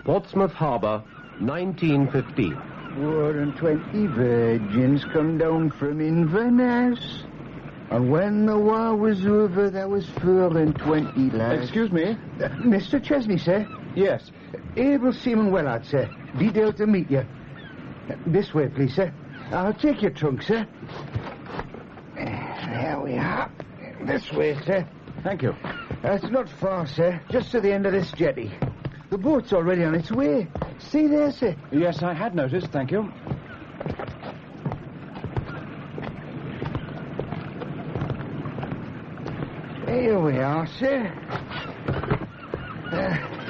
Portsmouth Harbour, 1915. 24 virgins come down from Inverness. And when the war was over, there was 24 lads. Excuse me? Mr. Chesnaye, sir? Yes. Able Seaman Wellard, sir. Detailed to meet you. This way, please, sir. I'll take your trunk, sir. There we are. This way, sir. Thank you. It's not far, sir. Just to the end of this jetty. The boat's already on its way. See there, sir? Yes, I had noticed. Thank you. Here we are, sir.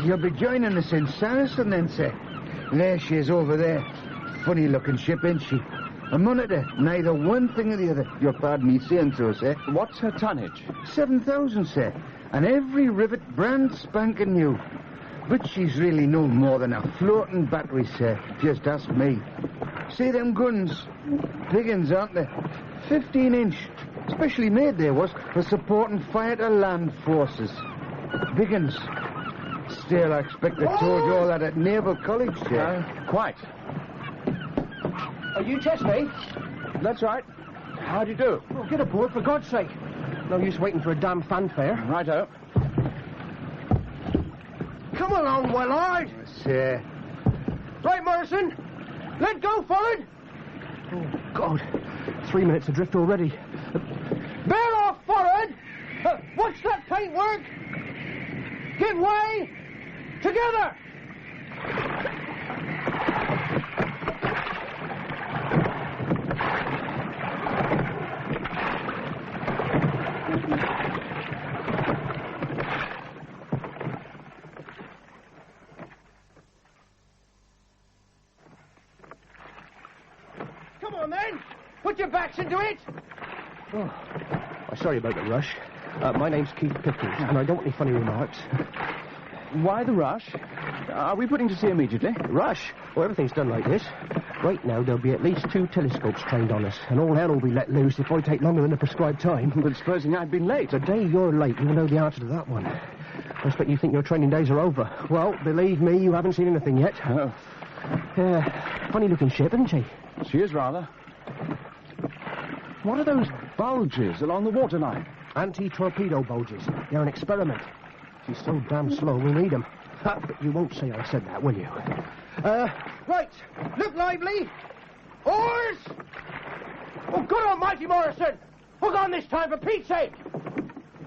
You'll be joining us in Saracen, then, sir. There she is over there. Funny-looking ship, ain't she? A monitor, neither one thing or the other. You'll pardon me saying so, sir. What's her tonnage? 7,000, sir. And every rivet brand spanking new. But she's really no more than a floating battery, sir. Just ask me. See them guns? Big uns, aren't they? 15-inch. Specially made, they was, for supporting fire-to-land forces. Big uns. Still, I expect I told you all that at Naval College, sir. Quite. Are you Chesnaye? That's right. How do you do? Oh, get aboard, for God's sake. No use waiting for a damn fanfare. Righto. Come along, Wellard. Sir. Right, Morrison. Let go forward. Oh, God. 3 minutes adrift already. Bear off forward. Watch that paintwork. Give way. Together. Come on, then. Put your backs into it. Oh, sorry about the rush. My name's Keith Pickles, and I don't want any funny remarks. Why the rush? Are we putting to sea immediately? Rush? Well, everything's done like this. Right now, there'll be at least 2 telescopes trained on us, and all hell will be let loose if I take longer than the prescribed time. But supposing I've been late? The day you're late, you'll know the answer to that one. I expect you think your training days are over. Well, believe me, you haven't seen anything yet. Oh. Funny-looking ship, isn't she? She is rather. What are those bulges along the waterline? Anti-torpedo bulges. They're an experiment. She's so damn slow, we need them. But you won't say I said that, will you? Right. Look lively. Oars! Oh, good almighty, Morrison! Hook on this time, for Pete's sake!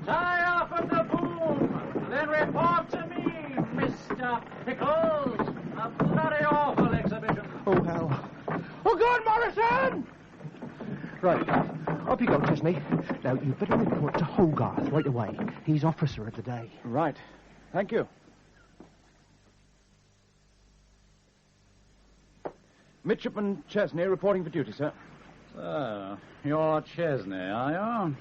Tie off at the boom, then report to me, Mr. Pickles. A bloody awful exhibition. Oh, hell. Oh, good, Morrison! Right. Up you go, Chesnaye. Now, you better report to Hogarth right away. He's officer of the day. Right. Thank you. Midshipman Chesnaye reporting for duty, sir. So, you're Chesnaye, are you?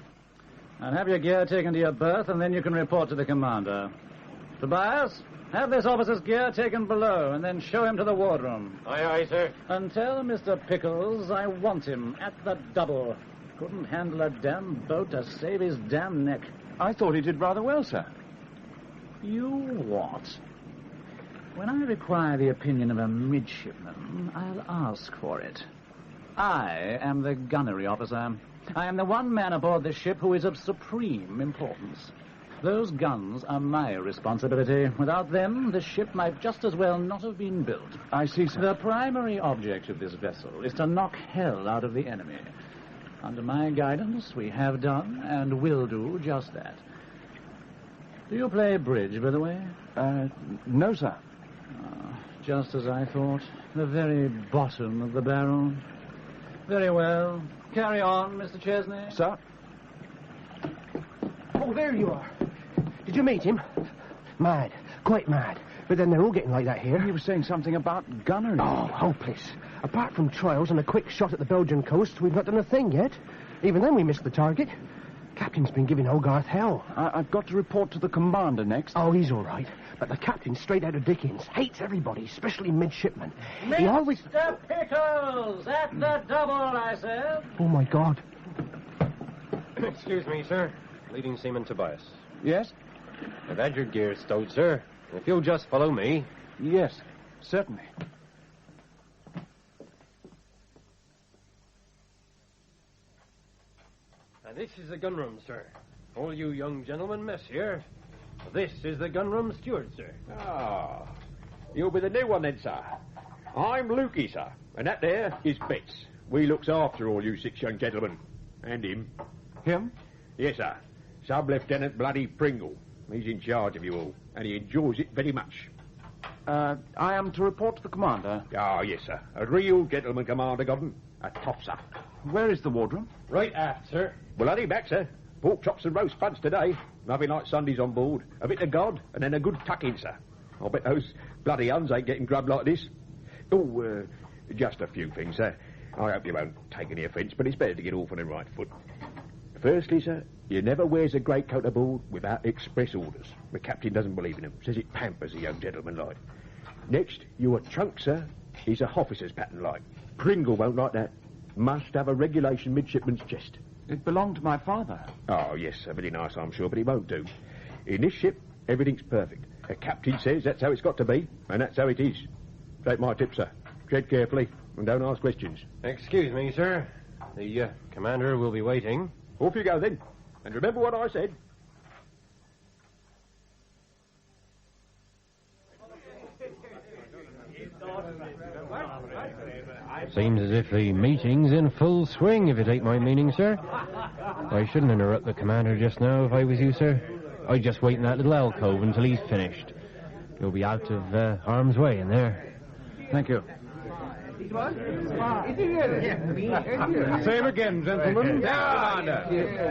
And have your gear taken to your berth, and then you can report to the commander. Tobias, have this officer's gear taken below, and then show him to the wardroom. Aye, aye, sir. And tell Mr. Pickles I want him at the double. Couldn't handle a damn boat to save his damn neck. I thought he did rather well, sir. You what? When I require the opinion of a midshipman, I'll ask for it. I am the gunnery officer. I am the one man aboard this ship who is of supreme importance. Those guns are my responsibility. Without them, the ship might just as well not have been built. I see, sir. The primary object of this vessel is to knock hell out of the enemy. Under my guidance, we have done and will do just that. Do you play bridge, by the way? No, sir. Just as I thought. The very bottom of the barrel. Very well. Carry on, Mr. Chesnaye. Sir? Oh, there you are. Did you meet him? Mad. Quite mad. But then they're all getting like that here. He was saying something about gunnery. Oh, hopeless. Apart from trials and a quick shot at the Belgian coast, we've not done a thing yet. Even then we missed the target. Captain's been giving Hogarth hell. I've got to report to the commander next. Oh, he's all right. But the captain's straight out of Dickens. Hates everybody, especially midshipmen. He always... Mr. Pickles! At the double, I said. Oh, my God. Excuse me, sir. Leading Seaman Tobias. Yes? I've had your gear stowed, sir. If you'll just follow me. Yes. Certainly. And this is the gunroom, sir. All you young gentlemen mess here. This is the gunroom steward, sir. Ah, you'll be the new one then, sir. I'm Lukey, sir, and that there is Betts. We looks after all you 6 young gentlemen. And him. Him? Yes, sir. Sub-Lieutenant Bloody Pringle. He's in charge of you all, and he enjoys it very much. I am to report to the commander. Ah, yes, sir. A real gentleman, Commander Godden. A topser. Where is the wardroom? Right aft, sir. Bloody back, sir. Pork chops and roast buns today. Nothing like Sundays on board. A bit of God, and then a good tuck-in, sir. I'll bet those bloody Huns ain't getting grub like this. Oh, just a few things, sir. I hope you won't take any offence, but it's better to get off on the right foot. Firstly, sir, you never wears a greatcoat aboard without express orders. The captain doesn't believe in them. Says it pampers a young gentleman like. Next, your trunk, sir, is a officer's pattern like. Pringle won't like that. Must have a regulation midshipman's chest. It belonged to my father. Oh, yes, sir, very nice, I'm sure, but it won't do. In this ship, everything's perfect. The captain says that's how it's got to be, and that's how it is. Take my tip, sir. Tread carefully, and don't ask questions. Excuse me, sir. The commander will be waiting. Off you go, then. And remember what I said. Seems as if the meeting's in full swing, if you take my meaning, sir. I shouldn't interrupt the commander just now if I was you, sir. I'd just wait in that little alcove until he's finished. You'll be out of harm's way in there. Thank you. Same again, gentlemen.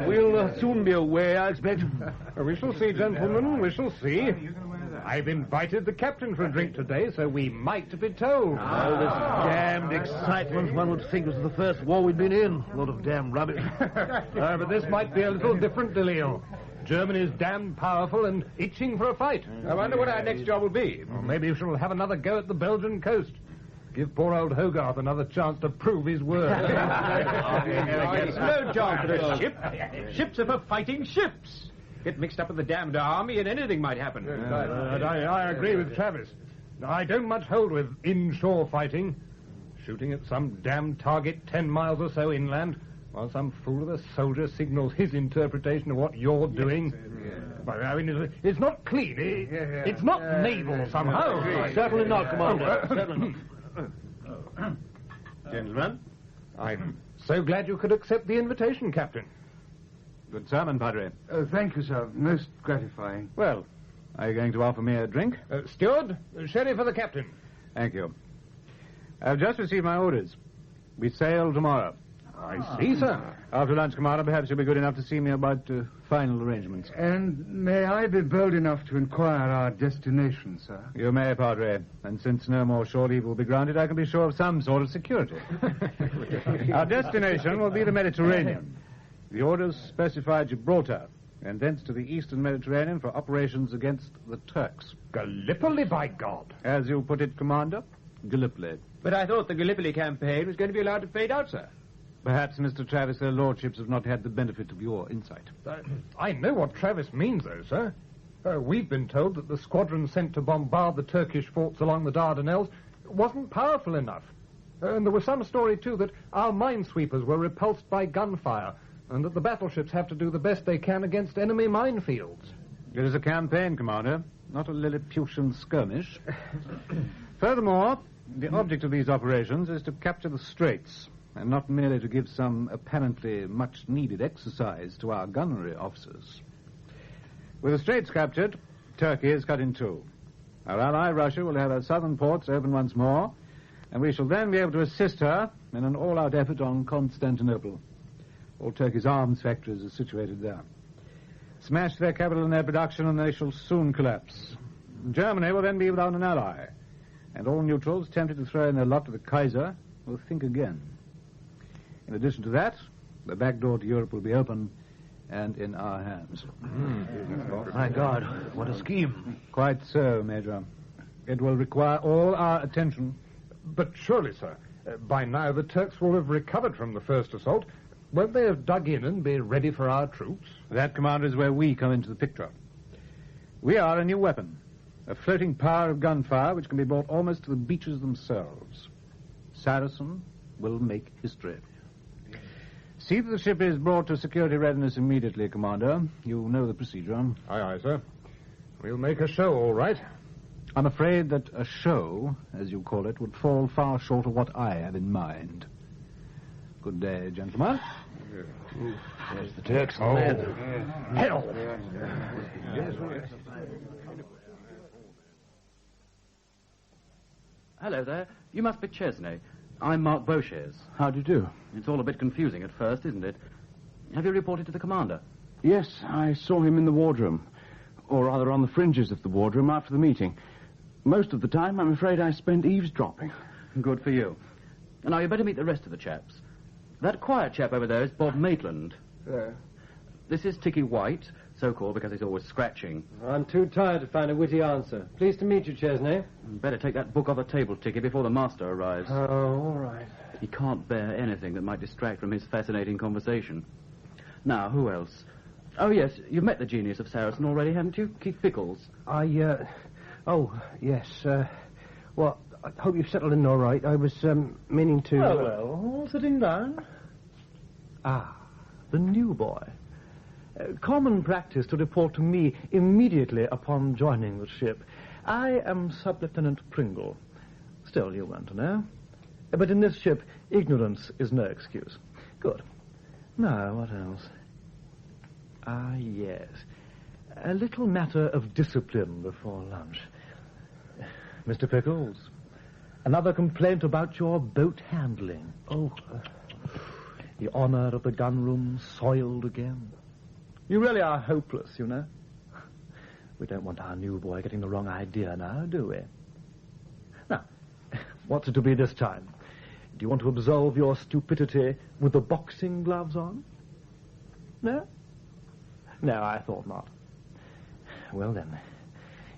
We'll soon be away, I expect. We shall see, gentlemen, we shall see. I've invited the captain for a drink today, so we might be told. All this damned excitement, one would think was the first war we'd been in. A lot of damn rubbish. But this might be a little different, Delio. Germany's damn powerful and itching for a fight. I wonder what our next job will be. Well, maybe we shall have another go at the Belgian coast. Give poor old Hogarth another chance to prove his word. It's no job for a ship. Ships are for fighting ships. Get mixed up with the damned army and anything might happen. I agree with Travis. I don't much hold with inshore fighting. Shooting at some damn target 10 miles or so inland, while some fool of a soldier signals his interpretation of what you're doing. But, I mean, it's not clean. It's not naval somehow. Certainly not, Commander. Certainly not. Gentlemen, I'm so glad you could accept the invitation, Captain. Good sermon, Padre. Thank you, sir. Most gratifying. Well, are you going to offer me a drink? Steward, sherry for the captain. Thank you. I've just received my orders. We sail tomorrow. I see, sir. After lunch, Commander, perhaps you'll be good enough to see me about final arrangements. And may I be bold enough to inquire our destination, sir? You may, Padre. And since no more shore leave will be granted, I can be sure of some sort of security. Our destination will be the Mediterranean. The orders specify Gibraltar, and thence to the eastern Mediterranean for operations against the Turks. Gallipoli, by God. As you put it, Commander, Gallipoli. But I thought the Gallipoli campaign was going to be allowed to fade out, sir. Perhaps, Mr. Travis, their lordships have not had the benefit of your insight. I know what Travis means, though, sir. We've been told that the squadron sent to bombard the Turkish forts along the Dardanelles wasn't powerful enough. And there was some story, too, that our minesweepers were repulsed by gunfire, and that the battleships have to do the best they can against enemy minefields. It is a campaign, Commander, not a Lilliputian skirmish. Furthermore, the object of these operations is to capture the Straits, and not merely to give some apparently much-needed exercise to our gunnery officers. With the Straits captured, Turkey is cut in two. Our ally, Russia, will have her southern ports open once more, and we shall then be able to assist her in an all-out effort on Constantinople. All Turkey's arms factories are situated there. Smash their capital and their production, and they shall soon collapse. Germany will then be without an ally, and all neutrals tempted to throw in their lot to the Kaiser will think again. In addition to that, the back door to Europe will be open and in our hands. My God, what a scheme. Quite so, Major. It will require all our attention. But surely, sir, by now the Turks will have recovered from the first assault. Won't they have dug in and be ready for our troops? That, Commander, is where we come into the picture. We are a new weapon, A floating power of gunfire which can be brought almost to the beaches themselves. Saracen will make history. See that the ship is brought to security readiness immediately, Commander. You know the procedure. Aye, aye, sir. We'll make a show, all right. I'm afraid that a show, as you call it, would fall far short of what I have in mind. Good day, gentlemen. There's the Turks and men. Hell! Hello there. You must be Chesnaye. I'm Mark Beauchers. How do you do? It's all a bit confusing at first, isn't it? Have you reported to the commander? Yes, I saw him in the wardroom. Or rather on the fringes of the wardroom after the meeting. Most of the time, I'm afraid I spent eavesdropping. Good for you. Now, you better meet the rest of the chaps. That quiet chap over there is Bob Maitland. This is Ticky White, so-called because he's always scratching. I'm too tired to find a witty answer. Pleased to meet you, Chesnaye. Better take that book off the table, Ticky, before the master arrives. Oh, all right. He can't bear anything that might distract from his fascinating conversation. Now, who else? Oh, yes, you've met the genius of Saracen already, haven't you? Keith Pickles. Oh, yes, well, I hope you've settled in all right. I was, meaning to... Well, sitting down. Ah, the new boy. Common practice to report to me immediately upon joining the ship. I am Sub-Lieutenant Pringle. Still, you want to know. But in this ship, ignorance is no excuse. Good. Now, what else? Ah, yes. A little matter of discipline before lunch. Mr. Pickles, another complaint about your boat handling. Oh, the honor of the gunroom soiled again. You really are hopeless, you know. We don't want our new boy getting the wrong idea now, do we? Now, what's it to be this time? Do you want to absolve your stupidity with the boxing gloves on? No? No, I thought not. Well, then,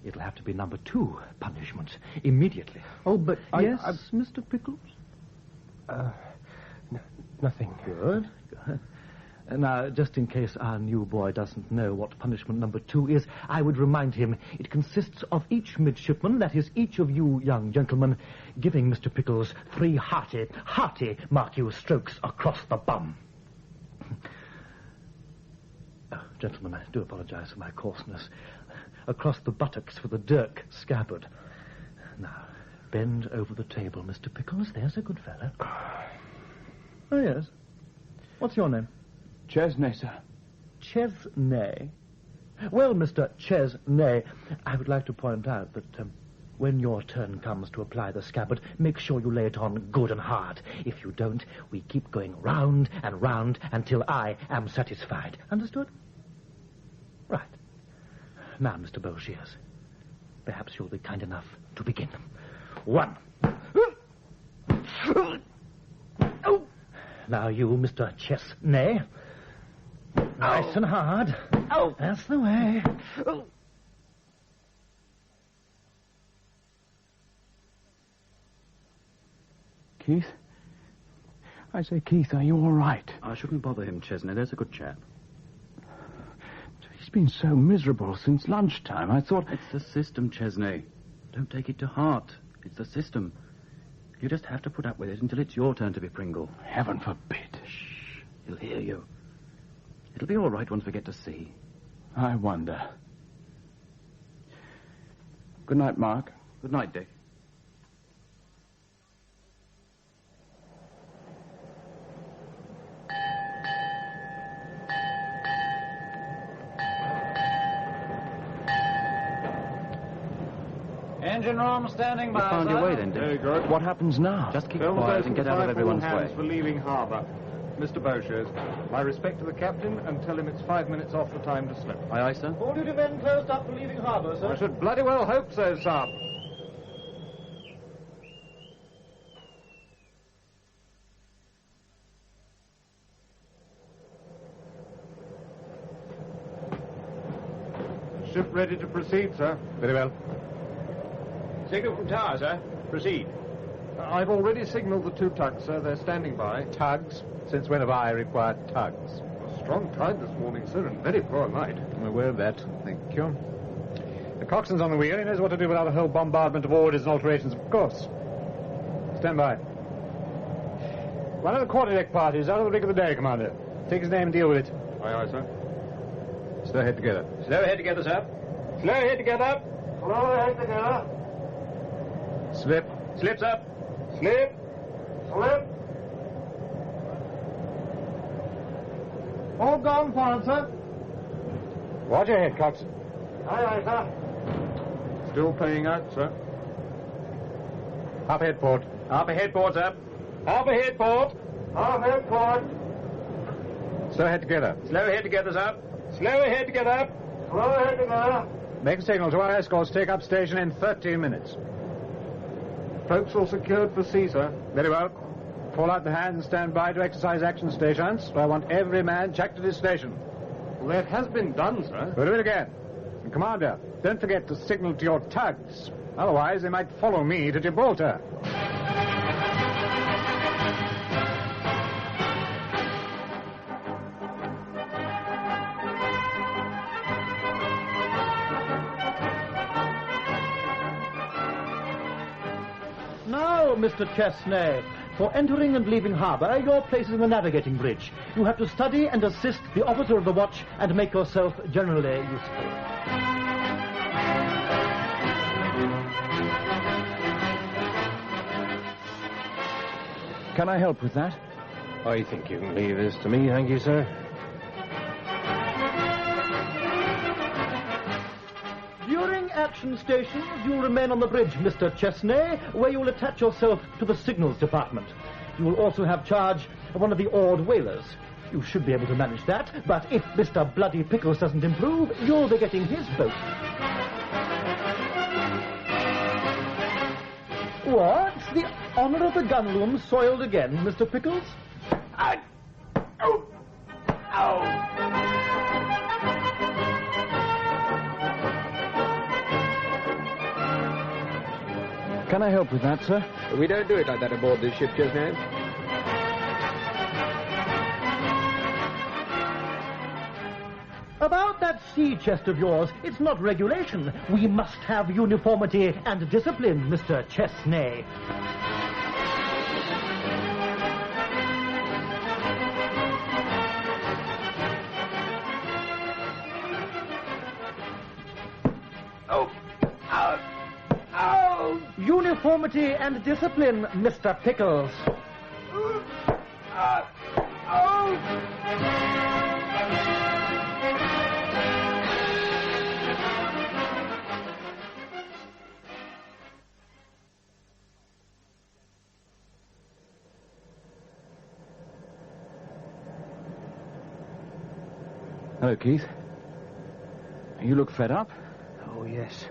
it'll have to be number 2 punishment, immediately. Oh, but yes, Mr. Pickles? Nothing. Good. Now, just in case our new boy doesn't know what punishment number 2 is, I would remind him it consists of each midshipman, that is, each of you young gentlemen, giving Mr. Pickles 3 hearty, mark you, strokes across the bum. Oh, gentlemen, I do apologize for my coarseness. Across the buttocks for the dirk scabbard. Now, bend over the table, Mr. Pickles. There's a good fellow. Oh, yes. What's your name? Chesnaye, sir. Chesnaye? Well, Mr. Chesnaye, I would like to point out that when your turn comes to apply the scabbard, make sure you lay it on good and hard. If you don't, we keep going round and round until I am satisfied. Understood? Right. Now, Mr. Beauchers, perhaps you'll be kind enough to begin. 1. Oh. Now you, Mr. Chesnaye. Nice and hard. Oh, that's the way. Oh. Keith? I say, Keith, are you all right? I shouldn't bother him, Chesnaye. There's a good chap. He's been so miserable since lunchtime. I thought... It's the system, Chesnaye. Don't take it to heart. It's the system. You just have to put up with it until it's your turn to be Pringle. Heaven forbid. Shh. He'll hear you. It'll be all right once we get to sea. I wonder. Good night, Mark. Good night, Dick. Engine room standing by. You found your way then, Dick. Very good. What happens now? Just keep quiet and get out of everyone's way. For leaving harbour. Mr. Beauchers, my respect to the captain, and tell him it's 5 minutes off the time to slip. Aye, aye, sir. All duty men closed up for leaving harbour, sir. I should bloody well hope so, sir. Ship ready to proceed, sir. Very well. Signal from tower, sir. Proceed. I've already signalled the 2 tugs, sir. They're standing by. Tugs? Since when have I required tugs? A strong tide this morning, sir, and very poor light. I'm aware of that. Thank you. Coxswain's on the wheel. He knows what to do without a whole bombardment of orders and alterations, of course. Stand by. One of the quarterdeck parties out of the rig of the day, Commander. Take his name and deal with it. Aye, aye, sir. Slow head together. Slow head together, sir. Slow head together. Slow head together. Slip. Slip, sir. Slip. Slip. All gone forward, sir. Watch your head, Coxswain. Aye, aye, sir. Still paying out, sir. Half head port. Half ahead port, sir. Half ahead port. Half head port. Slow head together. Slow head together, sir. Slow head together. Slow head together. Make a signal to our escorts. Take up station in 13 minutes. Forecastle secured for sea, sir. Very well. Fall out the hands and stand by to exercise action stations. I want every man checked at his station. Well, that has been done, sir. We'll do it again. And Commander, don't forget to signal to your tugs. Otherwise, they might follow me to Gibraltar. Now, Mr. Chesnaye, for entering and leaving harbour, your place is in the navigating bridge. You have to study and assist the officer of the watch and make yourself generally useful. Can I help with that? I think you can leave this to me, thank you, sir. During action stations, you'll remain on the bridge, Mr. Chesnaye, where you'll attach yourself to the signals department. You will also have charge of one of the oared whalers. You should be able to manage that, but if Mr. Bloody Pickles doesn't improve, you'll be getting his boat. What's the honour of the gunroom soiled again, Mr. Pickles? Can I help with that, sir? We don't do it like that aboard this ship, Chesnaye. About that sea chest of yours, it's not regulation. We must have uniformity and discipline, Mr. Chesnaye. Uniformity and discipline, Mr. Pickles. Hello, Keith. You look fed up. Oh, yes.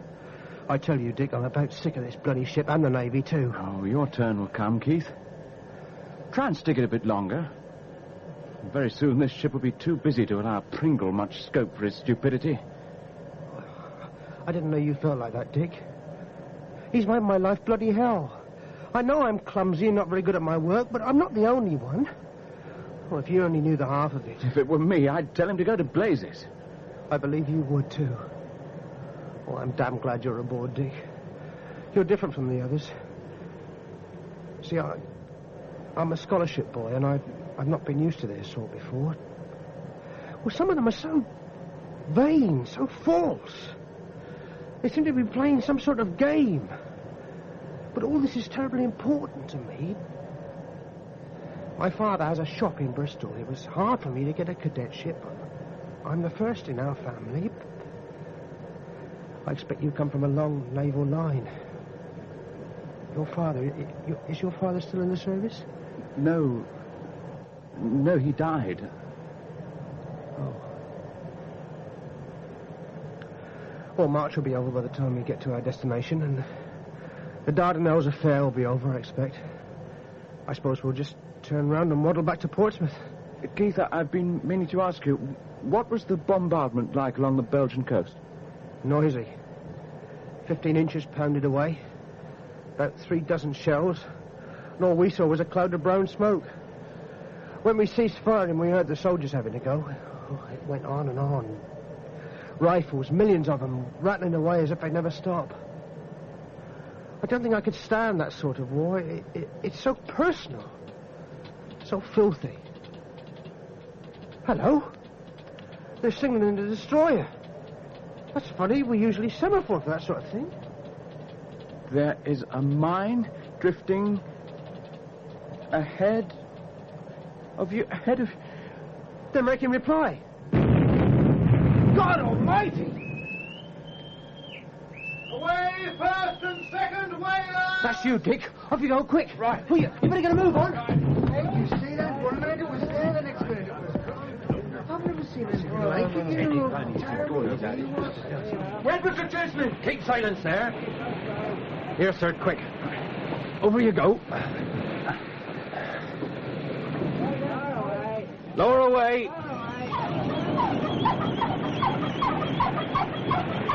I tell you, Dick, I'm about sick of this bloody ship and the Navy, too. Oh, your turn will come, Keith. Try and stick it a bit longer. Very soon this ship will be too busy to allow Pringle much scope for his stupidity. I didn't know you felt like that, Dick. He's made my life bloody hell. I know I'm clumsy and not very good at my work, but I'm not the only one. Well, if you only knew the half of it. If it were me, I'd tell him to go to blazes. I believe you would, too. Oh, I'm damn glad you're aboard, Dick. You're different from the others. See, I'm a scholarship boy, and I've not been used to their sort before. Well, some of them are so vain, so false. They seem to be playing some sort of game. But all this is terribly important to me. My father has a shop in Bristol. It was hard for me to get a cadetship. I'm the first in our family. I expect you come from a long naval line. Your father, is your father still in the service? No, he died. Oh. Well, March will be over by the time we get to our destination, and the Dardanelles affair will be over, I expect. I suppose we'll just turn round and waddle back to Portsmouth. Keith, I've been meaning to ask you, what was the bombardment like along the Belgian coast? Noisy. 15 inches pounded away. About 3 dozen shells. And all we saw was a cloud of brown smoke. When we ceased firing, we heard the soldiers having a go. Oh, it went on and on. Rifles, millions of them, rattling away as if they'd never stop. I don't think I could stand that sort of war. It's so personal. So filthy. Hello? They're signaling the destroyer. That's funny. We usually semaphore for that sort of thing. There is a mine drifting ahead of you. They're making reply. God almighty! Away, first and second whaler! That's you, Dick. Off you go, quick. Right. Well, you better get a move on. Hey, you see that? 1 minute it was there, the next minute it was gone. I've never seen anything like it, you know. Edward Richard Chesnaye! Keep silence there. Here, sir, quick. Over you go. Lower away.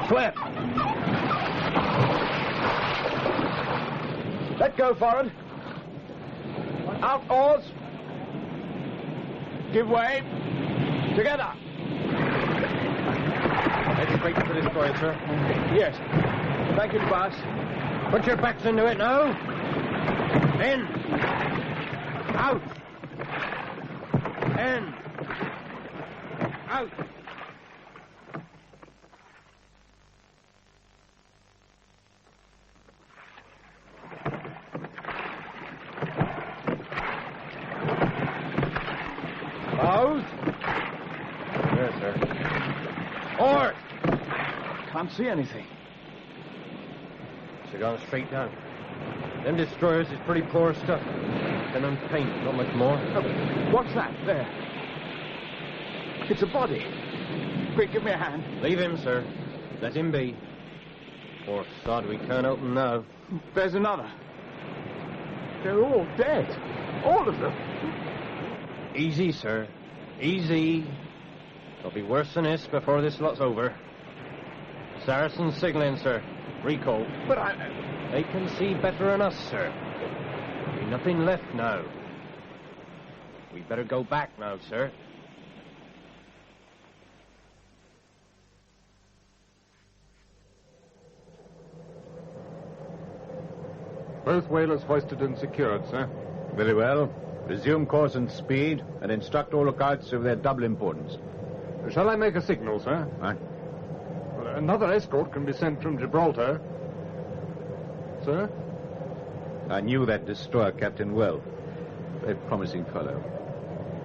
Swept. Let go, forward. Out oars. Give way. Together. Head straight to the destroyer, sir. Yes. Thank you, boss. Put your backs into it now. In. Out. In. Out. Bows. There, sir. Oars. Can't see anything. They're gone straight down. Them destroyers is pretty poor stuff. Been on paint, not much more. Oh, what's that? There. It's a body. Quick, give me a hand. Leave him, sir. Let him be. Poor sod, we can't help him now. There's another. They're all dead. All of them. Easy, sir. Easy. It'll be worse than this before this lot's over. Saracen signaling, sir. Recall. But They can see better than us, sir. There'll be nothing left now. We better go back now, sir. Both whalers hoisted and secured, sir. Very well. Resume course and speed, and instruct all lookouts of their double importance. Shall I make a signal, sir? Aye. Well, another escort can be sent from Gibraltar. Sir? I knew that destroyer captain well. Very promising fellow.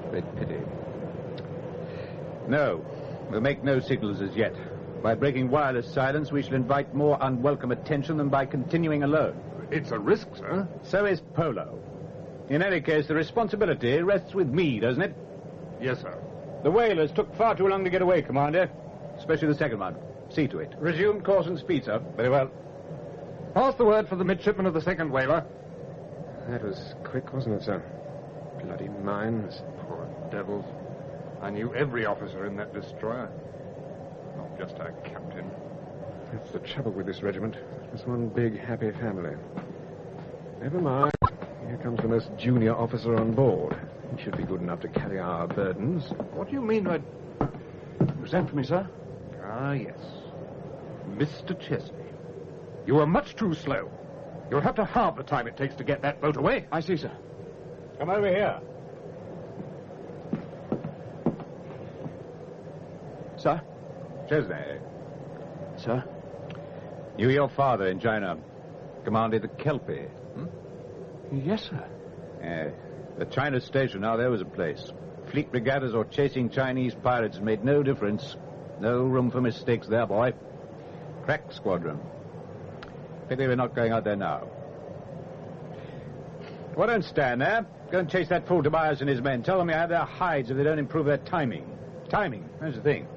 Great pity. No, we'll make no signals as yet. By breaking wireless silence, we shall invite more unwelcome attention than by continuing alone. It's a risk, sir. So is Polo. In any case, the responsibility rests with me, doesn't it? Yes, sir. The whalers took far too long to get away, Commander. Especially the second one. See to it. Resume course and speed, sir. Very well. Pass the word for the midshipman of the second whaler. That was quick, wasn't it, sir? Bloody mines. Poor devils. I knew every officer in that destroyer. Not just our captain. That's the trouble with this regiment. It's one big, happy family. Never mind. Here comes the most junior officer on board. He should be good enough to carry our burdens. What do you mean by... You sent for me, sir? Ah, yes. Mr. Chesnay. You were much too slow. You'll have to halve the time it takes to get that boat away. I see, sir. Come over here. Sir? Chesnaye. Sir? Knew your father in China. Commanded the Kelpie. Yes, sir. The China station, now there was a place. Fleet regattas or chasing Chinese pirates made no difference. No room for mistakes there, boy. Crack squadron. Pity we're not going out there now. Well, don't stand there. Go and chase that fool Tobias and his men. Tell them you have their hides if they don't improve their timing. Timing, that's the thing.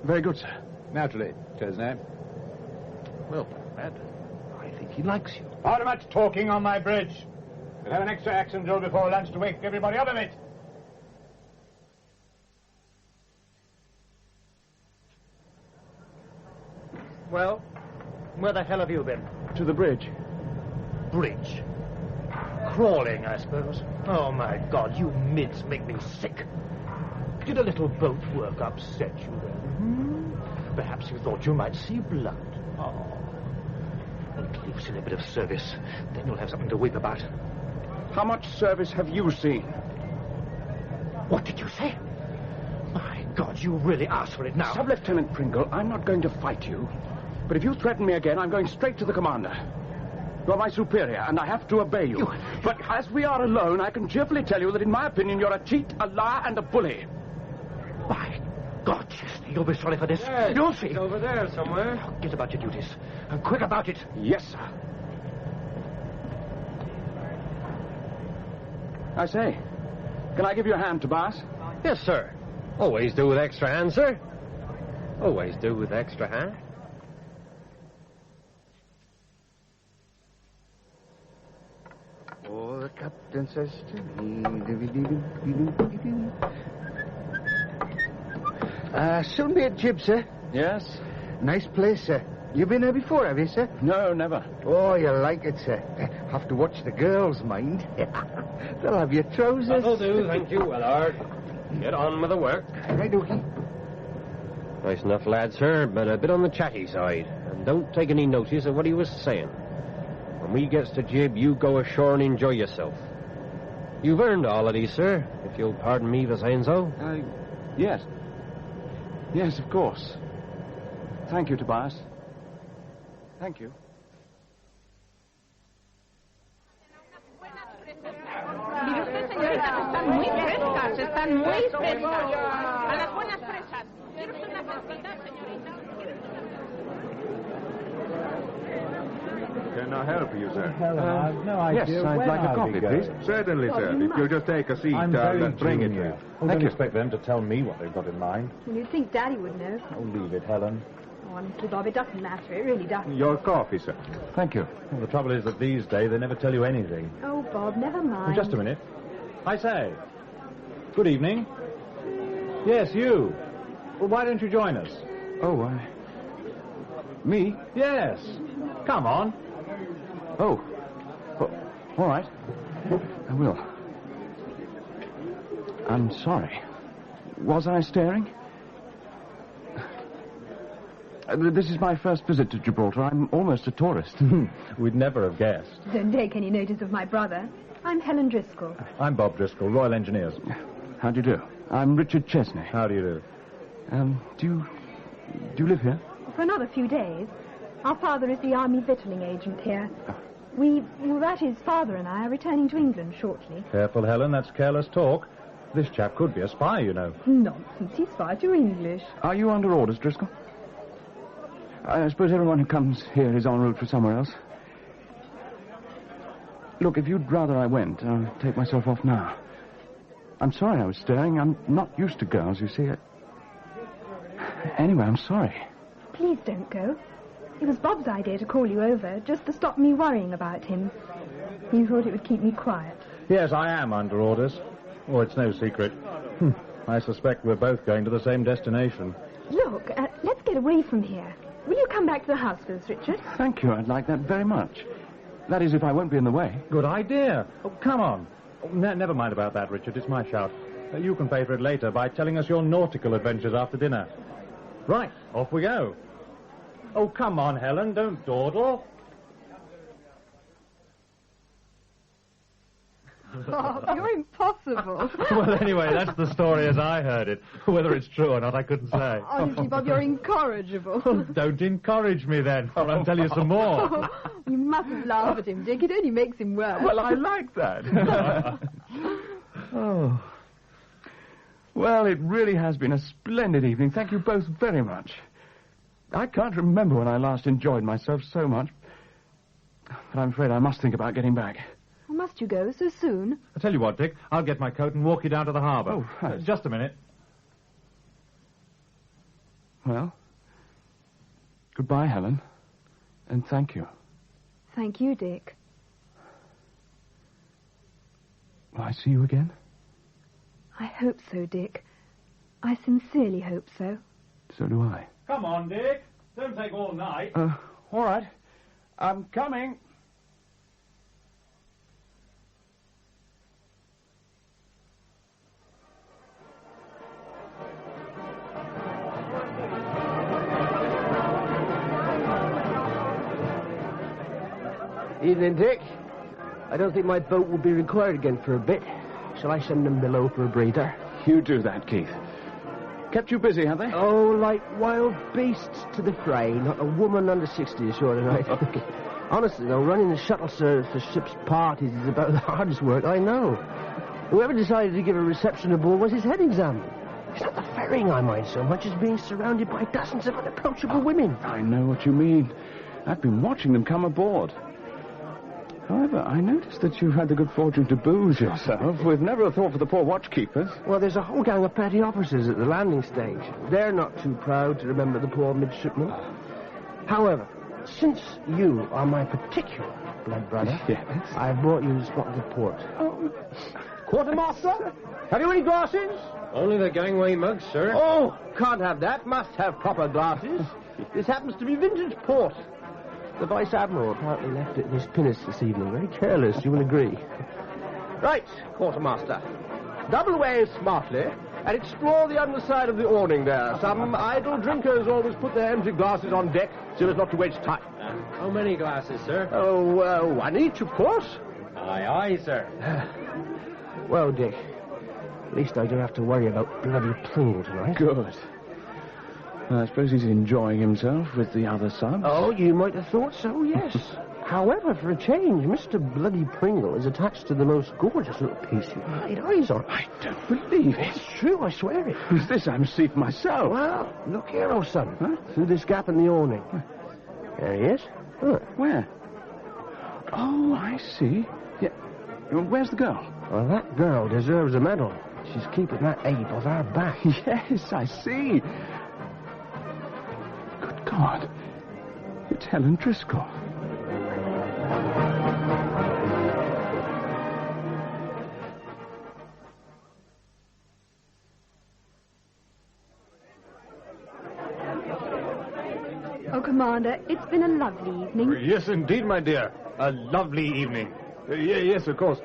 Very good, sir. Naturally, Chesnaye. Well, lad, I think he likes you. Not much talking on my bridge. We'll have an extra action drill before lunch to wake everybody up a bit. Well, where the hell have you been? To the bridge. Bridge. Crawling, I suppose. Oh, my God, you mids make me sick. Did a little boat work upset you then? Perhaps you thought you might see blood. Oh. Wait, you've seen a bit of service. Then you'll have something to weep about. How much service have you seen? What did you say? My God, you really asked for it now. Sub-Lieutenant Pringle, I'm not going to fight you. But if you threaten me again, I'm going straight to the commander. You're my superior, and I have to obey you. But as we are alone, I can cheerfully tell you that in my opinion, you're a cheat, a liar, and a bully. My God, Chesnay, you'll be sorry for this. Yes, You'll see. It's over there somewhere. Get about your duties. And quick about it. Yes, sir. I say, can I give you a hand, Tobias? Yes, sir. Always do with extra hand, sir. Always do with extra hand. Oh, the captain says to me... soon be at jib, sir. Yes? Nice place, sir. You been there before, have you, sir? No, never. Oh, you'll like it, sir. Have to watch the girls, mind. They'll have your trousers. That'll do, thank you, Willard. Get on with the work. Right, Dookie. Nice enough lad, sir, but a bit on the chatty side. And don't take any notice of what he was saying. When we gets to jib, you go ashore and enjoy yourself. You've earned all of these, sir, if you'll pardon me for saying so. Yes. Yes, of course. Thank you, Tobias. Thank you. Mire usted, señorita, que están muy frescas, están muy frescas. A las buenas fresas. ¿Quiere usted una fresquita, señorita? Can I help you, sir? I've no idea. Yes, I'd like a coffee, please. Certainly, sir. If you'll just take a seat, I'll bring it to you. I don't expect them to tell me what they've got in mind. Well, you'd think Daddy would know. Oh, leave it, Helen. Oh, honestly, Bob, it doesn't matter. It really doesn't. Your coffee, sir. Thank you. Well, the trouble is that these days they never tell you anything. Oh, Bob, never mind. Just a minute. I say. Good evening. Yes, you. Well, why don't you join us? Oh, me? Yes. Come on. Oh, all right. I will. I'm sorry. Was I staring? This is my first visit to Gibraltar. I'm almost a tourist. We'd never have guessed. Don't take any notice of my brother. I'm Helen Driscoll. I'm Bob Driscoll, Royal Engineers. How do you do? I'm Richard Chesnaye. How do you do? Do you live here? For another few days. Our father is the army victualling agent here. That is, father and I are returning to England shortly. Careful, Helen, that's careless talk. This chap could be a spy, you know. Nonsense, he's far too English. Are you under orders, Driscoll? I suppose everyone who comes here is en route for somewhere else. Look, if you'd rather I went, I'll take myself off now. I'm sorry I was staring. I'm not used to girls, you see. Anyway, I'm sorry. Please don't go. It was Bob's idea to call you over, just to stop me worrying about him. He thought it would keep me quiet. Yes, I am under orders. Oh, it's no secret. I suspect we're both going to the same destination. Look, let's get away from here. Will you come back to the house with us, Richard? Thank you. I'd like that very much. That is, if I won't be in the way. Good idea. Oh, come on. Oh, never mind about that, Richard. It's my shout. You can pay for it later by telling us your nautical adventures after dinner. Right, off we go. Oh, come on, Helen, don't dawdle. Bob, you're impossible. Well, anyway, that's the story as I heard it. Whether it's true or not, I couldn't say. Honestly, Bob, you're incorrigible. Don't encourage me, then, or I'll tell you some more. You mustn't laugh at him, Dick. It only makes him worse. Well, I like that. Oh. Well, it really has been a splendid evening. Thank you both very much. I can't remember when I last enjoyed myself so much. But I'm afraid I must think about getting back. Well, must you go so soon? I'll tell you what, Dick. I'll get my coat and walk you down to the harbour. Oh, right. Just a minute. Well, goodbye, Helen. And thank you. Thank you, Dick. Will I see you again? I hope so, Dick. I sincerely hope so. So do I. Come on, Dick. Don't take all night. All right. I'm coming. Evening, Dick. I don't think my boat will be required again for a bit. Shall I send them below for a breather? You do that, Keith. Kept you busy, have they? Oh, like wild beasts to the fray. Not a woman under 60 ashore tonight. Honestly, though, running the shuttle service for ship's parties is about the hardest work I know. Whoever decided to give a reception aboard was his head examined. It's not the ferrying I mind so much as being surrounded by dozens of unapproachable women. I know what you mean. I've been watching them come aboard. However, I noticed that you've had the good fortune to booze yourself with never a thought for the poor watchkeepers. Well, there's a whole gang of petty officers at the landing stage. They're not too proud to remember the poor midshipman. However, since you are my particular blood brother, yes, I've brought you a spot of port. Oh. Quartermaster, have you any glasses? Only the gangway mugs, sir. Oh, can't have that. Must have proper glasses. This happens to be vintage port. The Vice Admiral apparently left it in his pinnace this evening. Very careless, you will agree. Right, Quartermaster. Double away smartly and explore the underside of the awning there. Some idle drinkers always put their empty glasses on deck so as not to waste time. How many glasses, sir? Oh, one each, of course. Aye, aye, sir. Well, Dick, at least I don't have to worry about bloody Pringle tonight. Good. Well, I suppose he's enjoying himself with the other subs. Oh, you might have thought so, yes. However, for a change, Mr. Bloody Pringle is attached to the most gorgeous little piece you've laid eyes on. I don't believe it. It's true, I swear it. Who's this? I'm see for myself. Well, look here, old son. Huh? Through this gap in the awning. There he is. Look. Where? Oh, I see. Yeah. Where's the girl? Well, that girl deserves a medal. She's keeping that ape off our back. Yes, I see. Good God. It's Helen Driscoll. Oh, Commander, it's been a lovely evening. Yes, indeed, my dear. A lovely evening. Yes, of course.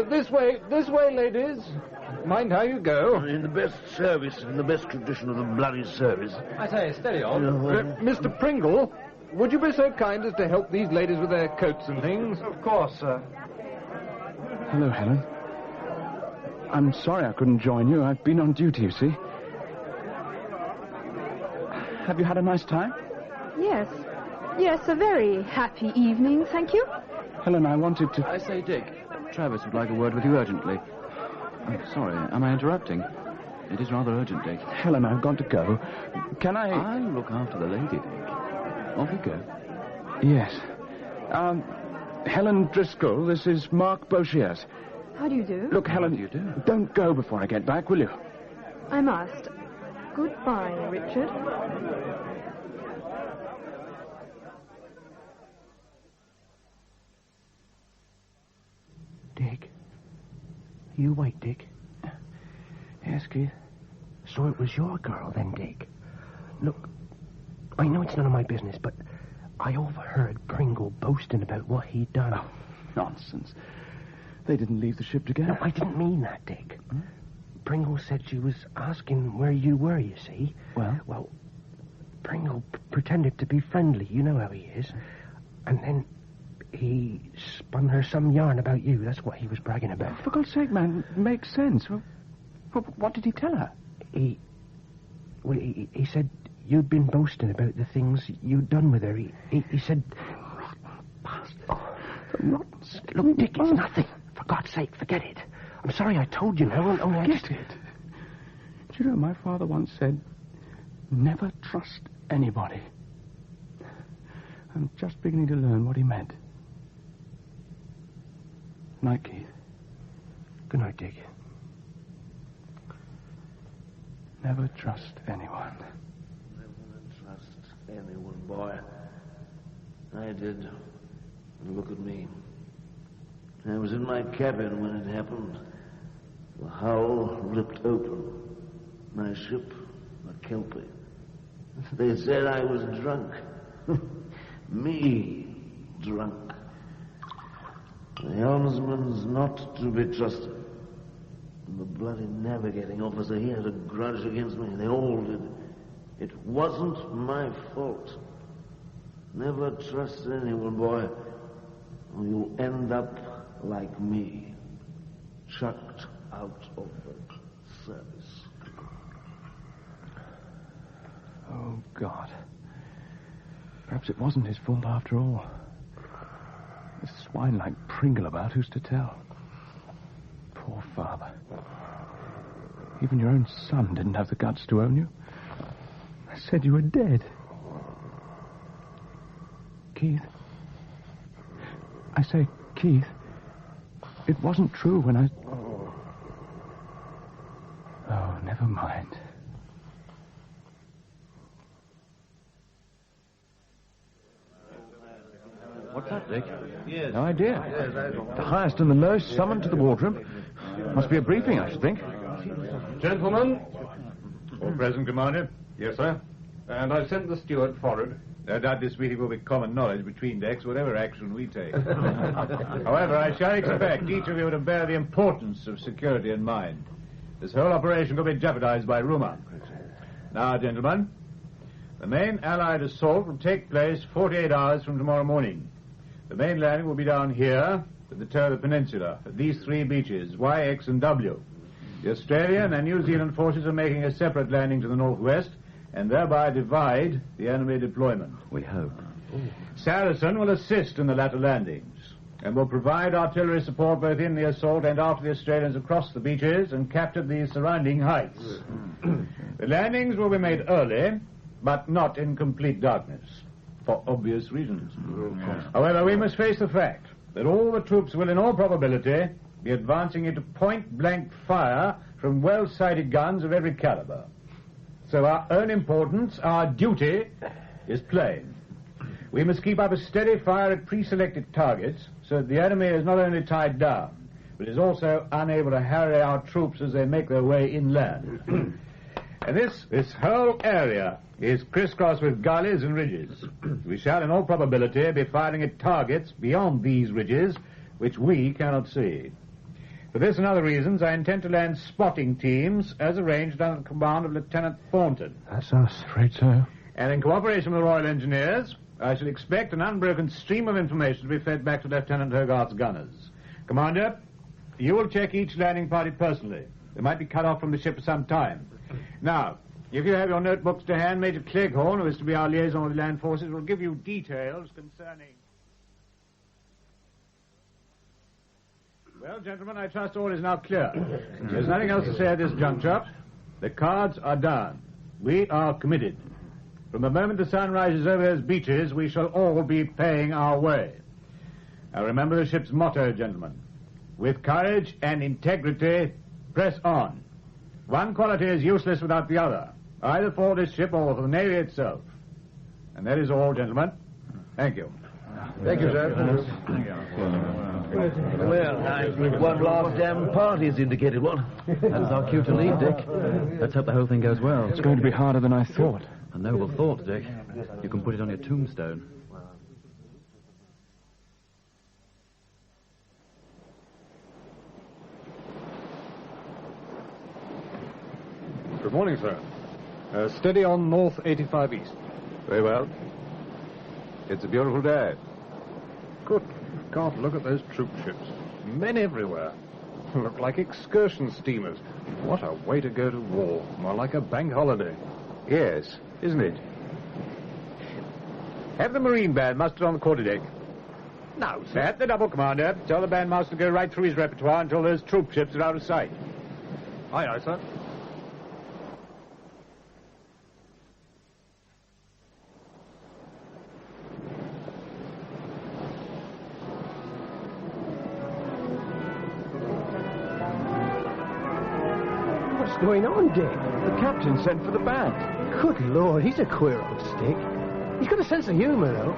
This way, ladies. Mind how you go. In the best service, in the best tradition of the bloody service. I say, steady on. Mr. Pringle, would you be so kind as to help these ladies with their coats and things? Of course, sir. Hello, Helen. I'm sorry I couldn't join you. I've been on duty, you see. Have you had a nice time? Yes. Yes, a very happy evening, thank you. Helen, I wanted to... I say, Dick, Travis would like a word with you urgently. I'm sorry, am I interrupting? It is rather urgent, Dick. Helen, I've got to go. Can I... I'll look after the lady, Dick. Off you go. Yes. Helen Driscoll, this is Mark Beauchiers. How do you do? Look, Helen, How do you do? Don't go before I get back, will you? I must. Goodbye, Richard. Dick? Are you awake, Dick? Yes, Keith. So it was your girl, then, Dick. Look, I know it's none of my business, but I overheard Pringle boasting about what he'd done. Oh, nonsense. They didn't leave the ship together. No, I didn't mean that, Dick. Pringle said she was asking where you were, you see. Well, Pringle pretended to be friendly. You know how he is. And then he spun her some yarn about you. That's what he was bragging about. For God's sake, man, it makes sense. Well, what did he tell her? He said you'd been boasting about the things you'd done with her. He said... Rotten bastard. Oh, look, Dick, it's nothing. For God's sake, forget it. I'm sorry I told you now. Only Get it. Do you know, my father once said, never trust anybody. I'm just beginning to learn what he meant. Night, Keith. Good night, Dick. Never trust anyone. Never trust anyone, boy. I did. And look at me. I was in my cabin when it happened. The hull ripped open. My ship, a Kelpie. They said I was drunk. Me, drunk. The helmsman's not to be trusted. And the bloody navigating officer, he had a grudge against me. They all did. It wasn't my fault. Never trust anyone, boy. end up like me, chucked out of the service. Oh, God. Perhaps it wasn't his fault after all. A swine like Pringle about, who's to tell? Poor father. Even your own son didn't have the guts to own you. I said you were dead. Keith. I say, Keith, it wasn't true when I... Oh, never mind. What's that, Dick? Yes. No idea. The highest and the lowest summoned to the wardroom. Must be a briefing, I should think. Gentlemen. All present, Commander. Yes, sir. And I've sent the steward forward. No doubt this meeting will be common knowledge between decks, whatever action we take. However, I shall expect each of you to bear the importance of security in mind. This whole operation could be jeopardized by rumor. Now, gentlemen, the main Allied assault will take place 48 hours from tomorrow morning. The main landing will be down here to deter the peninsula at these three beaches, Y, X, and W. The Australian and New Zealand forces are making a separate landing to the northwest and thereby divide the enemy deployment. We hope. Saracen will assist in the latter landings and will provide artillery support both in the assault and after the Australians have crossed the beaches and captured the surrounding heights. The landings will be made early, but not in complete darkness, for obvious reasons. However, we must face the fact that all the troops will in all probability be advancing into point-blank fire from well-sighted guns of every caliber. So our own importance, our duty, is plain. We must keep up a steady fire at pre-selected targets so that the enemy is not only tied down, but is also unable to harry our troops as they make their way inland. And this whole area is crisscrossed with gullies and ridges. We shall, in all probability, be firing at targets beyond these ridges, which we cannot see. For this and other reasons, I intend to land spotting teams, as arranged under the command of Lieutenant Thornton. That's us, afraid so. And in cooperation with the Royal Engineers, I shall expect an unbroken stream of information to be fed back to Lieutenant Hogarth's gunners. Commander, you will check each landing party personally. They might be cut off from the ship for some time. Now, if you have your notebooks to hand, Major Cleghorn, who is to be our liaison with the land forces, will give you details concerning... Well, gentlemen, I trust all is now clear. There's nothing else to say at this juncture. The cards are down. We are committed. From the moment the sun rises over those beaches, we shall all be paying our way. Now remember the ship's motto, gentlemen. With courage and integrity, press on. One quality is useless without the other, either for this ship or for the Navy itself. And that is all, gentlemen. Thank you. Thank you, sir. Well, one last damn party's indicated one. That's our cue to leave, Dick. Let's hope the whole thing goes well. It's going to be harder than I thought. A noble thought, Dick. You can put it on your tombstone. Good morning, sir. Steady on north 85 east. Very well. It's a beautiful day. Good God, look at those troop ships. Men everywhere. Look like excursion steamers. What a way to go to war. More like a bank holiday. Yes, isn't it? Have the Marine band mustered on the quarterdeck. No, sir. At the double, Commander. Tell the bandmaster to go right through his repertoire until those troop ships are out of sight. Aye, aye, sir. What's going on, Dick? The captain sent for the band. Good Lord, he's a queer old stick. He's got a sense of humour, though.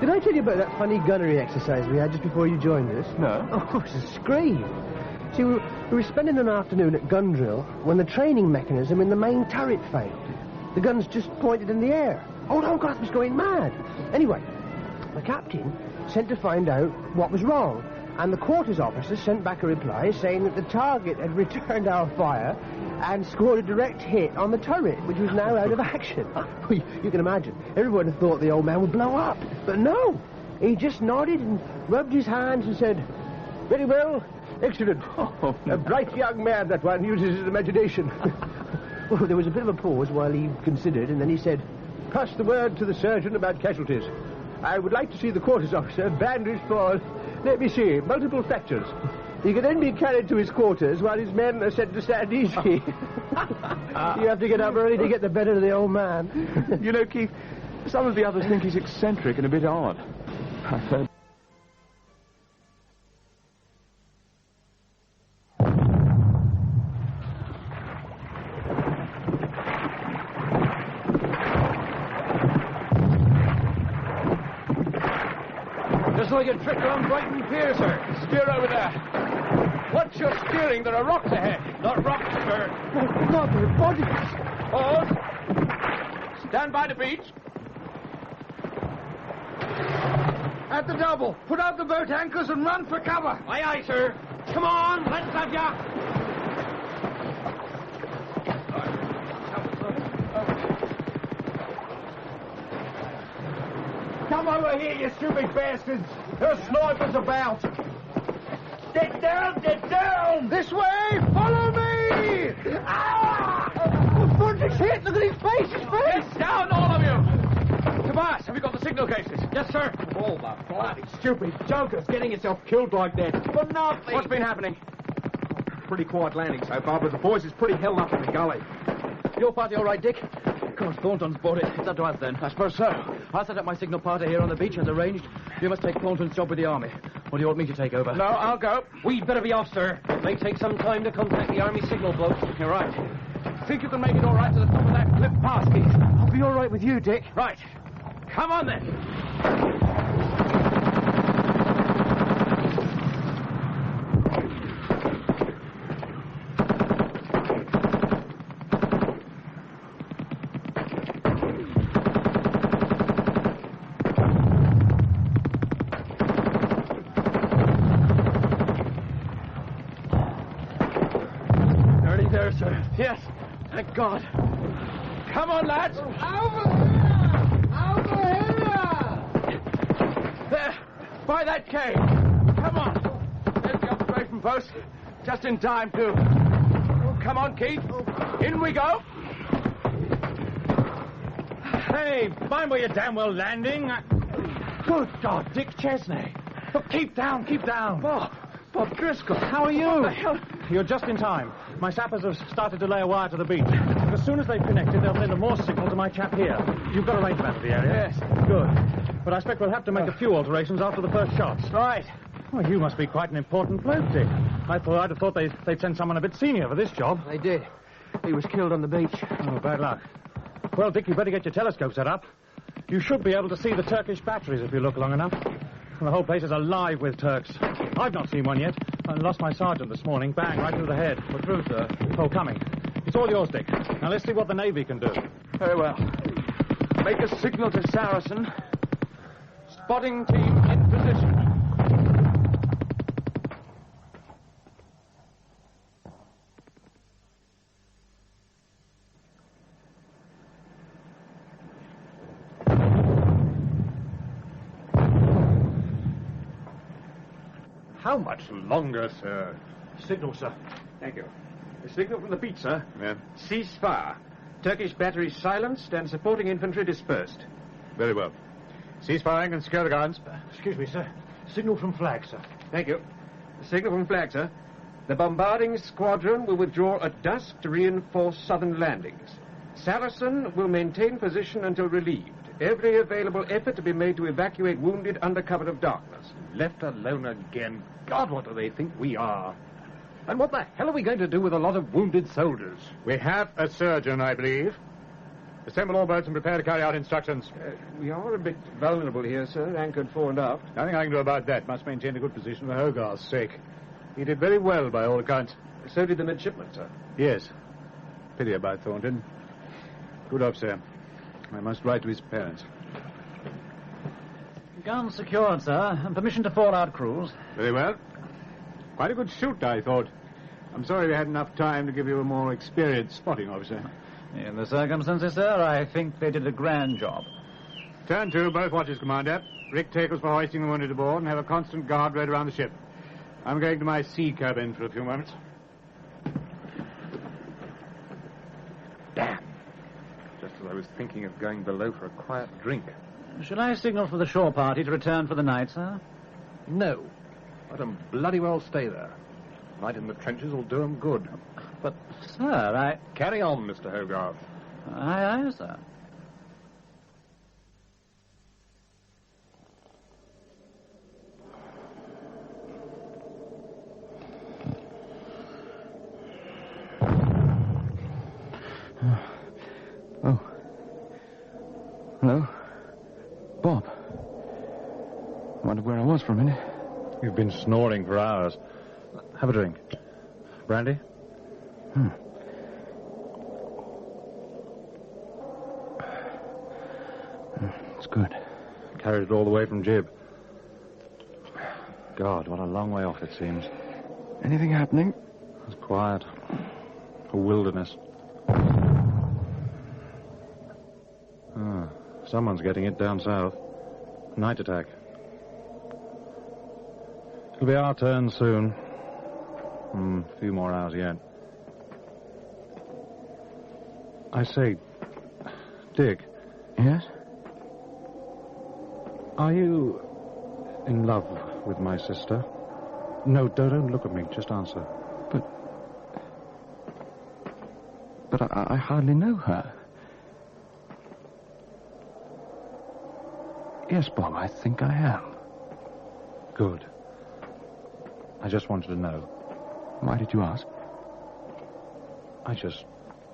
Did I tell you about that funny gunnery exercise we had just before you joined us? No. Oh, it was a scream. See, we were spending an afternoon at gun drill when the training mechanism in the main turret failed. The guns just pointed in the air. Old Hogarth was going mad. Anyway, the captain sent to find out what was wrong, and the quarters officer sent back a reply saying that the target had returned our fire and scored a direct hit on the turret, which was now out of action. You can imagine. Everyone had thought the old man would blow up. But no, He just nodded and rubbed his hands and said, "Very well, excellent." A bright young man, that one, uses his imagination. Well, there was a bit of a pause while he considered, and then he said, "Pass the word to the surgeon about casualties. I would like to see the quarters officer bandaged for, let me see, multiple fractures. He can then be carried to his quarters while his men are said to stand easy." You have to get up early to get the better of the old man. You know, Keith, some of the others think he's eccentric and a bit odd. I've heard. Just like a trick on Brighton Pier, sir. Steer over there. Watch your steering. There are rocks ahead. Not rocks, sir. Oh, God, there are bodies. Pause. Stand by the beach. At the double. Put out the boat anchors and run for cover. Aye, aye, sir. Come on, let's have ya. Come over here, you stupid bastards. There's snipers about. Get down, get down. This way, follow me. Ah! Frederick's hit. Look at his face, Get down, all of you. Tobias, have you got the signal cases? Yes, sir. All the bloody stupid jokers getting yourself killed like that. For nothing. What's been happening? Pretty quiet landing so far, but the boys is pretty held up in the gully. Your party all right, Dick? Of course, Thornton's bought it. It's up to us, then. I suppose so. I'll set up my signal party here on the beach as arranged. You must take Thornton's job with the army. Or do you want me to take over? No, I'll go. We'd better be off, sir. It may take some time to contact the army signal blokes. You're right. Think you can make it all right to the top of that cliff pass, Keith? I'll be all right with you, Dick. Right. Come on, then. Yes, thank God. Come on, lads. Over here! There, by that cave. Come on. There's the observation post. Just in time, too. Oh, come on, Keith. In we go. Hey, mind where you're damn well landing. Good God, Dick Chesnaye. Look, keep down, keep down. Bob Driscoll. How are you? What the hell? You're just in time. My sappers have started to lay a wire to the beach. As soon as they've connected, they'll send a Morse signal to my chap here. You've got a range map of the area? Yes. Good. But I expect we'll have to make a few alterations after the first shots. Right. Well, you must be quite an important bloke, Dick. I'd have thought they'd send someone a bit senior for this job. They did. He was killed on the beach. Oh, bad luck. Well, Dick, you better get your telescope set up. You should be able to see the Turkish batteries if you look long enough. The whole place is alive with Turks. I've not seen one yet. I lost my sergeant this morning. Bang, right through the head. We're through, sir. Oh, coming. It's all yours, Dick. Now, let's see what the Navy can do. Very well. Make a signal to Saracen. Spotting team in position. How much longer, sir? Signal, sir. Thank you. A signal from the beach, sir. Yeah. Ceasefire. Turkish batteries silenced and supporting infantry dispersed. Very well. Cease firing and secure the guns. Excuse me, sir. Signal from flag, sir. Thank you. A signal from flag, sir. The bombarding squadron will withdraw at dusk to reinforce southern landings. Saracen will maintain position until relieved. Every available effort to be made to evacuate wounded under cover of darkness. Left alone again. God, what do they think we are? And what the hell are we going to do with a lot of wounded soldiers? We have a surgeon, I believe. Assemble all boats and prepare to carry out instructions. We are a bit vulnerable here, sir, anchored fore and aft. Nothing I can do about that. Must maintain a good position for Hogarth's sake. He did very well, by all accounts. So did the midshipman, sir. Yes. Pity about Thornton. Good off, sir. I must write to his parents. Guns secured, sir, and permission to fall out cruise. Very well. Quite a good shoot, I thought. I'm sorry we had enough time to give you a more experienced spotting officer. In the circumstances, sir, I think they did a grand job. Turn to, both watches, Commander. Rick, take us for hoisting the wounded aboard and have a constant guard right around the ship. I'm going to my sea cabin for a few moments. Damn. Just as I was thinking of going below for a quiet drink. Shall I signal for the shore party to return for the night, sir? No. Let 'em bloody well stay there. Night in the trenches will do 'em good. But, sir, Carry on, Mr. Hogarth. Aye, sir. Oh. Hello? Bob. I wondered where I was for a minute. You've been snoring for hours. Have a drink. Brandy? It's good. Carried it all the way from Jib. God, what a long way off it seems. Anything happening? It's quiet. A wilderness. Someone's getting it down south. Night attack. It'll be our turn soon. A few more hours yet. I say, Dick. Yes? Are you in love with my sister? No, don't look at me. Just answer. But I hardly know her. Yes, Bob, I think I am. Good. I just wanted to know. Why did you ask? I just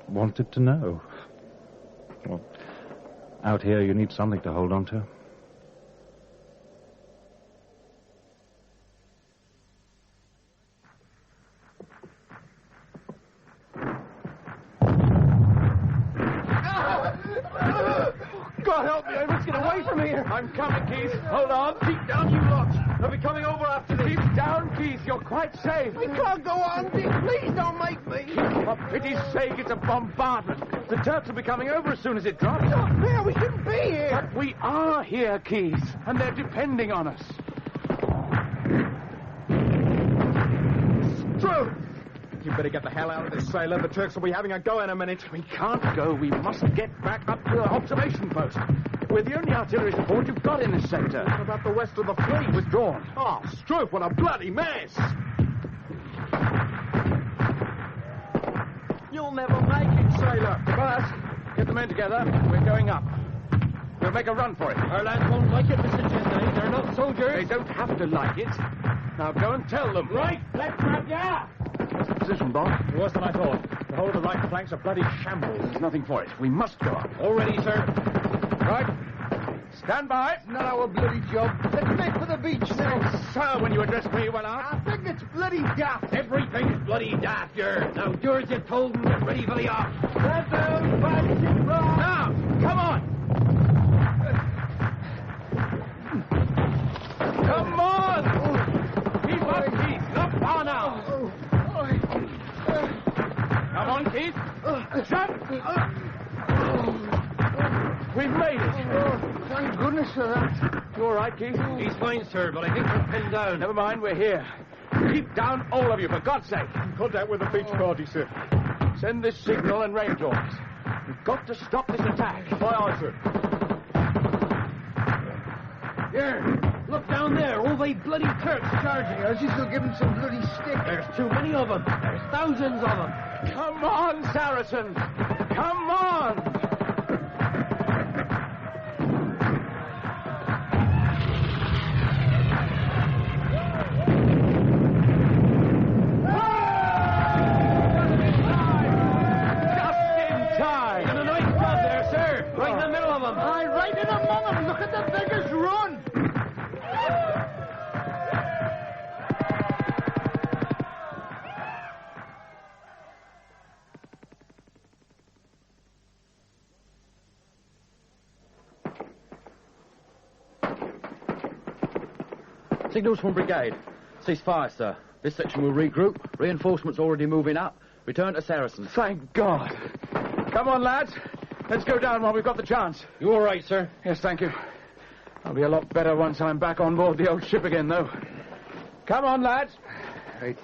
wanted to know. Well, out here you need something to hold on to. God help me, I must get away from here. I'm coming, Keith. Hold on. Keep down, you lot. They'll be coming over after this. Keep down, Keith. You're quite safe. We can't go on, Dick. Please don't make me. Keith, for pity's sake, it's a bombardment. The Turks will be coming over as soon as it drops. Not fair. We shouldn't be here. But we are here, Keith, and they're depending on us. True. You better get the hell out of this, sailor. The Turks will be having a go in a minute. We can't go. We must get back up to the observation post. We're the only artillery support you've got in this sector. What about the rest of the fleet? Withdrawn. Oh, Stroop, what a bloody mess! You'll never make it, sailor. But get the men together. We're going up. We'll make a run for it. Our lads won't like it, Mr. Chesnaye. They're not soldiers. They don't have to like it. Now go and tell them. Right, let's grab ya! What's the position, Bob? Worse than I thought. The whole of the right flank's a bloody shambles. There's nothing for it. We must go up. All ready, sir. Right. Stand by. It's not our bloody job. Let's make for the beach now. Sir, when you address me, well, I think it's bloody daft. Everything's bloody daft here. Now, yours you told them, get ready for the off. Stand down, battleship round. Now, come on. Come on. Keep up, Keith. Up on now. Come on, Keith. Jump. We've made it. Thank goodness for that. You all right, Keith? He's fine, sir, but I think we're pinned down. Never mind, we're here. Keep down, all of you, for God's sake. Contact with the beach party, sir. Send this signal and range orders. We've got to stop this attack. Aye, aye, sir. Here, look down there. All they bloody Turks charging us. As if they'll give them some bloody stick. There's too many of them. There's thousands of them. Come on, Saracen. Come on. Signals from brigade. Cease fire, sir. This section will regroup. Reinforcements already moving up. Return to Saracen. Thank God. Come on, lads. Let's go down while we've got the chance. You all right, sir? Yes, thank you. I'll be a lot better once I'm back on board the old ship again, though. Come on, lads. Right.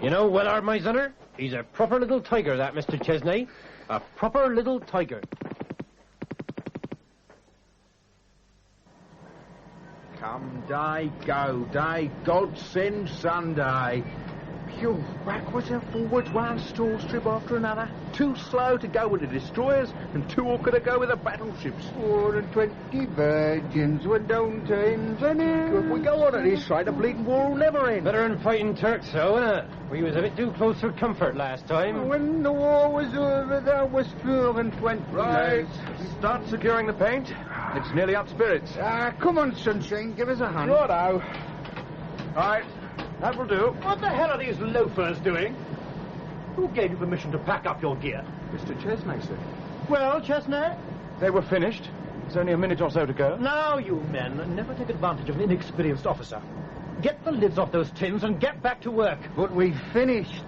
You know, Willard, my sonner, he's a proper little tiger, that Mr. Chesnaye. A proper little tiger. Come day, go day, God send Sunday. Phew, backwards and forwards, one stall strip after another. Too slow to go with the destroyers, and too awkward to go with the battleships. 4 and 20 virgins were down to ends, and If we go on at this rate, the bleeding war will never end. Better than fighting Turks, so, innit? We was a bit too close for comfort last time. When the war was over, there was 4 and 20. Right. Start securing the paint. It's nearly up spirits. Come on, Sunshine, give us a hand. Righto. Right. That will do. What the hell are these loafers doing? Who gave you permission to pack up your gear? Mr. Chesnaye, sir. Well, Chesnaye? They were finished. There's only a minute or so to go. Now, you men, never take advantage of an inexperienced officer. Get the lids off those tins and get back to work. But we've finished,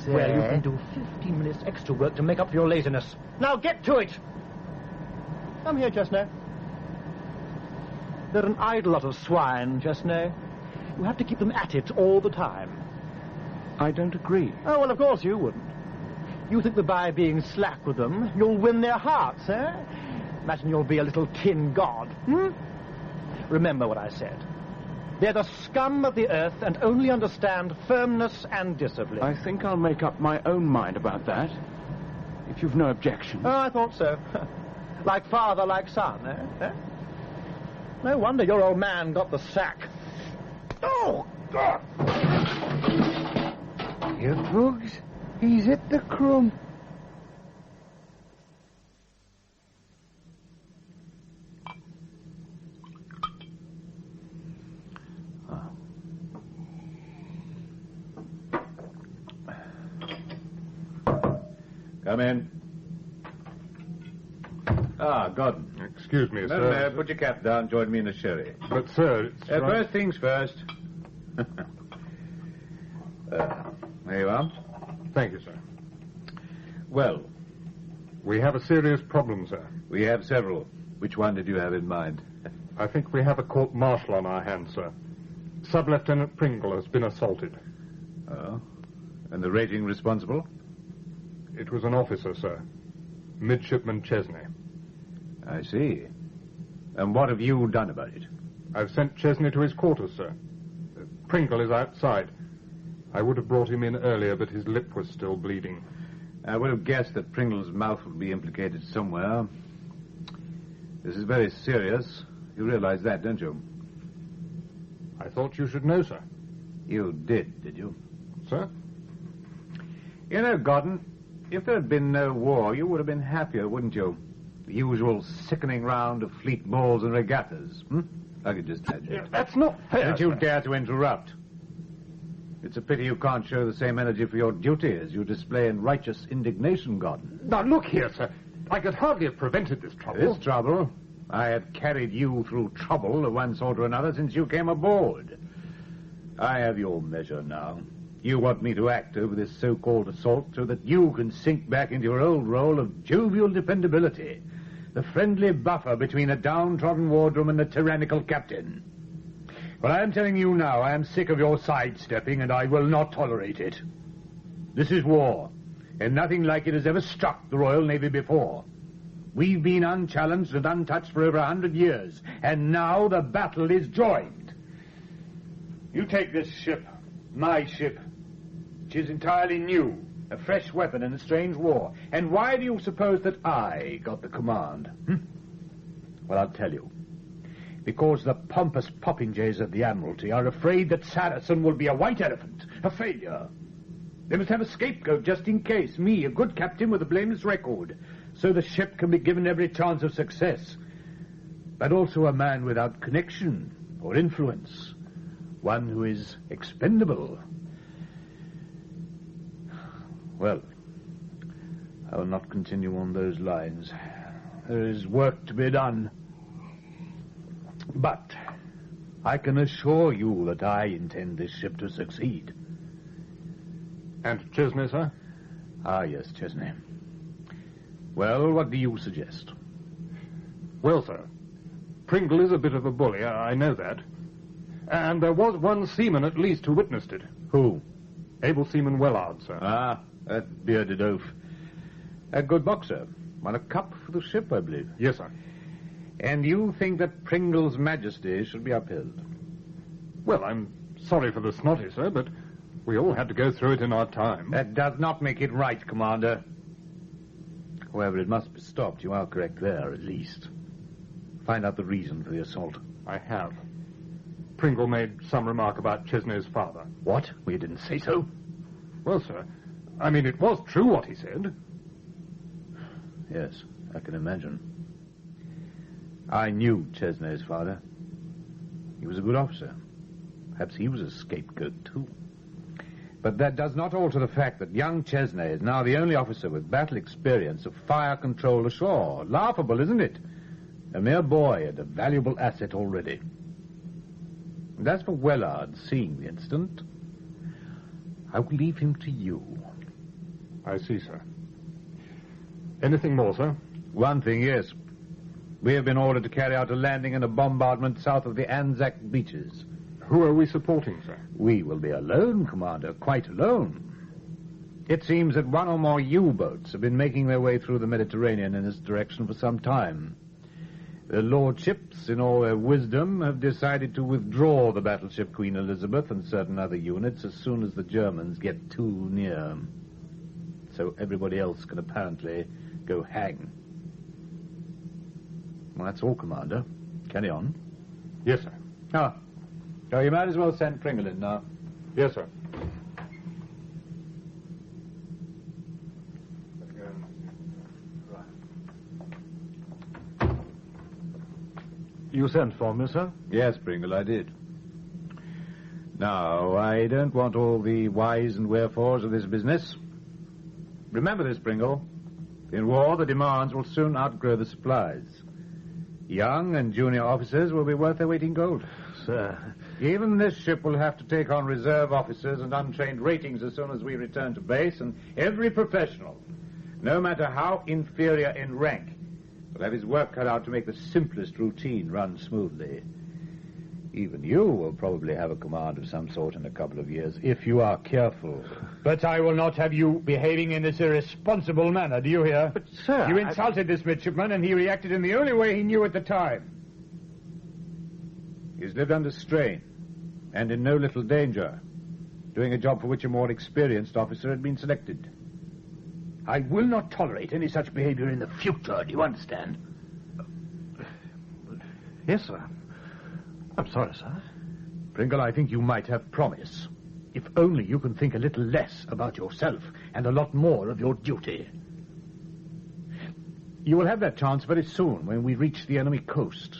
sir. Well, you can do 15 minutes extra work to make up for your laziness. Now, get to it! Come here, Chesnaye. They're an idle lot of swine, Chesnaye. You have to keep them at it all the time. I don't agree. Oh, well, of course you wouldn't. You think that by being slack with them, you'll win their hearts, eh? Imagine you'll be a little tin god, Remember what I said. They're the scum of the earth and only understand firmness and discipline. I think I'll make up my own mind about that, if you've no objection. Oh, I thought so. Like father, like son, eh? No wonder your old man got the sack. Oh, God! You bugs, he's at the crumb. Come in. Gordon. Excuse me, sir. Put your cap down, join me in the sherry. But, sir, it's... First things first. There you are. Thank you, sir. Well? We have a serious problem, sir. We have several. Which one did you have in mind? I think we have a court-martial on our hands, sir. Sub-Lieutenant Pringle has been assaulted. Oh? And the rating responsible? It was an officer, sir. Midshipman Chesnaye. I see. And what have you done about it? I've sent Chesnaye to his quarters, sir. Pringle is outside. I would have brought him in earlier, but his lip was still bleeding. I would have guessed that Pringle's mouth would be implicated somewhere. This is very serious. You realize that, don't you? I thought you should know, sir. You did you? Sir? You know, Gordon, if there had been no war, you would have been happier, wouldn't you? The usual sickening round of fleet balls and regattas, I could just imagine. Yeah, that's not fair, Don't you sir. dare to interrupt. It's a pity you can't show the same energy for your duty as you display in righteous indignation, Gordon. Now, look here, sir. I could hardly have prevented this trouble. This trouble? I have carried you through trouble of one sort or another since you came aboard. I have your measure now. You want me to act over this so-called assault so that you can sink back into your old role of jovial dependability, the friendly buffer between a downtrodden wardroom and a tyrannical captain. Well, I am telling you now, I am sick of your sidestepping, and I will not tolerate it. This is war, and nothing like it has ever struck the Royal Navy before. We've been unchallenged and untouched for over 100 years, and now the battle is joined. You take this ship, my ship, which is entirely new, a fresh weapon in a strange war. And why do you suppose that I got the command? Well, I'll tell you. Because the pompous popinjays of the Admiralty are afraid that Saracen will be a white elephant, a failure. They must have a scapegoat just in case, me, a good captain with a blameless record, so the ship can be given every chance of success. But also a man without connection or influence, one who is expendable. Well, I will not continue on those lines. There is work to be done. But I can assure you that I intend this ship to succeed. And Chesnaye, sir? Ah, yes, Chesnaye. Well, what do you suggest? Well, sir, Pringle is a bit of a bully, I know that. And there was one seaman at least who witnessed it. Who? Able Seaman Wellard, sir. Ah, that bearded oaf. A good boxer. Won a cup for the ship, I believe. Yes, sir. And you think that Pringle's majesty should be upheld? Well, I'm sorry for the snotty, sir, but we all had to go through it in our time. That does not make it right, Commander. However, it must be stopped. You are correct there, at least. Find out the reason for the assault. I have. Pringle made some remark about Chesnaye's father. What? We didn't say so. Well, sir, I mean, it was true what he said. Yes, I can imagine. I knew Chesnaye's father. He was a good officer. Perhaps he was a scapegoat, too. But that does not alter the fact that young Chesnaye is now the only officer with battle experience of fire control ashore. Laughable, isn't it? A mere boy and a valuable asset already. And as for Wellard seeing the incident, I will leave him to you. I see, sir. Anything more, sir? One thing, yes. We have been ordered to carry out a landing and a bombardment south of the Anzac beaches. Who are we supporting, sir? We will be alone, Commander, quite alone. It seems that one or more U-boats have been making their way through the Mediterranean in this direction for some time. The lordships, in all their wisdom, have decided to withdraw the battleship Queen Elizabeth and certain other units as soon as the Germans get too near. So everybody else can apparently go hang. Well, that's all, Commander. Carry on. Yes, sir. Oh, you might as well send Pringle in now. Yes, sir. You sent for me, sir? Yes, Pringle, I did. Now, I don't want all the whys and wherefores of this business. Remember this, Pringle. In war, the demands will soon outgrow the supplies. Young and junior officers will be worth their weight in gold. Sir. Even this ship will have to take on reserve officers and untrained ratings as soon as we return to base, and every professional, no matter how inferior in rank, will have his work cut out to make the simplest routine run smoothly. Even you will probably have a command of some sort in a couple of years, if you are careful. But I will not have you behaving in this irresponsible manner, do you hear? But, sir... You insulted this midshipman, and he reacted in the only way he knew at the time. He's lived under strain, and in no little danger, doing a job for which a more experienced officer had been selected. I will not tolerate any such behavior in the future, do you understand? Yes, sir. I'm sorry, sir. Pringle, I think you might have promise. If only you can think a little less about yourself and a lot more of your duty. You will have that chance very soon when we reach the enemy coast.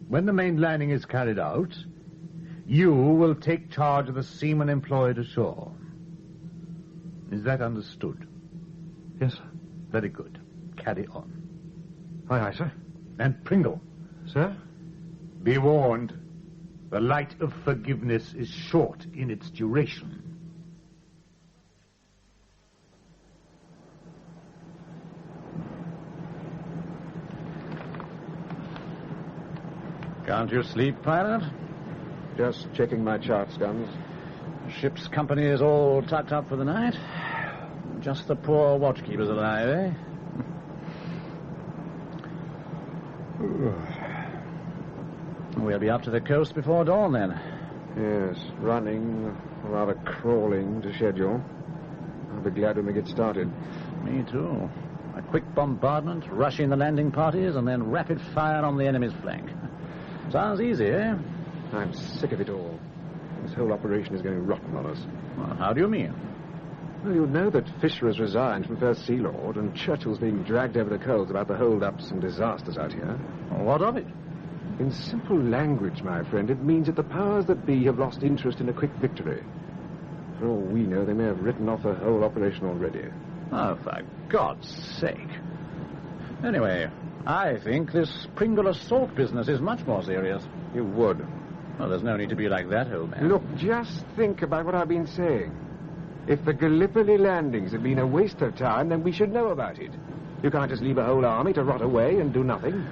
When the main landing is carried out, you will take charge of the seamen employed ashore. Is that understood? Yes, sir. Very good. Carry on. Aye, aye, sir. And Pringle. Sir? Be warned. The light of forgiveness is short in its duration. Can't you sleep, pilot? Just checking my charts, Guns. Ship's company is all tucked up for the night. Just the poor watchkeepers alive, eh? We'll be up to the coast before dawn, then. Yes, running, rather crawling to schedule. I'll be glad when we get started. Me too. A quick bombardment, rushing the landing parties, and then rapid fire on the enemy's flank. Sounds easy, eh? I'm sick of it all. This whole operation is going rotten on us. Well, how do you mean? Well, you know that Fisher has resigned from First Sea Lord, and Churchill's being dragged over the coals about the hold-ups and disasters out here. Well, what of it? In simple language, my friend, it means that the powers that be have lost interest in a quick victory. For all we know, they may have written off the whole operation already. Oh, for God's sake. Anyway, I think this Pringle assault business is much more serious. You would. Well, there's no need to be like that, old man. Look, just think about what I've been saying. If the Gallipoli landings have been a waste of time, then we should know about it. You can't just leave a whole army to rot away and do nothing.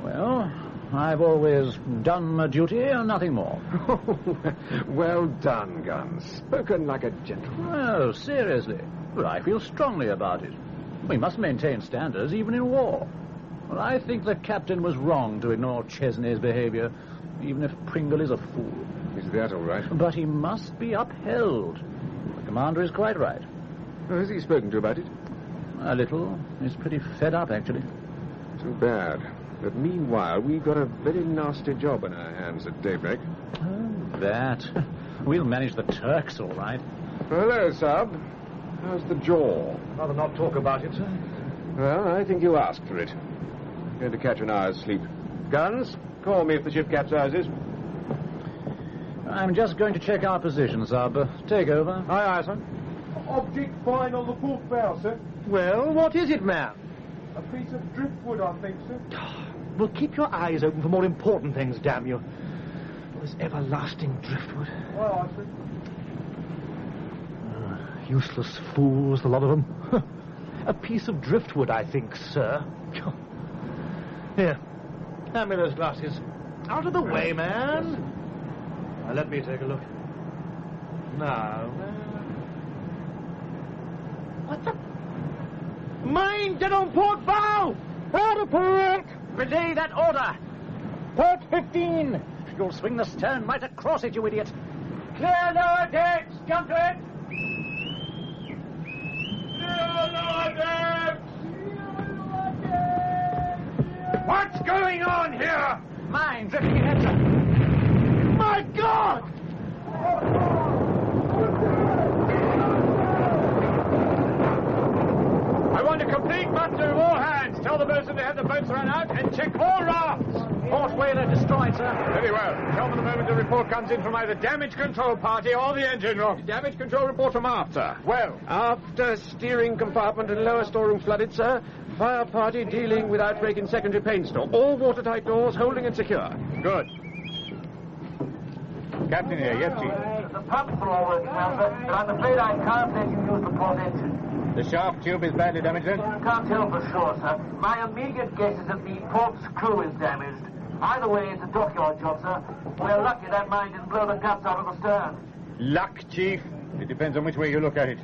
Well, I've always done my duty and nothing more. Well done, Guns. Spoken like a gentleman. Oh, seriously. But I feel strongly about it. We must maintain standards even in war. Well, I think the captain was wrong to ignore Chesnaye's behavior, even if Pringle is a fool. Is that all right? But he must be upheld. The commander is quite right. Has he spoken to you about it? A little. He's pretty fed up, actually. Too bad. But meanwhile, we've got a very nasty job in our hands at daybreak. Oh, that. We'll manage the Turks, all right. Hello, Sub. How's the jaw? Rather not talk about it, sir. Well, I think you asked for it. Going to catch an hour's sleep. Guns, call me if the ship capsizes. I'm just going to check our position, Sub. Take over. Aye, aye, sir. Object fine on the port bow, sir. Well, what is it, man? A piece of driftwood, I think, sir. Well, keep your eyes open for more important things, damn you. This everlasting driftwood. Aye, aye, sir. Useless fools, the lot of them. A piece of driftwood, I think, sir. Here, hand me those glasses. Out of the way, man. Now, let me take a look. Now, what the? Mind, dead on port bow! Out of port! Relay that order! Port 15! You'll swing the stern right across it, you idiot! Clear lower decks! Jump to it! Clear lower decks! What's going on here? Mine, drifting ahead, sir. My God! I want a complete muster of all hands. Tell the boatswain to have the boats run out and check all rafts. Port whaler destroyed, sir. Very well. Tell me the moment the report comes in from either damage control party or the engine room. Damage control report from aft, sir. Well, After steering compartment and lower storeroom flooded, sir. Fire party dealing with outbreak in secondary paint store. All watertight doors holding and secure. good. Captain here, yes, Chief. The pumps are all working well, sir, but I'm afraid I can't let you use the port engine. The shaft tube is badly damaged, then? Can't tell for sure, sir. My immediate guess is that the port screw is damaged. Either way, it's a dockyard job, sir. We're lucky that mine didn't blow the guts out of the stern. Luck, Chief. It depends on which way you look at it.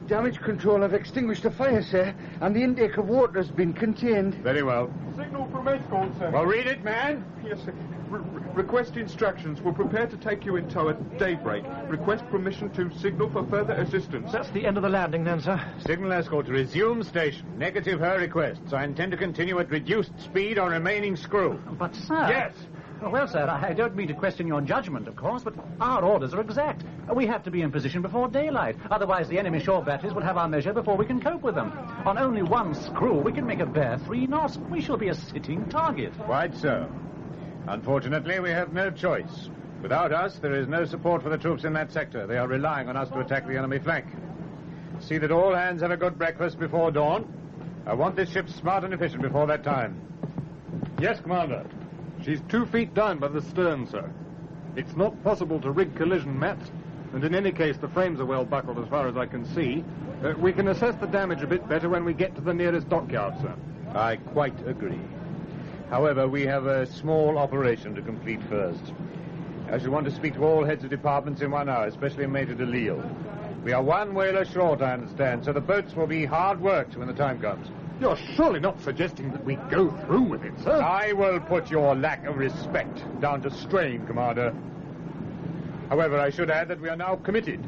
Damage control have extinguished the fire, sir, and the intake of water has been contained. Very well. Signal from escort, sir. Well, read it, man. Yes, sir. Request instructions. We're prepared to take you in tow at daybreak. Request permission to signal for further assistance. That's the end of the landing, then, sir. Signal escort to resume station. Negative her requests. I intend to continue at reduced speed on remaining screw. But, sir... Yes. Well, sir, I don't mean to question your judgment, of course, but our orders are exact. We have to be in position before daylight. Otherwise, the enemy shore batteries will have our measure before we can cope with them. On only one screw, we can make a bare 3 knots. We shall be a sitting target. Quite so. Unfortunately, we have no choice. Without us, there is no support for the troops in that sector. They are relying on us to attack the enemy flank. See that all hands have a good breakfast before dawn. I want this ship smart and efficient before that time. Yes, Commander. She's 2 feet down by the stern, sir. It's not possible to rig collision mats, and in any case, the frames are well buckled as far as I can see. We can assess the damage a bit better when we get to the nearest dockyard, sir. I quite agree. However, we have a small operation to complete first. I shall want to speak to all heads of departments in 1 hour, especially Major DeLille. We are 1 whaler short, I understand, so the boats will be hard worked when the time comes. You're surely not suggesting that we go through with it, sir? I will put your lack of respect down to strain, Commander. However, I should add that we are now committed.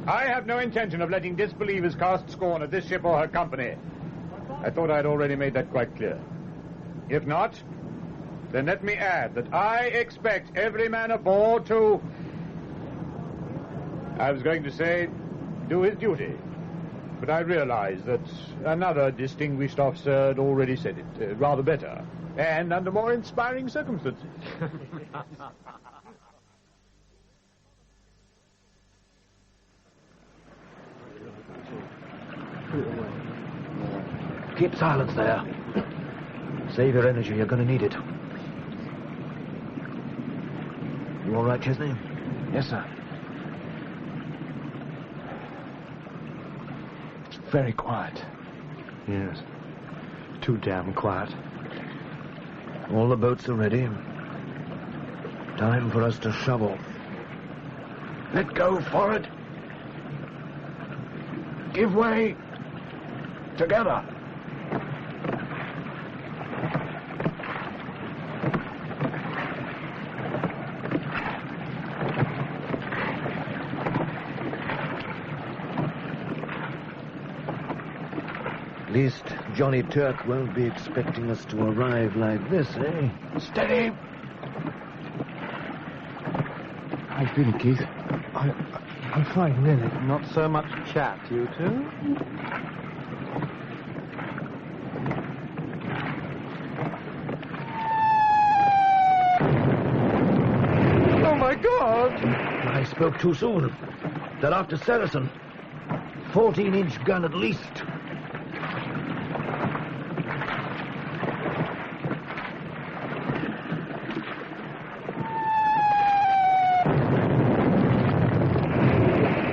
I have no intention of letting disbelievers cast scorn at this ship or her company. I thought I had already made that quite clear. If not, then let me add that I expect every man aboard to... I was going to say, do his duty. But I realize that another distinguished officer had already said it, rather better, and under more inspiring circumstances. Keep silence there. Save your energy, you're going to need it. You all right, Chesnaye? Yes, sir. It's very quiet. Yes. Too damn quiet. All the boats are ready. Time for us to shovel. Let go, forward. Give way. Together. At least Johnny Turk won't be expecting us to arrive like this, eh? Steady! How you feeling, Keith? I'm fine, really. Not so much chat, you two. Oh, my God! I spoke too soon. They're after Saracen. 14-inch gun at least.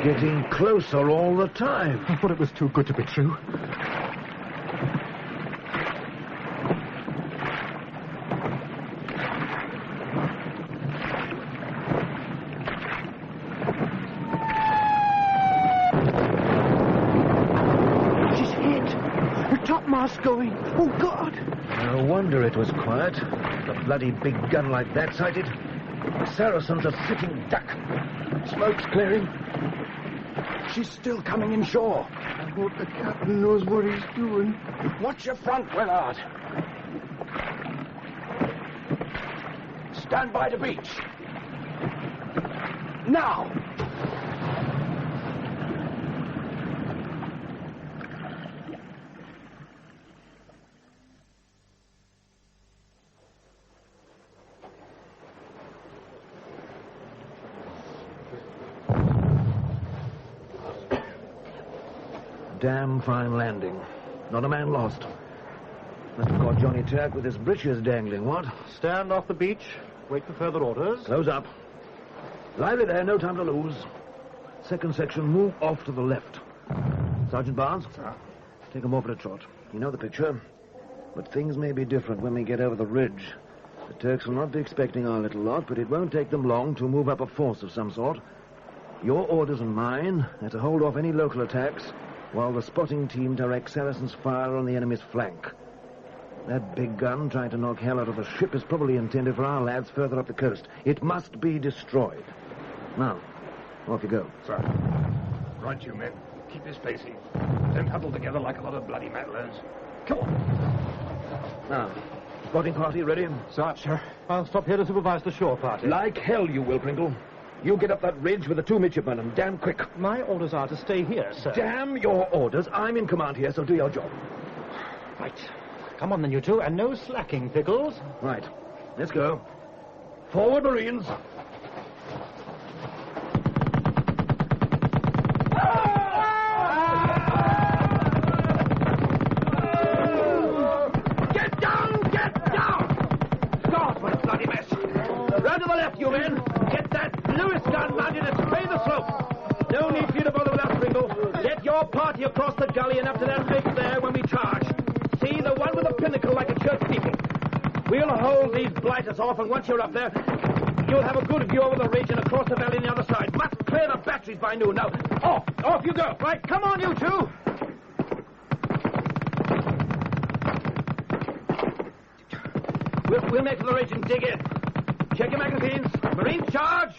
Getting closer all the time. I thought it was too good to be true. She's hit. Her topmast's going. Oh, God. No wonder it was quiet. A bloody big gun like that sighted. Saracen's a sitting duck. Smoke's clearing. She's still coming inshore. I hope the captain knows what he's doing. Watch your front, Willard. Stand by the beach. Now! Damn fine landing. Not a man lost. Must have caught Johnny Turk with his breeches dangling, what? Stand off the beach. Wait for further orders. Close up. Lively there, no time to lose. Second section, move off to the left. Sergeant Barnes? Sir? Take 'em over the trot. You know the picture. But things may be different when we get over the ridge. The Turks will not be expecting our little lot, but it won't take them long to move up a force of some sort. Your orders and mine are to hold off any local attacks, while the spotting team directs Saracen's fire on the enemy's flank. That big gun trying to knock hell out of the ship is probably intended for our lads further up the coast. It must be destroyed. Now, off you go. Sir. Right, you men. Keep this pacing. Don't huddle together like a lot of bloody meddlers. Come on. Now, spotting party ready? Sir, I'll stop here to supervise the shore party. Like hell you will, Pringle. You get up that ridge with the 2 midshipmen, and damn quick. My orders are to stay here, sir. Damn your orders. I'm in command here, so do your job. Right. Come on, then, you two, and no slacking, Pickles. Right. Let's go. Forward, Marines. Get down! Get down! God, what a bloody mess. Round to the left, you men. Get that Lewis gun mounted and spray the slope. No need for you to bother with us, Pringle. Get your party across the gully and up to that ridge there when we charge. See, the one with the pinnacle like a church steeple. We'll hold these blighters off, and once you're up there, you'll have a good view over the ridge and across the valley on the other side. Must clear the batteries by noon. Now, off! Off you go! Right, come on, you two! We'll make for the ridge and dig in. Check your magazines. Marines, charge!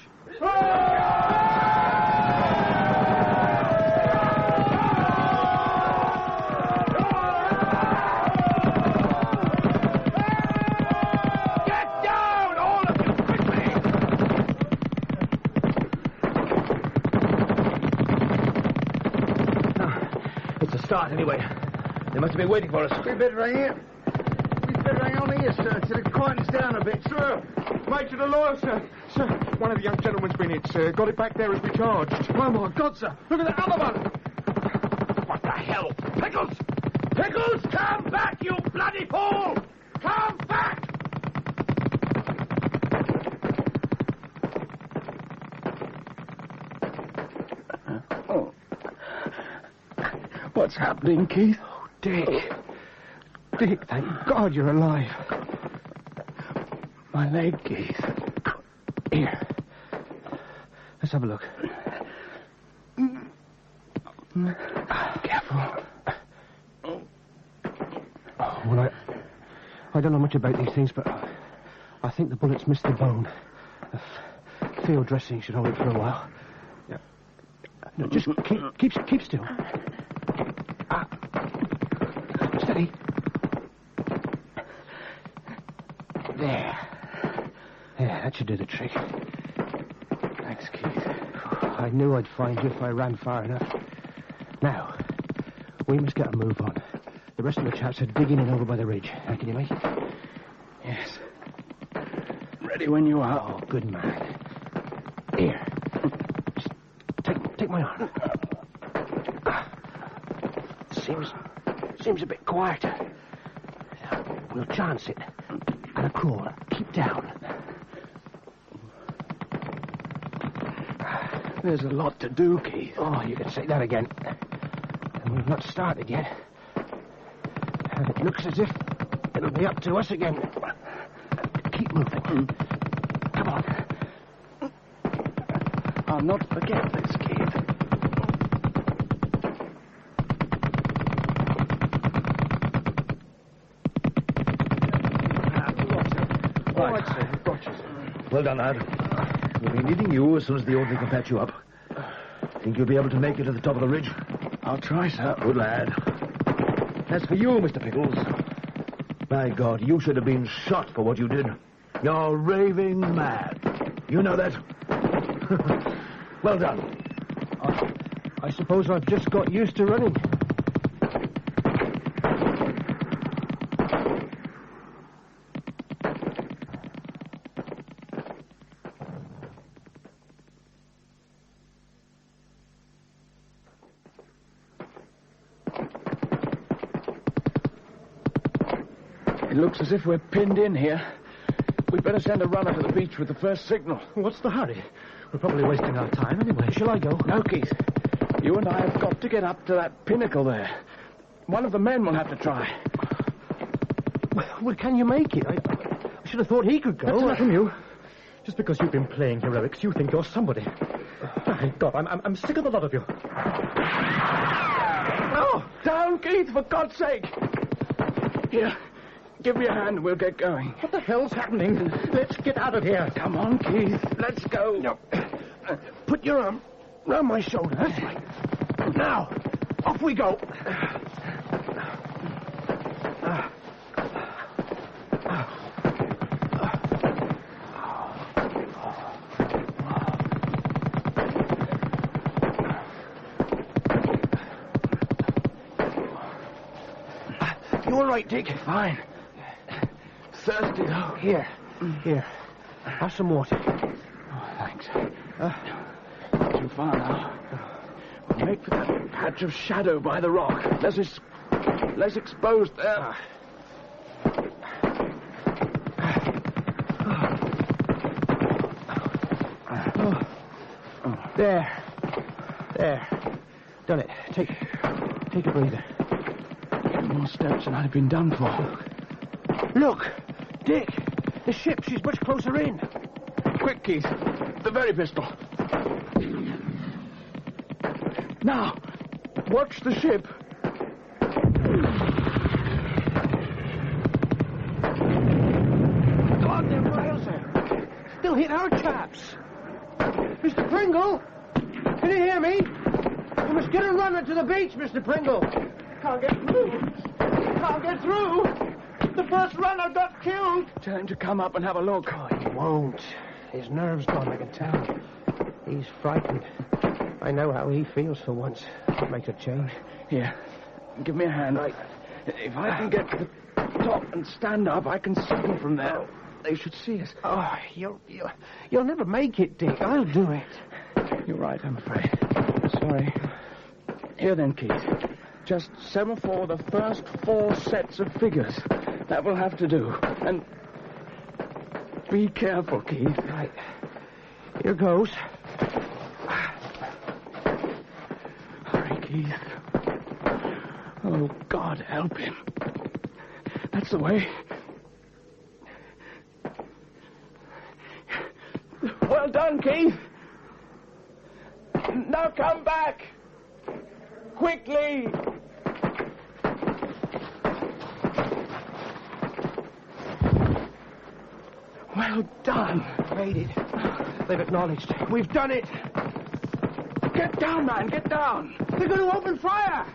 Start anyway. They must have been waiting for us. We better hang here. We better hang on here, sir, till it quietens down a bit. Sir! Mate to the lawyer, sir. Sir, one of the young gentlemen's been hit, sir. Got it back there as we charged. Oh, my God, sir. Look at that other one! What the hell? Pickles! Pickles, come back, you bloody fool! Come back! What's happening, Keith? Oh, Dick. Dick, thank God you're alive. My leg, Keith. Here. Let's have a look. Careful. Well, I don't know much about these things, but I think the bullets missed the bone. Field dressing should hold it for a while. Yeah. No, just keep still. Steady. There. Yeah, that should do the trick. Thanks, Keith. I knew I'd find you if I ran far enough. Now, we must get a move on. The rest of the chaps are digging in over by the ridge. How can you make it? Yes. Ready when you are. Oh, good man. Here. Just take my arm. Seems a bit quieter. We'll chance it. And a crawl. Keep down. There's a lot to do, Keith. Oh, you can say that again. And we've not started yet. And it looks as if it'll be up to us again. Keep moving. Come on. I'll not forget this, Keith. Right, sir. Well done, lad. We'll be needing you as soon as the orderly can patch you up. Think you'll be able to make it to the top of the ridge? I'll try, sir. Good lad. As for you, Mr. Pickles, by God, you should have been shot for what you did. You're raving mad. You know that? Well done. I suppose I've just got used to running. It looks as if we're pinned in here. We'd better send a runner to the beach with the first signal. What's the hurry? We're probably wasting our time anyway. Shall I go? No, Keith. You and I have got to get up to that pinnacle there. One of the men will have to try. Well, can you make it? I should have thought he could go. That's enough from you. Just because you've been playing heroics, you think you're somebody. Thank God, I'm sick of the lot of you. Oh, down, Keith, for God's sake. Here, give me a hand and we'll get going. What the hell's happening? Let's get out of here. Come on, Keith. Let's go. No. Put your arm round my shoulder. That's right. Now, off we go. You all right, Dick? Fine. Thirsty, though. Here. Have some water. Oh, thanks. Too far now. We'll make for that patch of shadow by the rock. Less exposed there. There. Done it. Take a breather. 10 more steps and I'd have been done for. Look, Dick. The ship, she's much closer in. Quick, Keith. The very pistol. Now, watch the ship. Go on there, Miles. They'll hit our chaps. Mr. Pringle, can you hear me? We must get a runner to the beach, Mr. Pringle. Can't get through. The first runner got killed. Tell him to come up and have a look. Oh, he won't. His nerve's gone, I can tell. He's frightened. I know how he feels for once. It makes a change. Here, give me a hand. If I can get to the top and stand up, I can signal from there. They should see us. Oh, you'll never make it, Dick. I'll do it. You're right, I'm afraid. Sorry. Here then, Keith. Just semaphore the first 4 sets of figures. That will have to do. And be careful, Keith. Right. Here goes. Hurry, Keith. Oh, Oh, God help him. That's the way. Well done, Keith. Now come back. Quickly. Well done. Made it. They've acknowledged. We've done it. Get down, man. Get down. They're going to open fire.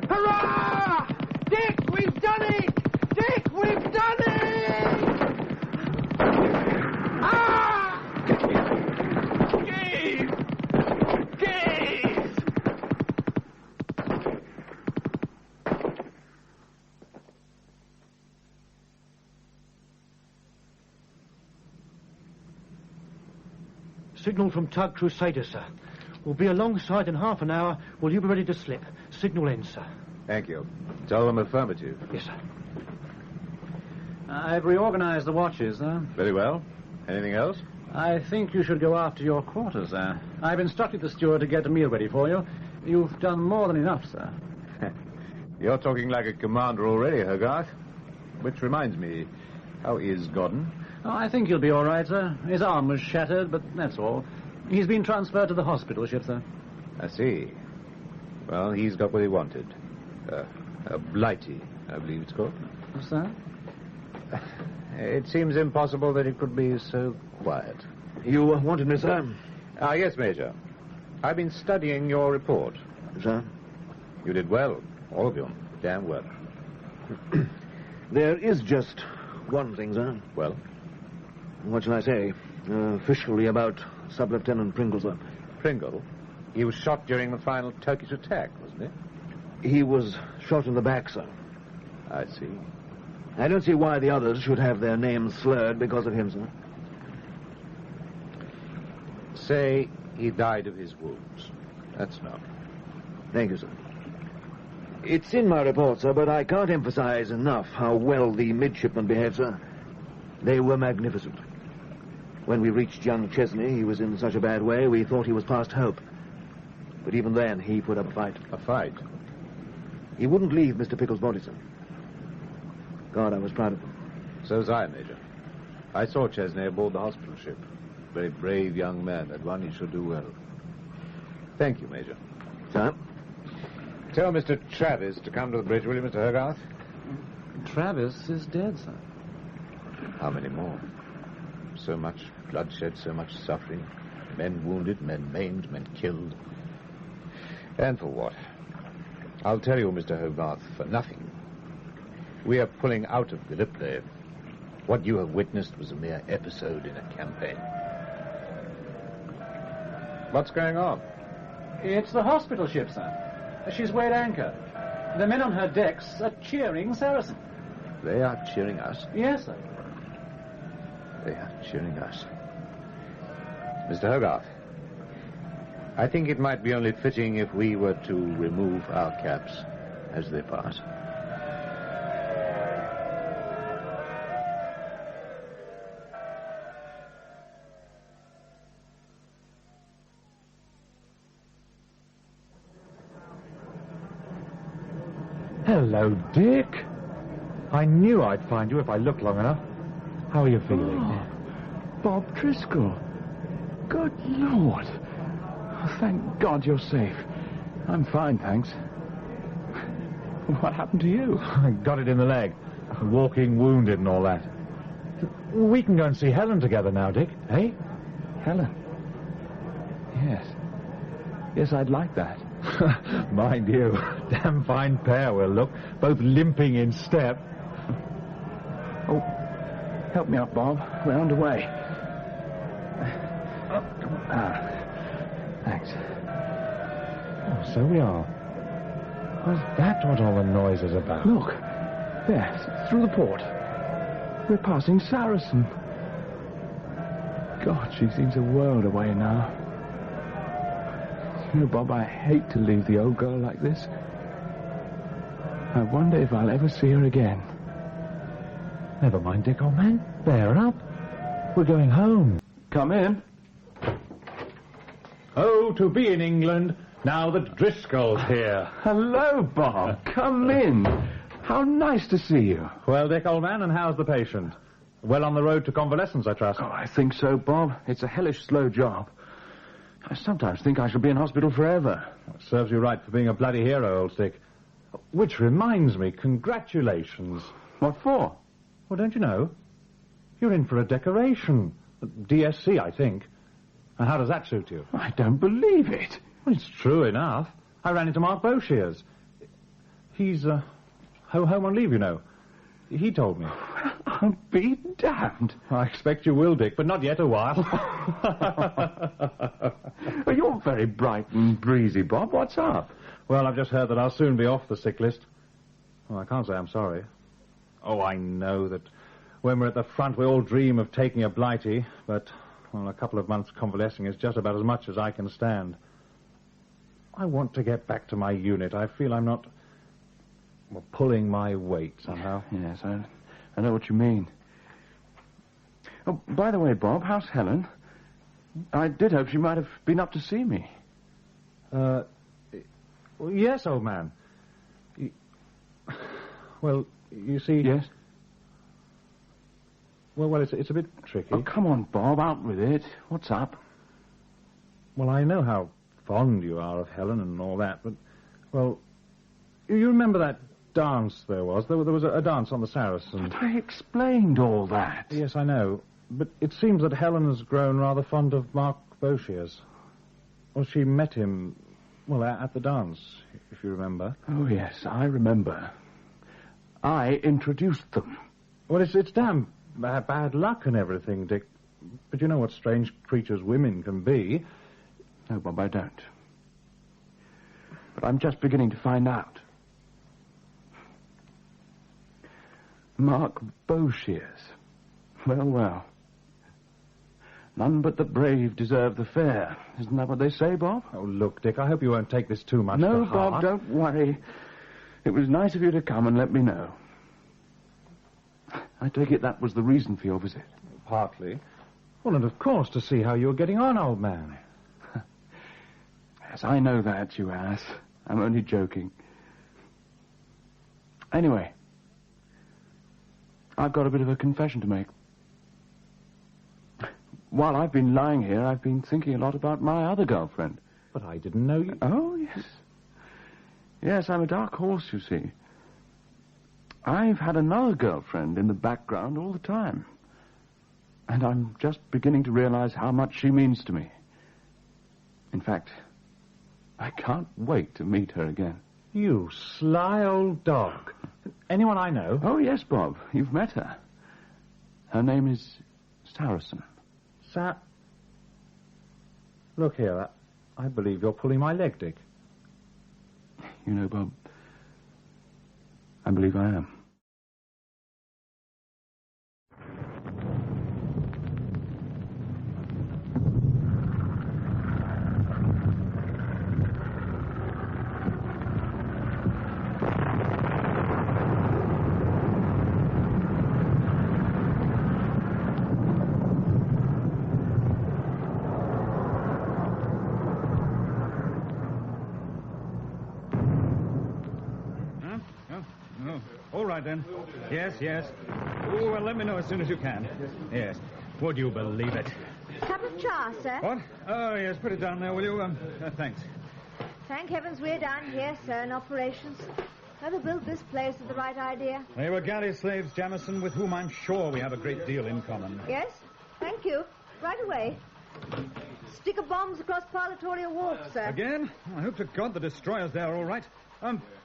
Hurrah! Dick, we've done it! Dick, we've done it! Ah! Keith! Keith! Signal from Tug Crusader, sir. We'll be alongside in half an hour. Will you be ready to slip? Signal in, sir. Thank you. Tell them affirmative. Yes, sir. I've reorganized the watches, sir. Very well. Anything else? I think you should go after your quarters, sir. I've instructed the steward to get a meal ready for you. You've done more than enough, sir. You're talking like a commander already, Hogarth. Which reminds me, how is Gordon? Oh, I think he'll be all right, sir. His arm was shattered, but that's all. He's been transferred to the hospital ship, sir. I see. Well, he's got what he wanted. A blighty, I believe it's called. What's that? It seems impossible that it could be so quiet. You wanted me, sir? Yes, Major. I've been studying your report. Sir? You did well, all of you. Damn well. There is just one thing, sir. Well? What shall I say? Officially about Sub-Lieutenant Pringle, sir. Pringle? He was shot during the final Turkish attack, wasn't he? He was shot in the back, sir. I see. I don't see why the others should have their names slurred because of him, sir. Say he died of his wounds. That's enough. Thank you, sir. It's in my report, sir, but I can't emphasize enough how well the midshipmen behaved, sir. They were magnificent. When we reached young Chesnaye, he was in such a bad way, we thought he was past hope. But even then, he put up a fight. A fight? He wouldn't leave Mr. Pickle's body, sir. God, I was proud of him. So was I, Major. I saw Chesnaye aboard the hospital ship. Very brave young man. That one he should do well. Thank you, Major. Sir? Tell Mr. Travis to come to the bridge, will you, Mr. Hogarth? Travis is dead, sir. How many more? So much bloodshed, so much suffering. Men wounded, men maimed, men killed. And for what? I'll tell you, Mr. Hogarth, for nothing. We are pulling out of Gallipoli. What you have witnessed was a mere episode in a campaign. What's going on? It's the hospital ship, sir. She's weighed anchor. The men on her decks are cheering Saracen. They are cheering us? Yes, sir. They are cheering us. Mr. Hogarth, I think it might be only fitting if we were to remove our caps as they pass. Hello, Dick. I knew I'd find you if I looked long enough. How are you feeling? Oh, Bob Driscoll. Good Lord. Oh, thank God you're safe. I'm fine, thanks. What happened to you? I got it in the leg. Walking wounded and all that. We can go and see Helen together now, Dick, eh? Helen? Yes. Yes, I'd like that. Mind you, damn fine pair we'll look, both limping in step. Oh, help me up, Bob. We're underway. Thanks. Oh, so we are. Was that what all the noise is about? Look, there, through the port. We're passing Saracen. God, she seems a world away now. You know, Bob, I hate to leave the old girl like this. I wonder if I'll ever see her again. Never mind, Dick, old man. Bear up. We're going home. Come in. Oh, to be in England, now that Driscoll's here. Hello, Bob. Come in. How nice to see you. Well, Dick, old man, and how's the patient? Well on the road to convalescence, I trust. Oh, I think so, Bob. It's a hellish slow job. I sometimes think I shall be in hospital forever. It serves you right for being a bloody hero, old stick. Which reminds me, congratulations. What for? Well, don't you know? You're in for a decoration. DSC, I think. And how does that suit you? I don't believe it. Well, it's true enough. I ran into Mark Bowshears. He's home on leave, you know. He told me. I'll be damned. I expect you will, Dick, but not yet a while. Well, you're very bright and breezy, Bob. What's up? Well, I've just heard that I'll soon be off the sick list. Well, I can't say I'm sorry. Oh, I know that when we're at the front, we all dream of taking a blighty, but, well, a couple of months convalescing is just about as much as I can stand. I want to get back to my unit. I feel I'm not, well, pulling my weight somehow. Yes, I know what you mean. Oh, by the way, Bob, how's Helen? I did hope she might have been up to see me. Well, yes, old man. Well, you see... Yes? Well, it's a bit tricky. Oh, come on, Bob, out with it. What's up? Well, I know how fond you are of Helen and all that, but, well, you remember that dance there was? There was a dance on the Saracen. But I explained all that. Yes, I know. But it seems that Helen has grown rather fond of Mark Bowshears. Well, she met him, well, at the dance, if you remember. Oh, yes, I remember. I introduced them. Well, it's damn bad luck and everything, Dick. But you know what strange creatures women can be. No, Bob, I don't. But I'm just beginning to find out. Mark Bowshears. Well, well. None but the brave deserve the fair. Isn't that what they say, Bob? Oh, look, Dick, I hope you won't take this too much No, to heart. Bob, don't worry. It was nice of you to come and let me know. I take it that was the reason for your visit. Partly. Well, and of course, to see how you're getting on, old man. Yes, I know that, you ass. I'm only joking. Anyway, I've got a bit of a confession to make. While I've been lying here, I've been thinking a lot about my other girlfriend. But I didn't know you... Oh, yes. Yes, I'm a dark horse, you see. I've had another girlfriend in the background all the time. And I'm just beginning to realize how much she means to me. In fact, I can't wait to meet her again. You sly old dog. Anyone I know? Oh, yes, Bob. You've met her. Her name is Saracen. Look here, I believe you're pulling my leg, Dick. You know, Bob, I believe I am. Then. Yes. Oh, well, let me know as soon as you can. Yes. Would you believe it? Cup of char, sir. What? Oh, yes, put it down there, will you? Thanks. Thank heavens we're down here, sir, in operations. Whoever built this place with the right idea. They were galley slaves, Jamison, with whom I'm sure we have a great deal in common. Yes? Thank you. Right away. Stick of bombs across Pretoria Wharf, sir. Again? I hope to God the destroyer's there, all right.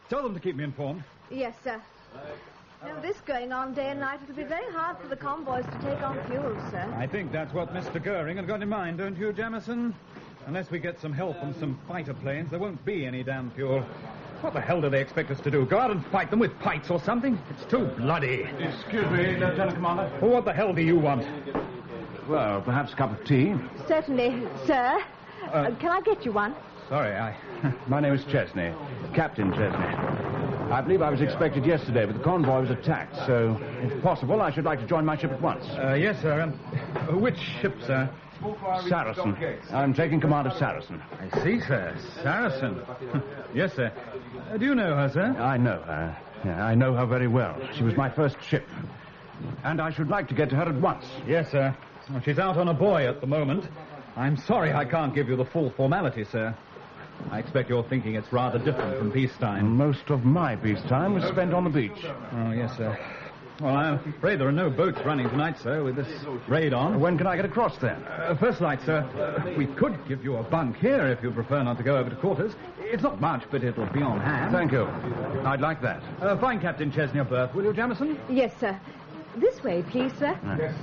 Tell them to keep me informed. Yes, sir. Now, this going on day and night, it'll be very hard for the convoys to take on fuel, sir. I think that's what Mr. Goering had got in mind, don't you, Jamison? Unless we get some help from some fighter planes, there won't be any damn fuel. What the hell do they expect us to do? Go out and fight them with pikes or something? It's too bloody. Excuse me, Lieutenant Commander. Well, what the hell do you want? Well, perhaps a cup of tea. Certainly, sir. Can I get you one? Sorry, My name is Chesnaye. Captain Chesnaye. I believe I was expected yesterday, but the convoy was attacked, so if possible, I should like to join my ship at once. Yes, sir. Which ship, sir? Saracen. I'm taking command of Saracen. I see, sir. Saracen. Yes, sir. Do you know her, sir? I know her. Yeah, I know her very well. She was my first ship. And I should like to get to her at once. Yes, sir. Well, she's out on a buoy at the moment. I'm sorry I can't give you the full formality, sir. I expect you're thinking it's rather different from peacetime. Most of my peacetime was spent on the beach. Oh, yes, sir. Well, I'm afraid there are no boats running tonight, sir, with this raid on. When can I get across, then? First light, sir. We could give you a bunk here if you prefer not to go over to quarters. It's not much, but it'll be on hand. Thank you. I'd like that. Find Captain Chesnaye a berth, will you, Jamison? Yes, sir. This way, please, sir. Yes.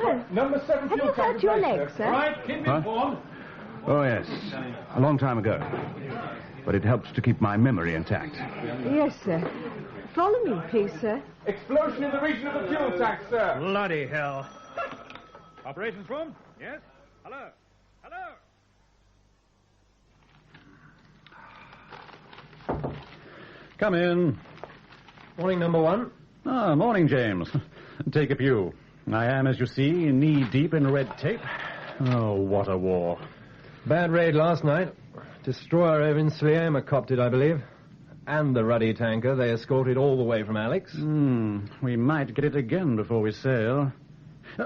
Sir, number 7 have you hurt your leg, sir? All right, keep me informed. Oh, yes. A long time ago. But it helps to keep my memory intact. Yes, sir. Follow me, please, sir. Explosion in the region of the fuel tank, sir. Bloody hell. Operations room? Yes? Hello? Come in. Morning, number 1. Ah, morning, James. Take a pew. I am, as you see, knee-deep in red tape. Oh, what a war. Bad raid last night. Destroyer Flotilla copped it, I believe. And the ruddy tanker they escorted all the way from Alex. We might get it again before we sail.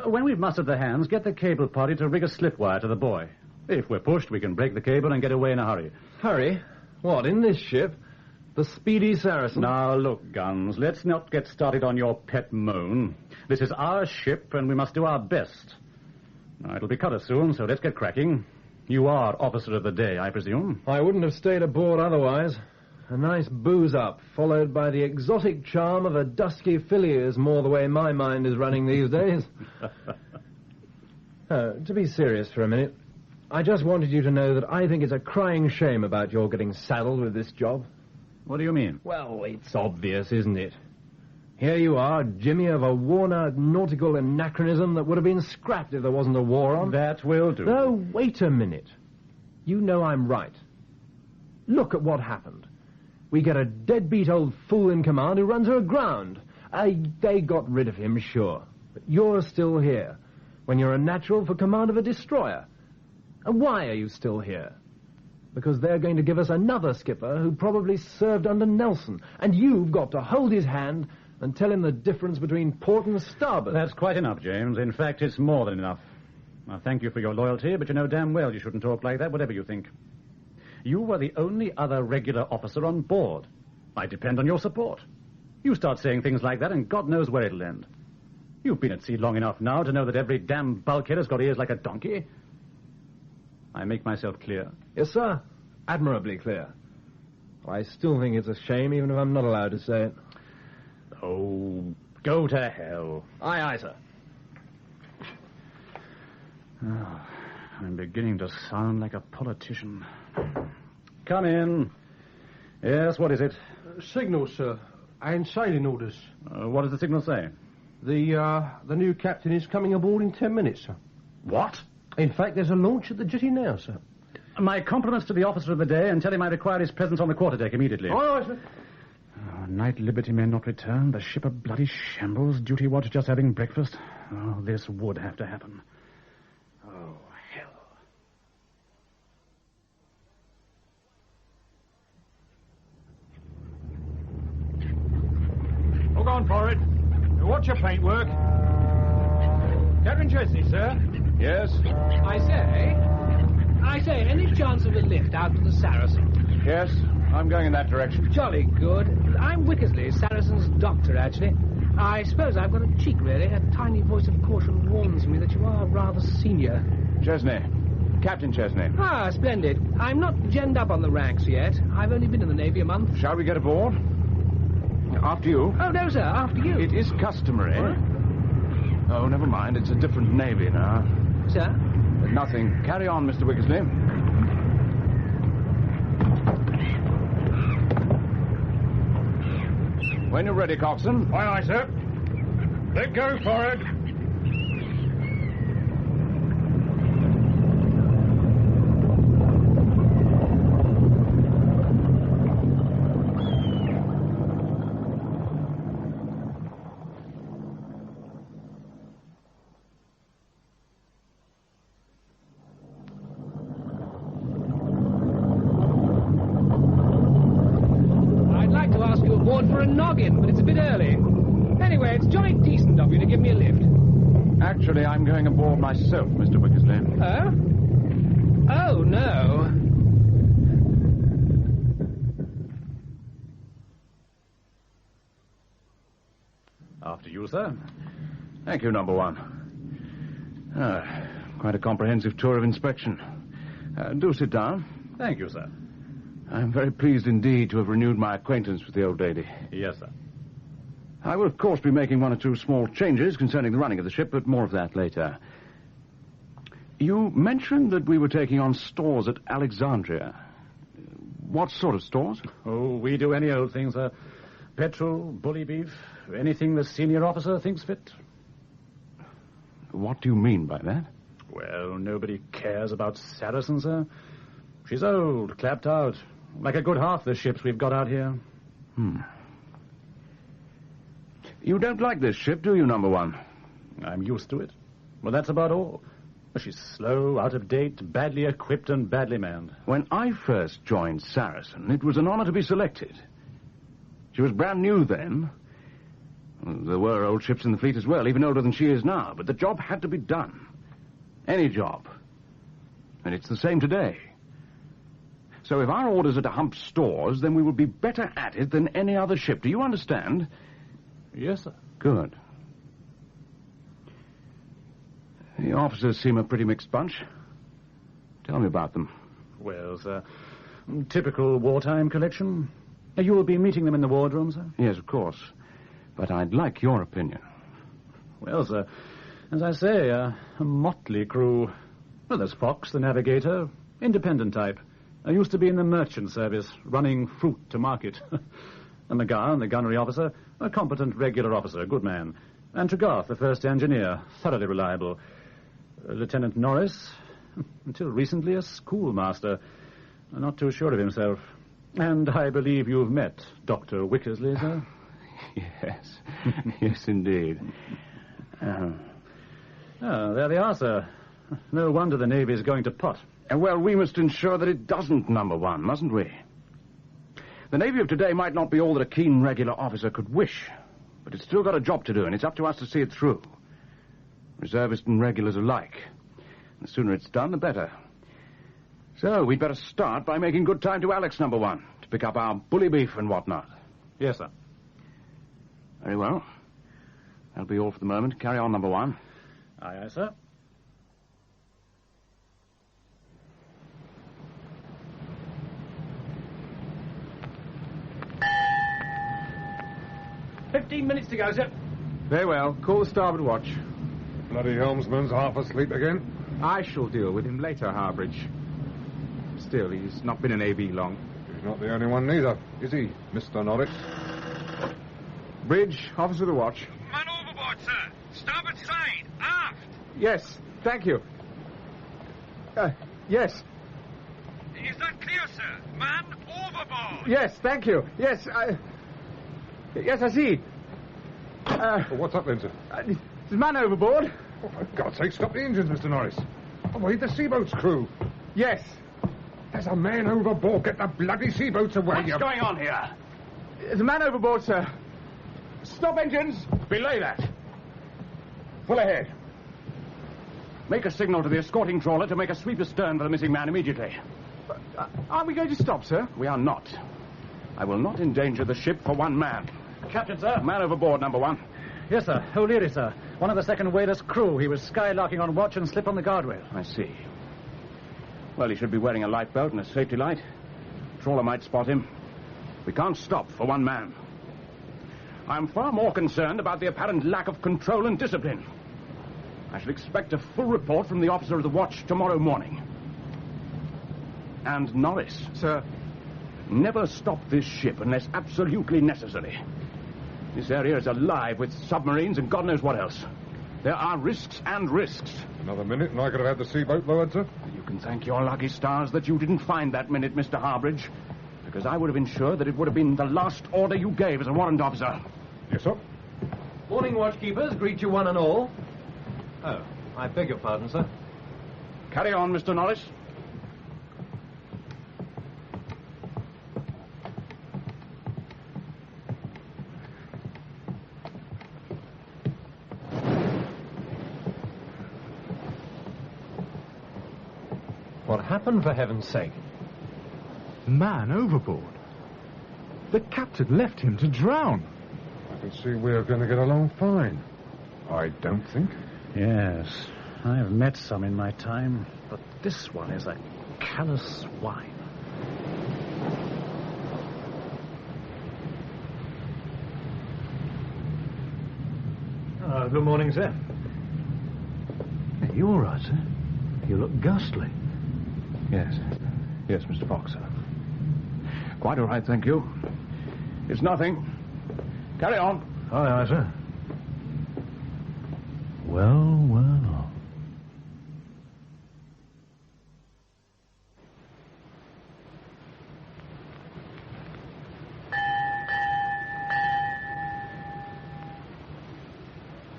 When we've mustered the hands, get the cable party to rig a slip wire to the buoy. If we're pushed, we can break the cable and get away in a hurry. Hurry? What, in this ship? The speedy Saracen? Now, look, Guns, let's not get started on your pet moan. This is our ship, and we must do our best. Now, it'll be cutter soon, so let's get cracking. You are officer of the day, I presume? I wouldn't have stayed aboard otherwise. A nice booze-up, followed by the exotic charm of a dusky filly is more the way my mind is running these days. To be serious for a minute, I just wanted you to know that I think it's a crying shame about your getting saddled with this job. What do you mean? Well, it's obvious, isn't it? Here you are, Jimmy, of a worn-out nautical anachronism that would have been scrapped if there wasn't a war on. That will do. No, wait a minute. You know I'm right. Look at what happened. We get a deadbeat old fool in command who runs her aground. They got rid of him, sure. But you're still here, when you're a natural for command of a destroyer. And why are you still here? Because they're going to give us another skipper who probably served under Nelson. And you've got to hold his hand and tell him the difference between port and starboard. That's quite enough, James. In fact, it's more than enough. I thank you for your loyalty, but you know damn well you shouldn't talk like that, whatever you think. You were the only other regular officer on board. I depend on your support. You start saying things like that, and God knows where it'll end. You've been at sea long enough now to know that every damn bulkhead has got ears like a donkey. I make myself clear. Yes, sir. Admirably clear. I still think it's a shame, even if I'm not allowed to say it. Oh, go to hell. Aye, aye, sir. Oh, I'm beginning to sound like a politician. Come in. Yes, what is it? Signal, sir. And sailing orders. What does the signal say? The new captain is coming aboard in 10 minutes, sir. What? In fact, there's a launch at the jetty now, sir. My compliments to the officer of the day, and tell him I require his presence on the quarterdeck immediately. Aye, aye, sir. Night Liberty may not return. The ship a bloody shambles. Duty watch just having breakfast. Oh, this would have to happen. Oh, hell. Hold on for it. Watch your paintwork. Captain Chesnaye, sir. Yes? I say, any chance of a lift out to the Saracen? Yes, I'm going in that direction. Jolly good. I'm Wickersley, Saracen's doctor, actually. I suppose I've got a cheek, really. A tiny voice of caution warns me that you are rather senior. Chesnaye. Captain Chesnaye. Ah, splendid. I'm not genned up on the ranks yet. I've only been in the Navy a month. Shall we get aboard? After you. Oh, no, sir, after you. It is customary. What? Oh, never mind. It's a different Navy now. Sir? Nothing. Carry on, Mr. Wickersley. When you're ready, coxswain. Aye, aye, sir. Let go forward. aboard for a noggin, but it's a bit early. Anyway, it's jolly decent of you to give me a lift. Actually, I'm going aboard myself, Mr. Wickersley. Oh? Oh, no. After you, sir. Thank you, number one. Quite a comprehensive tour of inspection. Do sit down. Thank you, sir. I'm very pleased indeed to have renewed my acquaintance with the old lady. Yes, sir. I will, of course, be making one or two small changes concerning the running of the ship, but more of that later. You mentioned that we were taking on stores at Alexandria. What sort of stores? Oh, we do any old thing, sir. Petrol, bully beef, anything the senior officer thinks fit. What do you mean by that? Well, nobody cares about Saracen, sir. She's old, clapped out, like a good half the ships we've got out here. You don't like this ship, do you, number one? I'm used to it. Well, that's about all. She's slow, out of date, badly equipped, and badly manned. When I first joined Saracen, it was an honor to be selected. She was brand new then. There were old ships in the fleet as well, even older than she is now, but the job had to be done. Any job. And it's the same today. So if our orders are to hump stores, then we will be better at it than any other ship. Do you understand? Yes, sir. Good. The officers seem a pretty mixed bunch. Tell me about them. Well, sir, typical wartime collection. You will be meeting them in the wardroom, sir? Yes, of course. But I'd like your opinion. Well, sir, as I say, a motley crew. Well, there's Fox, the navigator, independent type. I used to be in the merchant service, running fruit to market. And McGowan, the gunnery officer, a competent regular officer, a good man. And Tregarth, the first engineer, thoroughly reliable. Lieutenant Norris, until recently a schoolmaster, not too sure of himself. And I believe you've met Dr. Wickersley, sir? Yes. Yes, indeed. There they are, sir. No wonder the Navy's going to pot. Well, we must ensure that it doesn't, number one, mustn't we? The Navy of today might not be all that a keen regular officer could wish, but it's still got a job to do, and it's up to us to see it through. Reservists and regulars alike. The sooner it's done, the better. So, we'd better start by making good time to Alex, number one, to pick up our bully beef and whatnot. Yes, sir. Very well. That'll be all for the moment. Carry on, number one. Aye, aye, sir. "15 minutes to go, sir." Very well. Call the starboard watch. Bloody helmsman's half asleep again. I shall deal with him later, Harbridge. Still, he's not been in AB long. He's not the only one neither, is he, Mr. Norris? Bridge, officer of the watch. Man overboard, sir. Starboard side, aft. Yes, thank you. Yes. Is that clear, sir? Man overboard. Yes, thank you. Yes, I see. What's up then, sir? There's a man overboard. Oh, for God's sake, stop the engines, Mr. Norris. Oh, wait, the seaboat's crew. Yes. There's a man overboard. Get the bloody seaboats away. What's going on here? There's a man overboard, sir. Stop engines. Belay that. Full ahead. Make a signal to the escorting trawler to make a sweep astern for the missing man immediately. Aren't we going to stop, sir? We are not. I will not endanger the ship for one man. Captain, sir. Man overboard, number one. Yes, sir. O'Leary, sir. One of the second whaler's crew. He was skylarking on watch and slipped on the guardrail. I see. Well, he should be wearing a lifeboat and a safety light. Trawler might spot him. We can't stop for one man. I'm far more concerned about the apparent lack of control and discipline. I shall expect a full report from the officer of the watch tomorrow morning. And Norris. Sir. Never stop this ship unless absolutely necessary. This area is alive with submarines and God knows what else. There are risks and risks. Another minute and I could have had the seaboat lowered, sir. You can thank your lucky stars that you didn't find that minute, Mr. Harbridge, because I would have ensured that it would have been the last order you gave as a warrant officer. Yes, sir. Morning, watchkeepers. Greet you one and all. Oh, I beg your pardon, sir. Carry on, Mr. Norris. happened, for heaven's sake? Man overboard. The captain left him to drown. I can see we're going to get along fine. I don't think. Yes, I've met some in my time, but this one is a callous swine. Good morning, sir. Hey, you all right, sir? You look ghastly. Yes. Yes, Mr. Fox, sir. Quite all right, thank you. It's nothing. Carry on. Aye, sir. Well, well.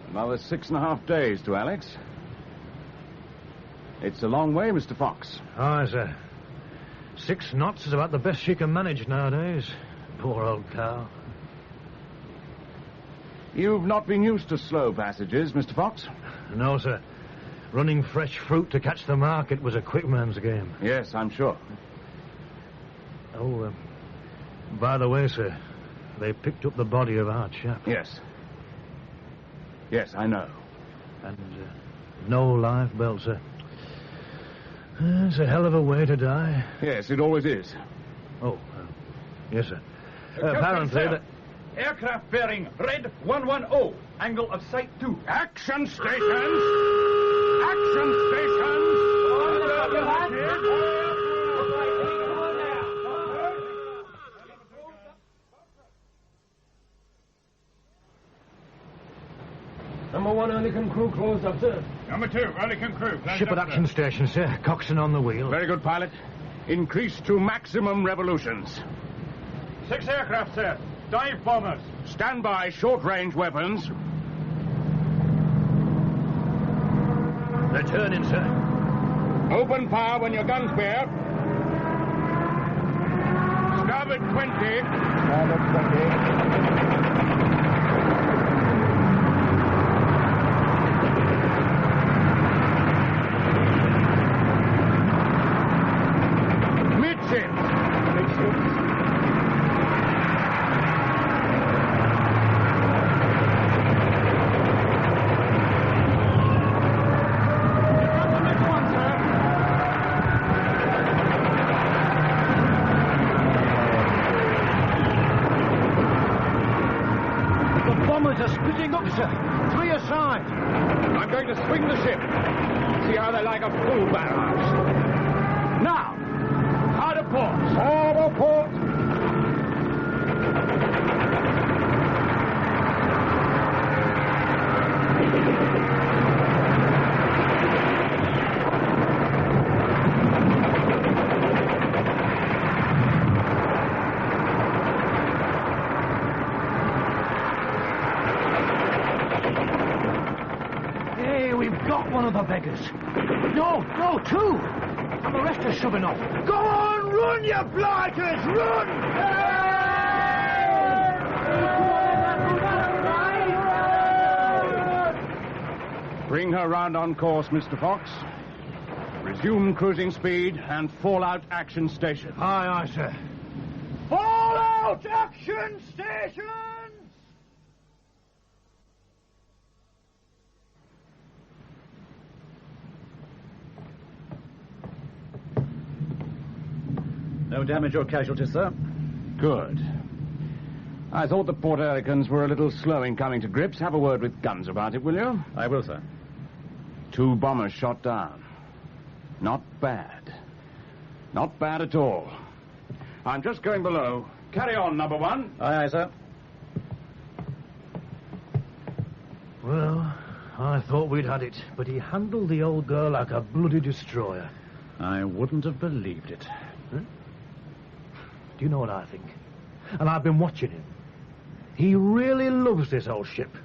Another 6.5 days to Alex. It's a long way, Mr. Fox. Aye, sir. 6 knots is about the best she can manage nowadays. Poor old cow. You've not been used to slow passages, Mr. Fox? No, sir. Running fresh fruit to catch the market was a quick man's game. Yes, I'm sure. Oh, by the way, sir, they picked up the body of our chap. Yes. Yes, I know. And no life belt, sir. It's a hell of a way to die. Yes, it always is. Oh, yes, sir. Apparently, sir. Aircraft bearing red 110, angle of sight 2. Action stations! Action stations! Number 1 Hurricane crew closed up, sir. Number 2, Hurricane crew. Ship at action station, sir. Coxswain on the wheel. Very good, pilot. Increase to maximum revolutions. 6 aircraft, sir. Dive bombers. Stand by, short-range weapons. They're turning, sir. Open fire when your guns bear. Starboard 20. Starboard 20. I'm going to swing the ship. See how they like a full barrage. Now, hard a port. Hard a port. One of the beggars. No, 2. And the rest are shoving off. Go on, run, you blighters, run! Bring her round on course, Mr. Fox. Resume cruising speed and fallout action station. Aye, sir. Fallout action station! No damage or casualties, sir. Good. I thought the Port Hurricanes were a little slow in coming to grips. Have a word with guns about it, will you? I will, sir. 2 bombers shot down. Not bad. Not bad at all. I'm just going below. Carry on, number 1. Aye, sir. Well, I thought we'd had it, but he handled the old girl like a bloody destroyer. I wouldn't have believed it. Huh? Do you know what I think? And I've been watching him. He really loves this old ship.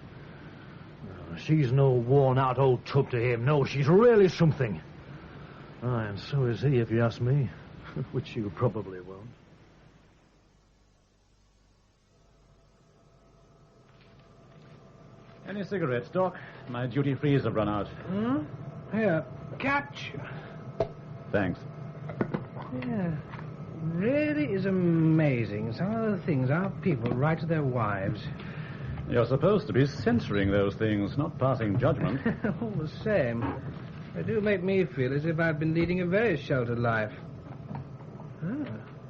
She's no worn-out old tub to him. No, she's really something. Aye, and so is he, if you ask me. Which you probably won't. Any cigarettes, Doc? My duty-frees have run out. Here, catch. Thanks. Yeah. Really is amazing. Some of the things our people write to their wives. You're supposed to be censoring those things, not passing judgment. All the same, they do make me feel as if I've been leading a very sheltered life.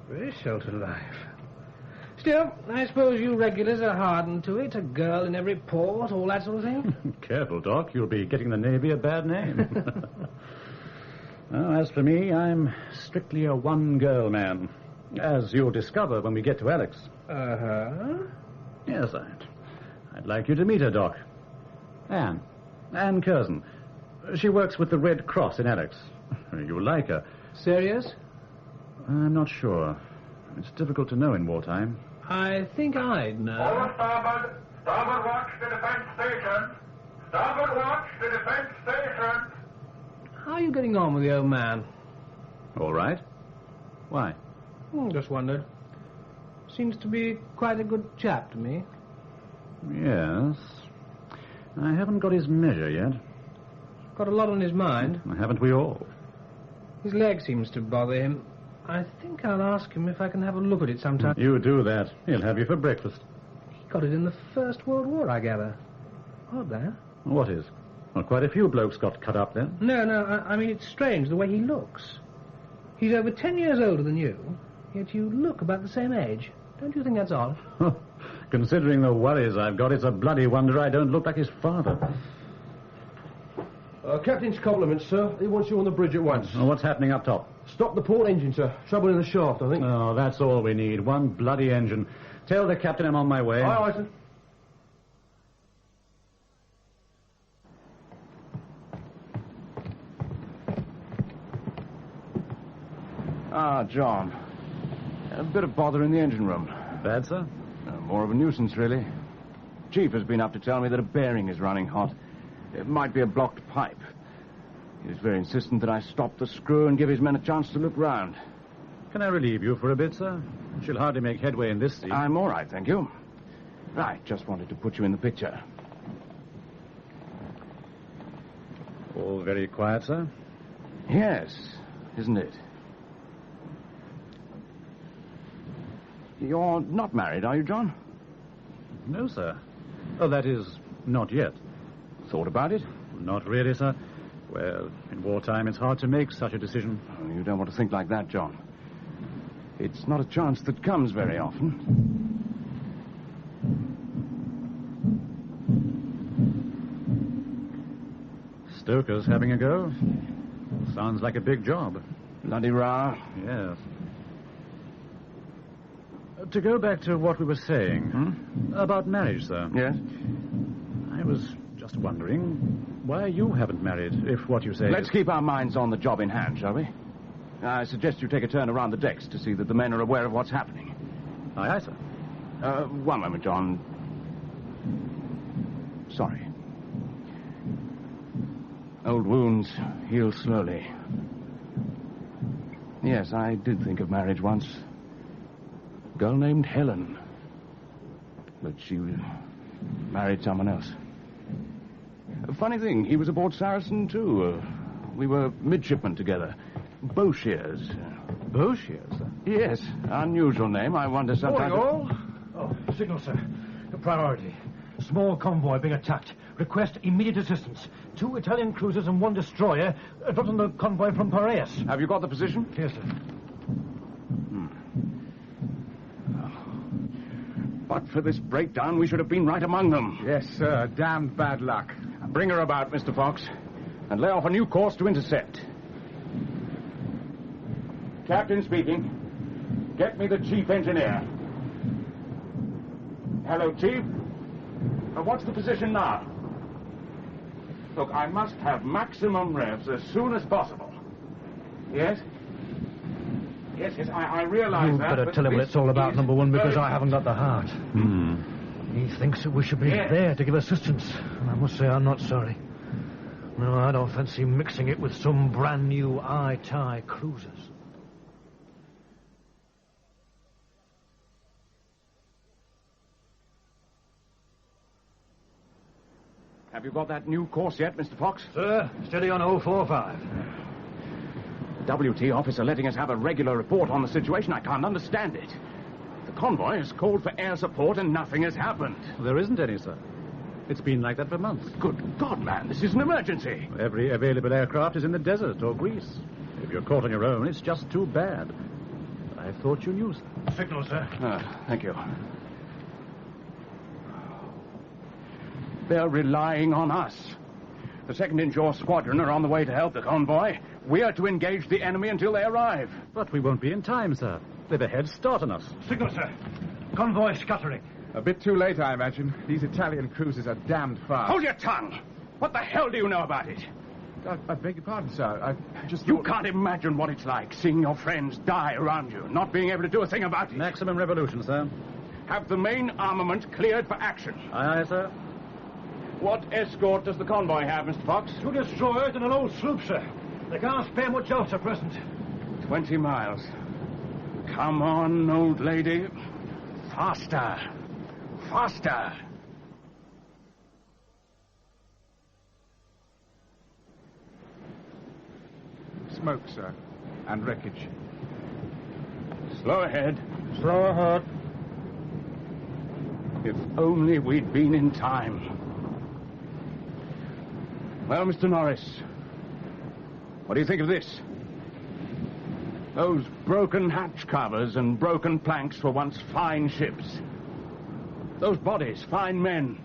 Very sheltered life. Still, I suppose you regulars are hardened to it. A girl in every port, all that sort of thing. Careful, Doc. You'll be getting the Navy a bad name. Well, as for me, I'm strictly a one-girl man. As you'll discover when we get to Alex. Uh-huh. Yes, I'd like you to meet her, Doc. Anne Curzon. She works with the Red Cross in Alex. You'll like her. Serious? I'm not sure. It's difficult to know in wartime. I think I'd know. Over starboard. Starboard watch to defense station. Starboard watch to defense station. How are you getting on with the old man? All right. Why? Just wondered. Seems to be quite a good chap to me. Yes. I haven't got his measure yet. Got a lot on his mind. Haven't we all? His leg seems to bother him. I think I'll ask him if I can have a look at it sometime. You do that. He'll have you for breakfast. He got it in the First World War, I gather. Odd, that. What is? Well, quite a few blokes got cut up then. No, I mean, it's strange the way he looks. He's over 10 years older than you, yet you look about the same age. Don't you think that's odd? Considering the worries I've got, it's a bloody wonder I don't look like his father. Captain's compliments, sir. He wants you on the bridge at once. Oh, what's happening up top? Stop the port engine, sir. Trouble in the shaft, I think. Oh, that's all we need. One bloody engine. Tell the captain I'm on my way. Aye, sir. John. A bit of bother in the engine room. Bad, sir? More of a nuisance, really. Chief has been up to tell me that a bearing is running hot. It might be a blocked pipe. He was very insistent that I stop the screw and give his men a chance to look round. Can I relieve you for a bit, sir? She'll hardly make headway in this sea. I'm all right, thank you. Right, just wanted to put you in the picture. All very quiet, sir? Yes, isn't it? You're not married, are you, John? No, sir. Oh, that is, not yet. Thought about it? Not really, sir. Well, in wartime, it's hard to make such a decision. Oh, you don't want to think like that, John. It's not a chance that comes very often. Stoker's having a go? Sounds like a big job. Bloody row? Yes. To go back to what we were saying, about marriage, sir. Yes? I was just wondering why you haven't married, if what you say... Let's keep our minds on the job in hand, shall we? I suggest you take a turn around the decks to see that the men are aware of what's happening. Aye, aye, sir. One moment, John. Sorry. Old wounds heal slowly. Yes, I did think of marriage once. A girl named Helen. But she married someone else. A funny thing, he was aboard Saracen, too. We were midshipmen together. Bowshears. Bowshears, sir? Yes, unusual name. I wonder sometimes... Morning, all. Oh, signal, sir. Priority. Small convoy being attacked. Request immediate assistance. 2 Italian cruisers and 1 destroyer dropped on the convoy from Piraeus. Have you got the position? Yes, sir. But for this breakdown, we should have been right among them. Yes, sir. Damned bad luck. Bring her about, Mr. Fox, and lay off a new course to intercept. Captain speaking. Get me the chief engineer. Hello, Chief. What's the position now? Look, I must have maximum revs as soon as possible. Yes? Yes, I realize You that. better tell him what it's all about, number one, because I haven't got the heart. Hmm. He thinks that we should be there to give assistance. And I must say I'm not sorry. No, I don't fancy mixing it with some brand new eye-tie cruisers. Have you got that new course yet, Mr. Fox? Sir, steady on 045. WT officer letting us have a regular report on the situation. I can't understand it. The convoy has called for air support and nothing has happened. There isn't any, sir. It's been like that for months. Good God, man, this is an emergency. Every available aircraft is in the desert or Greece. If you're caught on your own, it's just too bad. I thought you knew, sir. Signal, sir. Thank you. They're relying on us. The 2nd Inshore Squadron are on the way to help the convoy. We are to engage the enemy until they arrive. But we won't be in time, sir. They've a head start on us. Signal, sir. Convoy scuttering. A bit too late, I imagine. These Italian cruisers are damned fast. Hold your tongue! What the hell do you know about it? I beg your pardon, sir. I just You can't imagine what it's like, seeing your friends die around you, not being able to do a thing about it. Maximum revolution, sir. Have the main armament cleared for action. Aye, aye, sir. What escort does the convoy have, Mr. Fox? 2 destroyers and an old sloop, sir. They can't spare much else at present. 20 miles. Come on, old lady. Faster. Faster. Smoke, sir. And wreckage. Slow ahead. Slow ahead. If only we'd been in time. Well, Mr. Norris, what do you think of this? Those broken hatch covers and broken planks were once fine ships. Those bodies, fine men.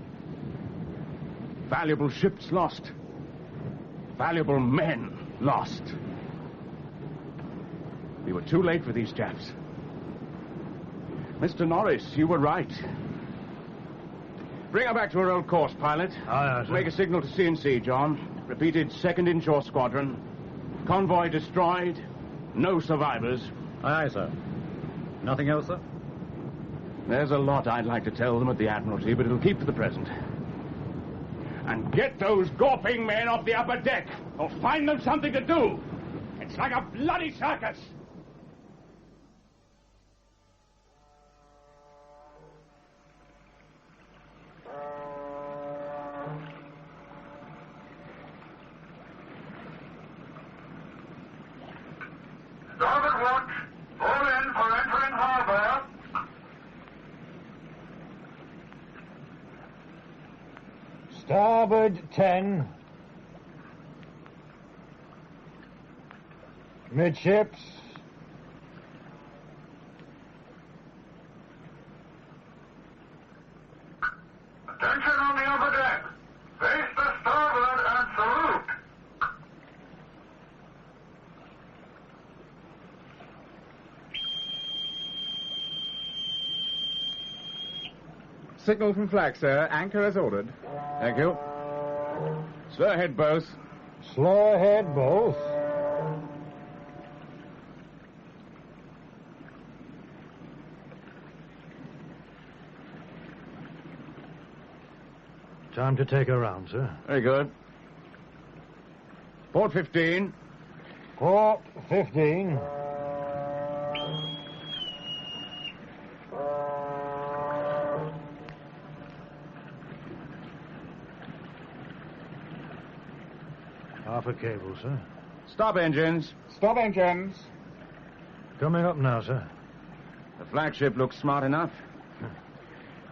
Valuable ships lost. Valuable men lost. We were too late for these chaps. Mr. Norris, you were right. Bring her back to her old course, pilot. Aye, Make a signal to C&C, John. Repeated 2nd Inshore Squadron. Convoy destroyed. No survivors. Aye, aye, sir. Nothing else, sir? There's a lot I'd like to tell them at the Admiralty, but it'll keep for the present. And get those gawping men off the upper deck, or find them something to do. It's like a bloody circus. Starboard watch, all in for entering harbor. Starboard 10. Midships. Attention on the upper deck. Face the starboard and salute. Signal from flag, sir. Anchor as ordered. Thank you. Slow ahead, both. Slow ahead, both. Time to take her round, sir. Very good. Port 15. Port 15. Half a cable, sir. Stop engines. Stop engines. Coming up now, sir. The flagship looks smart enough.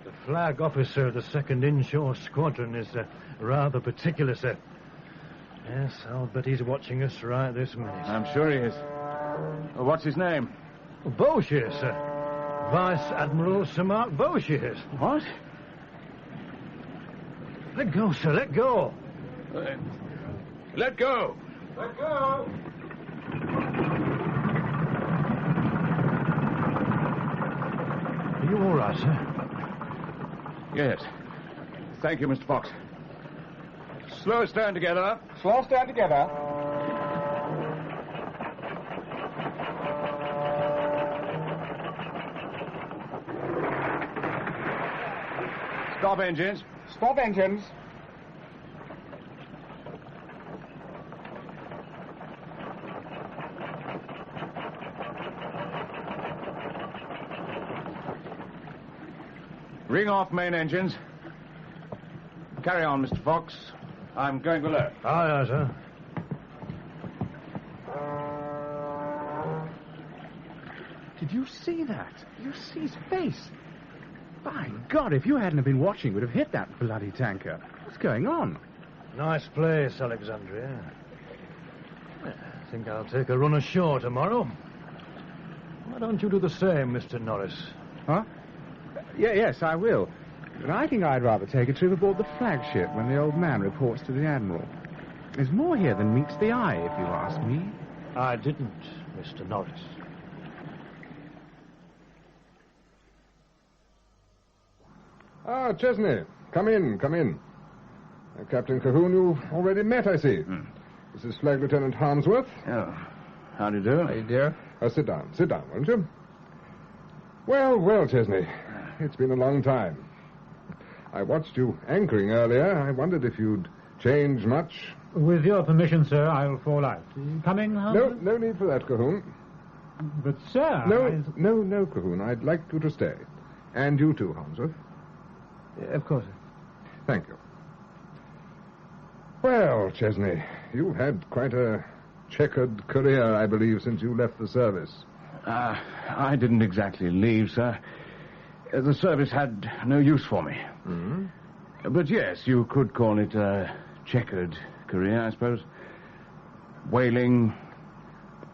The flag officer of the 2nd Inshore Squadron is rather particular, sir. Yes, I'll bet he's watching us right this minute. I'm sure he is. What's his name? Bowshear, sir. Vice Admiral Sir Mark Bowshear. What? Let go, sir, let go. Let go. Let go. Are you all right, sir? Yes. Thank you, Mr. Fox. Slow stern together. Slow stern together. Stop engines. Stop engines. Ring off main engines. Carry on, Mr. Fox. I'm going below. Aye, aye, sir. Did you see that? You see his face? By God, if you hadn't have been watching, we'd have hit that bloody tanker. What's going on? Nice place, Alexandria. I think I'll take a run ashore tomorrow. Why don't you do the same, Mr. Norris? Huh? Yes, I will. But I think I'd rather take a trip aboard the flagship when the old man reports to the Admiral. There's more here than meets the eye, if you ask me. I didn't, Mr. Norris. Ah, Chesnaye. Come in, come in. Captain Cahoon, you've already met, I see. This is Flag Lieutenant Harmsworth. Oh, how do you do? How do you do? Sit down, won't you? Well, Chesnaye, it's been a long time. I watched you anchoring earlier. I wondered if you'd changed much. With your permission, sir, I'll fall out. Coming, Harmsworth? No need for that, Cahoon. But, sir... No, Cahoon. I'd like you to stay. And you too, Harmsworth. Of course, sir. Thank you. Well, Chesnaye, you've had quite a checkered career, I believe, since you left the service. I didn't exactly leave, sir. The service had no use for me. Mm-hmm. But yes, you could call it a checkered career, I suppose. Whaling,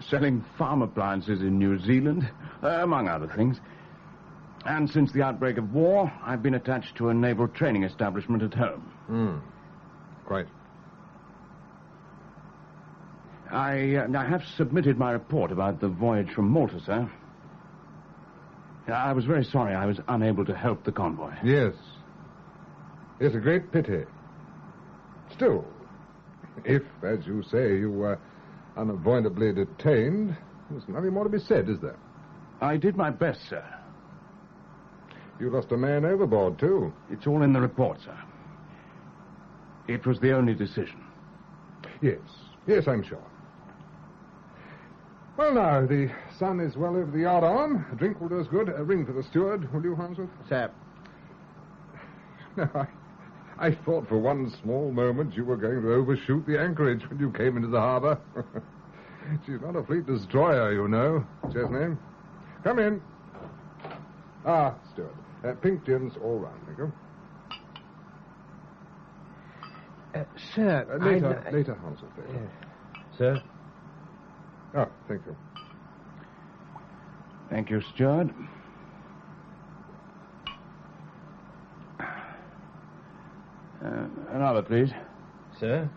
selling farm appliances in New Zealand, among other things. And since the outbreak of war, I've been attached to a naval training establishment at home. Quite. I have submitted my report about the voyage from Malta, sir. I was very sorry I was unable to help the convoy. Yes. It's a great pity. Still, if, as you say, you were unavoidably detained, there's nothing more to be said, is there? I did my best, sir. You lost a man overboard, too. It's all in the report, sir. It was the only decision. Yes, I'm sure. Well, now, the sun is well over the yard arm. A drink will do us good. A ring for the steward, will you, Harmsworth? Sir. No, I thought for one small moment you were going to overshoot the anchorage when you came into the harbor. She's not a fleet destroyer, you know, Chesnaye. Come in. Ah, steward. Pink gins all round, thank you. Sir, Later, Harmsworth. Sir? Oh, thank you. Thank you, steward. Another, please. Sir?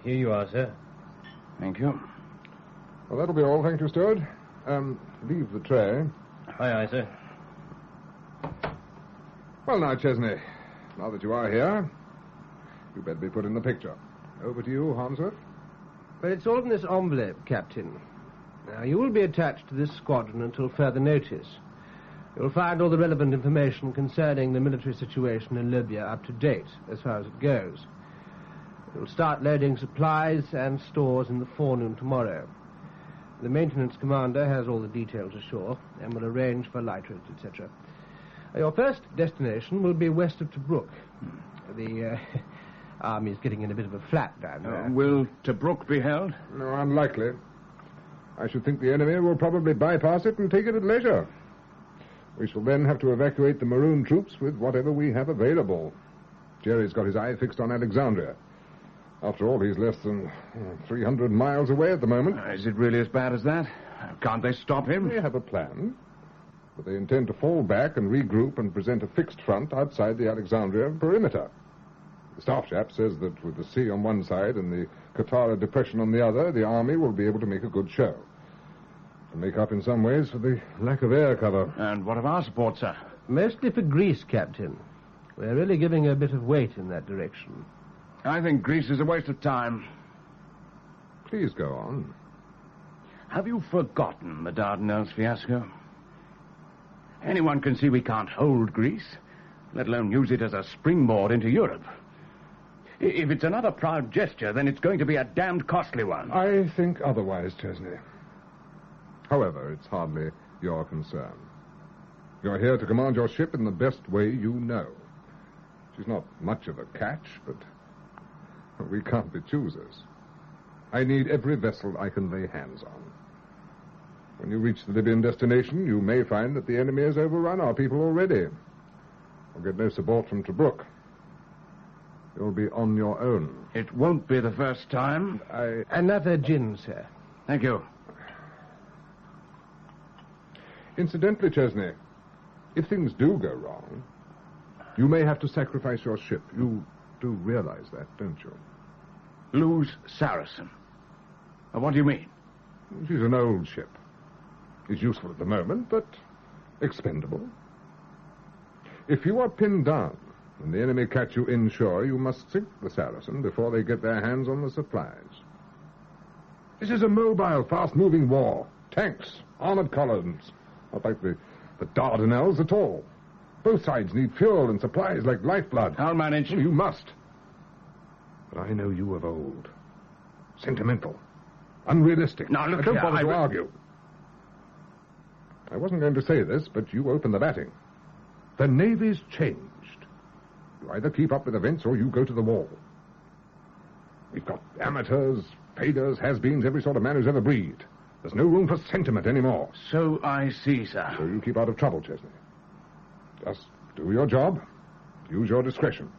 Here you are, sir. Thank you. Well, that'll be all, thank you, steward. Leave the tray. Aye, sir. Well, now, Chesnaye, now that you are here, you better be put in the picture. Over to you, Harmsworth. Well, it's all in this envelope, Captain. Now, you will be attached to this squadron until further notice. You'll find all the relevant information concerning the military situation in Libya up to date, as far as it goes. You'll start loading supplies and stores in the forenoon tomorrow. The maintenance commander has all the details ashore and will arrange for lighterage, etc. Your first destination will be west of Tobruk. The army's getting in a bit of a flat down there. Will Tobruk be held? No, unlikely. I should think the enemy will probably bypass it and take it at leisure. We shall then have to evacuate the Maroon troops with whatever we have available. Jerry's got his eye fixed on Alexandria. After all, he's less than 300 miles away at the moment. Is it really as bad as that? Can't they stop him? They have a plan. But they intend to fall back and regroup and present a fixed front outside the Alexandria perimeter. The staff chap says that with the sea on one side and the Qattara Depression on the other, the army will be able to make a good show. To make up in some ways for the lack of air cover. And what of our support, sir? Mostly for Greece, Captain. We're really giving a bit of weight in that direction. I think Greece is a waste of time. Please go on. Have you forgotten the Dardanelles fiasco? Anyone can see we can't hold Greece, let alone use it as a springboard into Europe. If it's another proud gesture, then it's going to be a damned costly one. I think otherwise, Chesnaye. However, it's hardly your concern. You're here to command your ship in the best way you know. She's not much of a catch, but we can't be choosers. I need every vessel I can lay hands on. When you reach the Libyan destination, you may find that the enemy has overrun our people already. You'll get no support from Tobruk. You'll be on your own. It won't be the first time. Another gin, sir. Thank you. Incidentally, Chesnaye, if things do go wrong, you may have to sacrifice your ship. You do realize that, don't you? Lose Saracen. What do you mean? She's an old ship. Is useful at the moment, but expendable. If you are pinned down and the enemy catch you inshore, you must sink the Saracen before they get their hands on the supplies. This is a mobile, fast-moving war. Tanks, armored columns. Not like the Dardanelles at all. Both sides need fuel and supplies like lifeblood. I'll manage. You must. But I know you of old. Sentimental. Unrealistic. Now, look don't here, bother to argue. I wasn't going to say this, but you open the batting. The Navy's changed. You either keep up with events or you go to the wall. We've got amateurs, faders, has-beens, every sort of man who's ever breathed. There's no room for sentiment anymore. So I see, sir. So you keep out of trouble, Chesnaye. Just do your job. Use your discretion.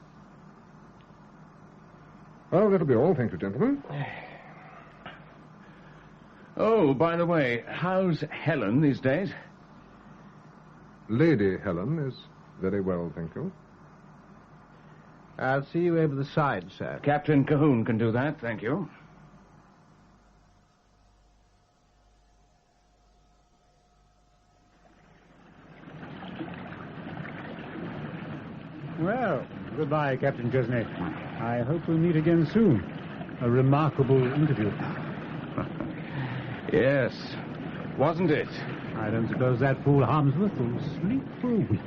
Well, that'll be all. Thank you, gentlemen. Oh, by the way, how's Helen these days? Lady Helen is very well, thank you. I'll see you over the side, sir. Captain Cahoon can do that, thank you. Well, goodbye, Captain Chesnaye. I hope we'll meet again soon. A remarkable interview. Yes, wasn't it? I don't suppose that fool Harmsworth will sleep for a week.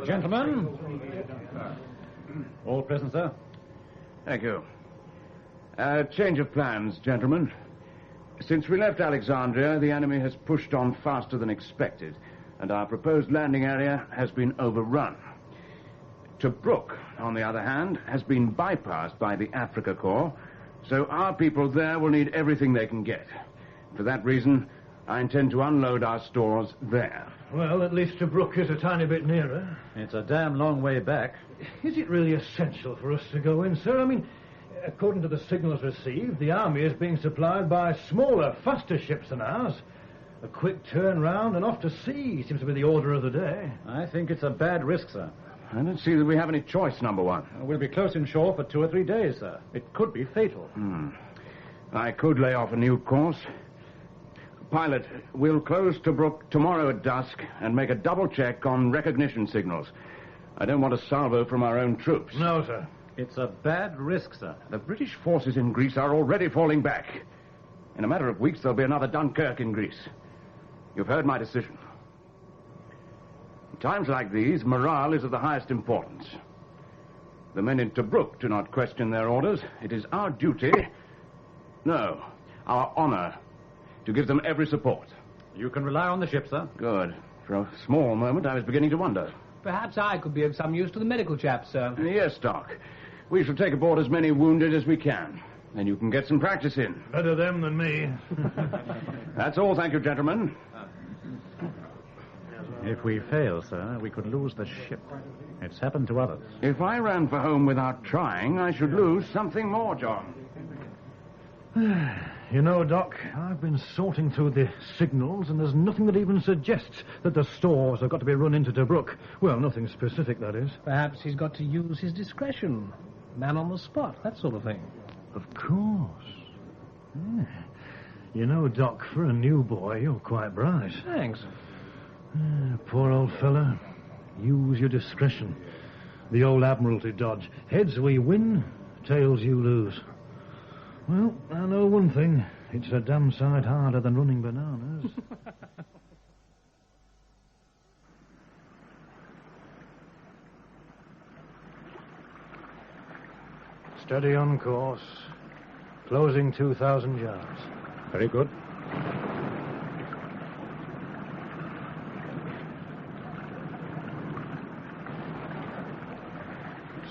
Gentlemen. All present, sir. Thank you. Change of plans, gentlemen. Since we left Alexandria, the enemy has pushed on faster than expected, and our proposed landing area has been overrun. Tobruk, on the other hand, has been bypassed by the Africa Corps, so our people there will need everything they can get. For that reason, I intend to unload our stores there. Well, at least Tobruk is a tiny bit nearer. It's a damn long way back. Is it really essential for us to go in, sir? I mean, according to the signals received, the army is being supplied by smaller, faster ships than ours. A quick turn round and off to sea seems to be the order of the day. I think it's a bad risk, sir. I don't see that we have any choice, number one. We'll be close inshore for 2 or 3 days, sir. It could be fatal. I could lay off a new course. Pilot, we'll close Tobruk tomorrow at dusk and make a double check on recognition signals. I don't want a salvo from our own troops. No, sir. It's a bad risk, sir. The British forces in Greece are already falling back. In a matter of weeks, there'll be another Dunkirk in Greece. You've heard my decision. In times like these, morale is of the highest importance. The men in Tobruk do not question their orders. It is our duty, no, our honor, to give them every support. You can rely on the ship, sir. Good. For a small moment, I was beginning to wonder. Perhaps I could be of some use to the medical chaps, sir. Yes, Doc. We shall take aboard as many wounded as we can. Then you can get some practice in. Better them than me. That's all, thank you, gentlemen. If we fail, sir, we could lose the ship. It's happened to others. If I ran for home without trying, I should lose something more, John. You know, Doc, I've been sorting through the signals, and there's nothing that even suggests that the stores have got to be run into Tobruk. Well, nothing specific, that is. Perhaps he's got to use his discretion. Man on the spot, that sort of thing. Of course. Yeah. You know, Doc, for a new boy, you're quite bright. Thanks. Poor old fella. Use your discretion. The old Admiralty dodge. Heads we win, tails you lose. Well, I know one thing. It's a damn sight harder than running bananas. Steady on course. Closing 2,000 yards. Very good.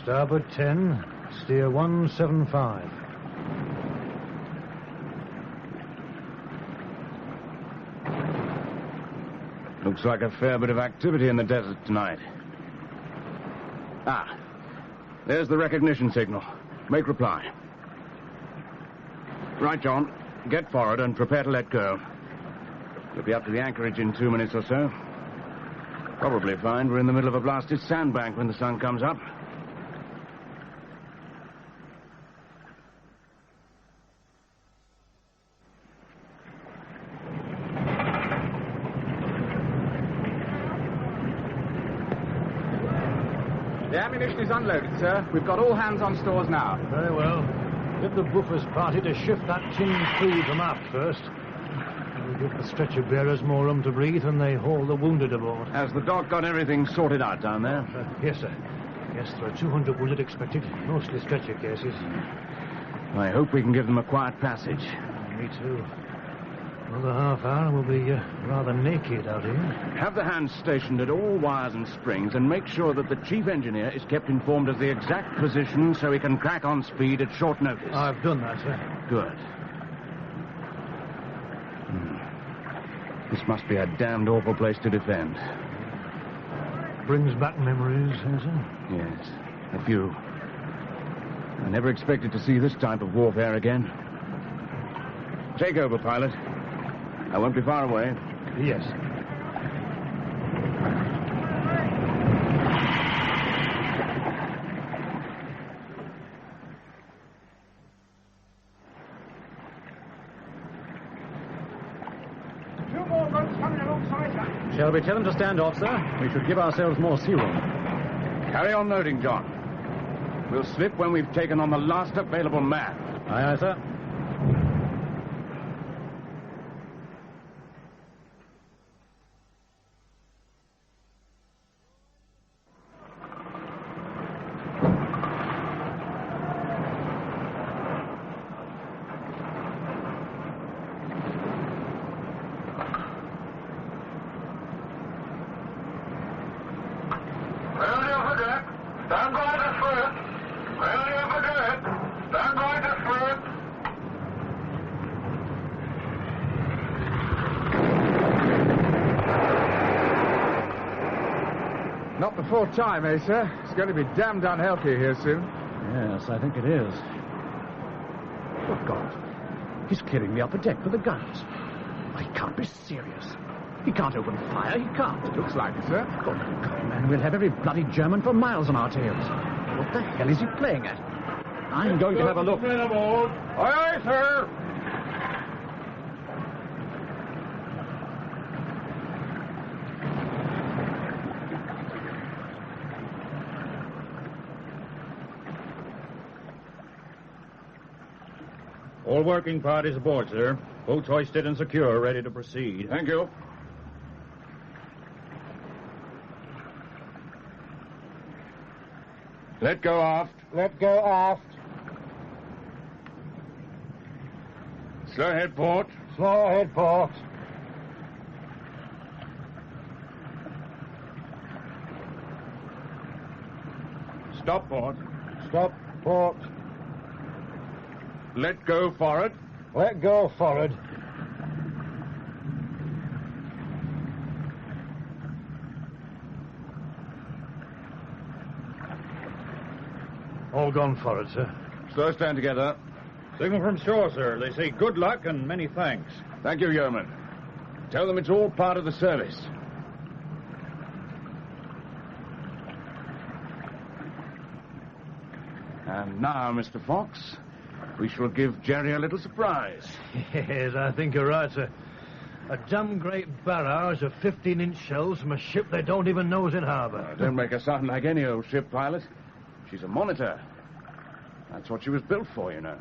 Starboard 10, steer 175. Looks like a fair bit of activity in the desert tonight. Ah, there's the recognition signal. Make reply. Right, John. Get forward and prepare to let go. You'll be up to the anchorage in 2 minutes or so. Probably find we're in the middle of a blasted sandbank when the sun comes up. The ammunition is unloaded, sir. We've got all hands on stores now. Very well. Get the buffers party to shift that tinned food from aft first. We'll give the stretcher bearers more room to breathe when they haul the wounded aboard. Has the doc got everything sorted out down there? Yes, sir. Yes, there are 200 wounded expected, mostly stretcher cases. I hope we can give them a quiet passage. Me too. Another half hour and we'll be rather naked out here. Have the hands stationed at all wires and springs and make sure that the chief engineer is kept informed of the exact position so he can crack on speed at short notice. I've done that, sir. Good. This must be a damned awful place to defend. Brings back memories, has it? Yes, a few. I never expected to see this type of warfare again. Take over, pilot. I won't be far away. Yes. Two more boats coming alongside her. Shall we tell them to stand off, sir? We should give ourselves more sea room. Carry on loading, John. We'll slip when we've taken on the last available man. Aye, aye, sir. Not before time, eh, sir? It's going to be damned unhealthy here soon. Yes, I think it is. Good God. He's clearing the upper deck for the guns. He can't be serious. He can't open fire. He can't. Looks like it, sir. Good God, man. We'll have every bloody German for miles on our tails. What the hell is he playing at? I'm going to have a look. Men aboard. Aye, aye, sir. All working parties aboard, sir. Boats hoisted and secure, ready to proceed. Thank you. Let go aft. Let go aft. Slow ahead, port. Slow ahead, port. Stop, port. Stop, port. Let go forward. Let go forward. All gone forward, sir. Slow stand together. Signal from shore, sir. They say good luck and many thanks. Thank you, Yeoman. Tell them it's all part of the service. And now, Mr. Fox, we shall give Jerry a little surprise. Yes, I think you're right, sir. A damn great barrage of 15-inch shells from a ship they don't even know is in harbour. Don't make her sound like any old ship, pilot. She's a monitor. That's what she was built for, you know.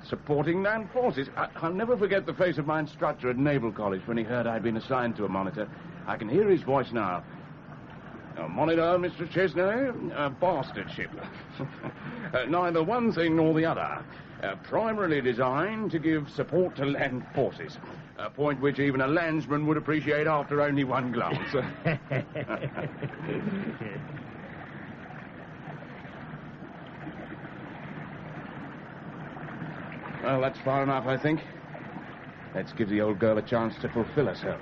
Supporting land forces. I'll never forget the face of my instructor at Naval College when he heard I'd been assigned to a monitor. I can hear his voice now. A monitor, Mr. Chesnaye? A bastard ship. Neither one thing nor the other. Primarily designed to give support to land forces. A point which even a landsman would appreciate after only one glance. Well, that's far enough, I think. Let's give the old girl a chance to fulfill herself.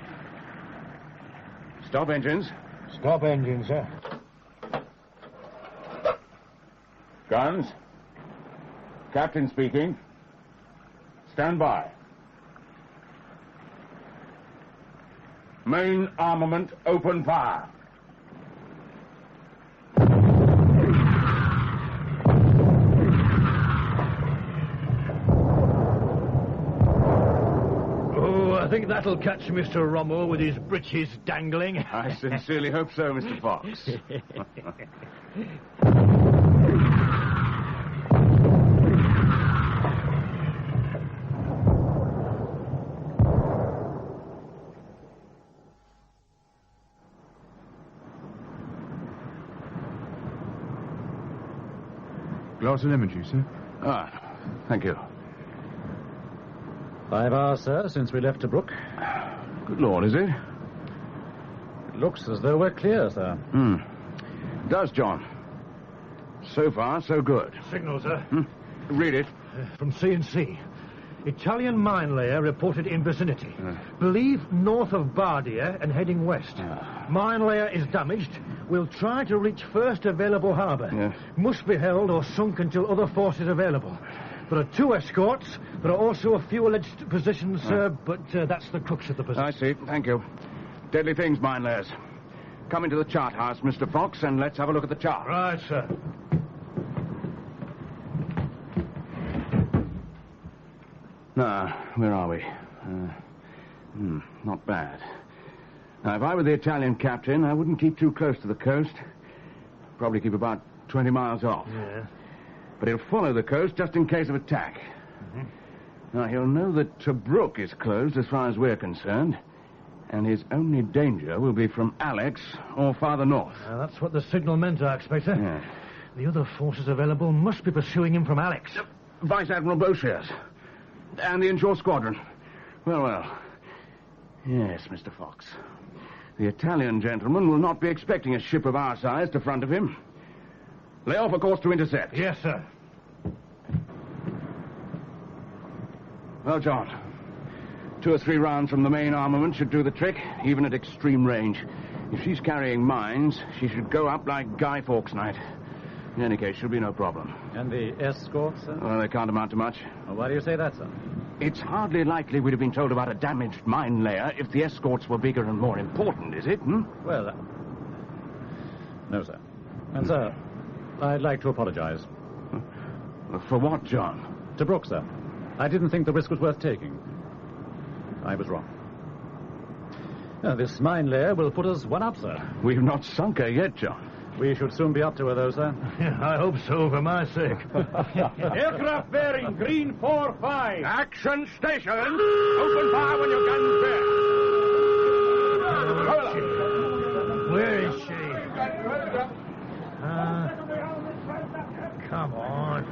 Stop engines. Stop engines, sir. Guns. Captain speaking. Stand by. Main armament, open fire. I think that'll catch Mr. Rommel with his breeches dangling. I sincerely hope so, Mr. Fox. Glass of lemon juice, sir? Ah, thank you. 5 hours, sir, since we left Tobruk. Good Lord, is it? It looks as though we're clear, sir. It does, John. So far, so good. Signal, sir. Read it. From C&C. Italian mine layer reported in vicinity. Believe north of Bardia and heading west. Mine layer is damaged. We'll try to reach first available harbour. Must be held or sunk until other forces available. There are 2 escorts. There are also a few alleged positions, sir, but that's the crux of the position. I see. Thank you. Deadly things, mine layers. Come into the chart house, Mr. Fox, and let's have a look at the chart. Right, sir. Now, where are we? Not bad. Now, if I were the Italian captain, I wouldn't keep too close to the coast. Probably keep about 20 miles off. Yeah. But he'll follow the coast just in case of attack. Now, he'll know that Tobruk is closed as far as we're concerned, and his only danger will be from Alex or farther north. That's what the signal meant, I expect, sir. Yeah. The other forces available must be pursuing him from Alex. Vice Admiral Beauchers. And the inshore squadron. Well. Yes, Mr. Fox. The Italian gentleman will not be expecting a ship of our size to front of him. Lay off a course to intercept. Yes, sir. Well, John, 2 or 3 rounds from the main armament should do the trick, even at extreme range. If she's carrying mines, she should go up like Guy Fawkes Night. In any case, she'll be no problem. And the escorts, sir? Well, they can't amount to much. Well, why do you say that, sir? It's hardly likely we'd have been told about a damaged mine layer if the escorts were bigger and more important, is it? Well, no, sir. And, sir, I'd like to apologize. For what, John? Tobruk, sir. I didn't think the risk was worth taking. I was wrong. Now, this mine layer will put us one up, sir. We've not sunk her yet, John. We should soon be up to her, though, sir. I hope so, for my sake. Aircraft bearing green 4-5. Action station. Open fire when your guns bear. Where is she? Come on.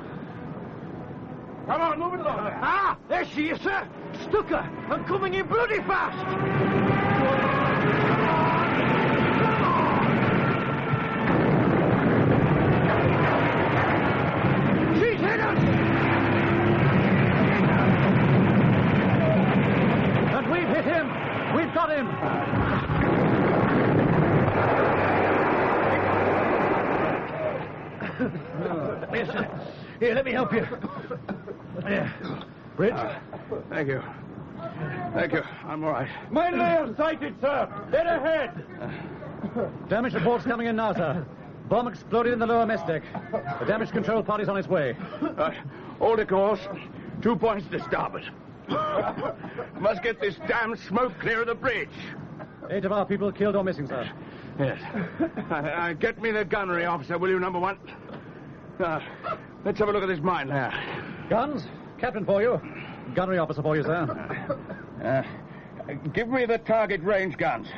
Come on, move it along. Ah, there she is, sir. Stuck her and coming in bloody fast. She's hit us! And we've hit him! We've got him! Yes, sir. Here, let me help you. There. Bridge. Thank you. Thank you. I'm all right. Mine layer sighted, sir. Dead ahead. Damage reports coming in now, sir. Bomb exploded in the lower mess deck. The damage control party's on its way. Hold a course. 2 points to starboard. Must get this damn smoke clear of the bridge. 8 of our people killed or missing, sir. Yes. Get me the gunnery officer, will you, number 1? Let's have a look at this mine layer. Guns? Captain for you. Gunnery officer for you, sir. Give me the target range guns.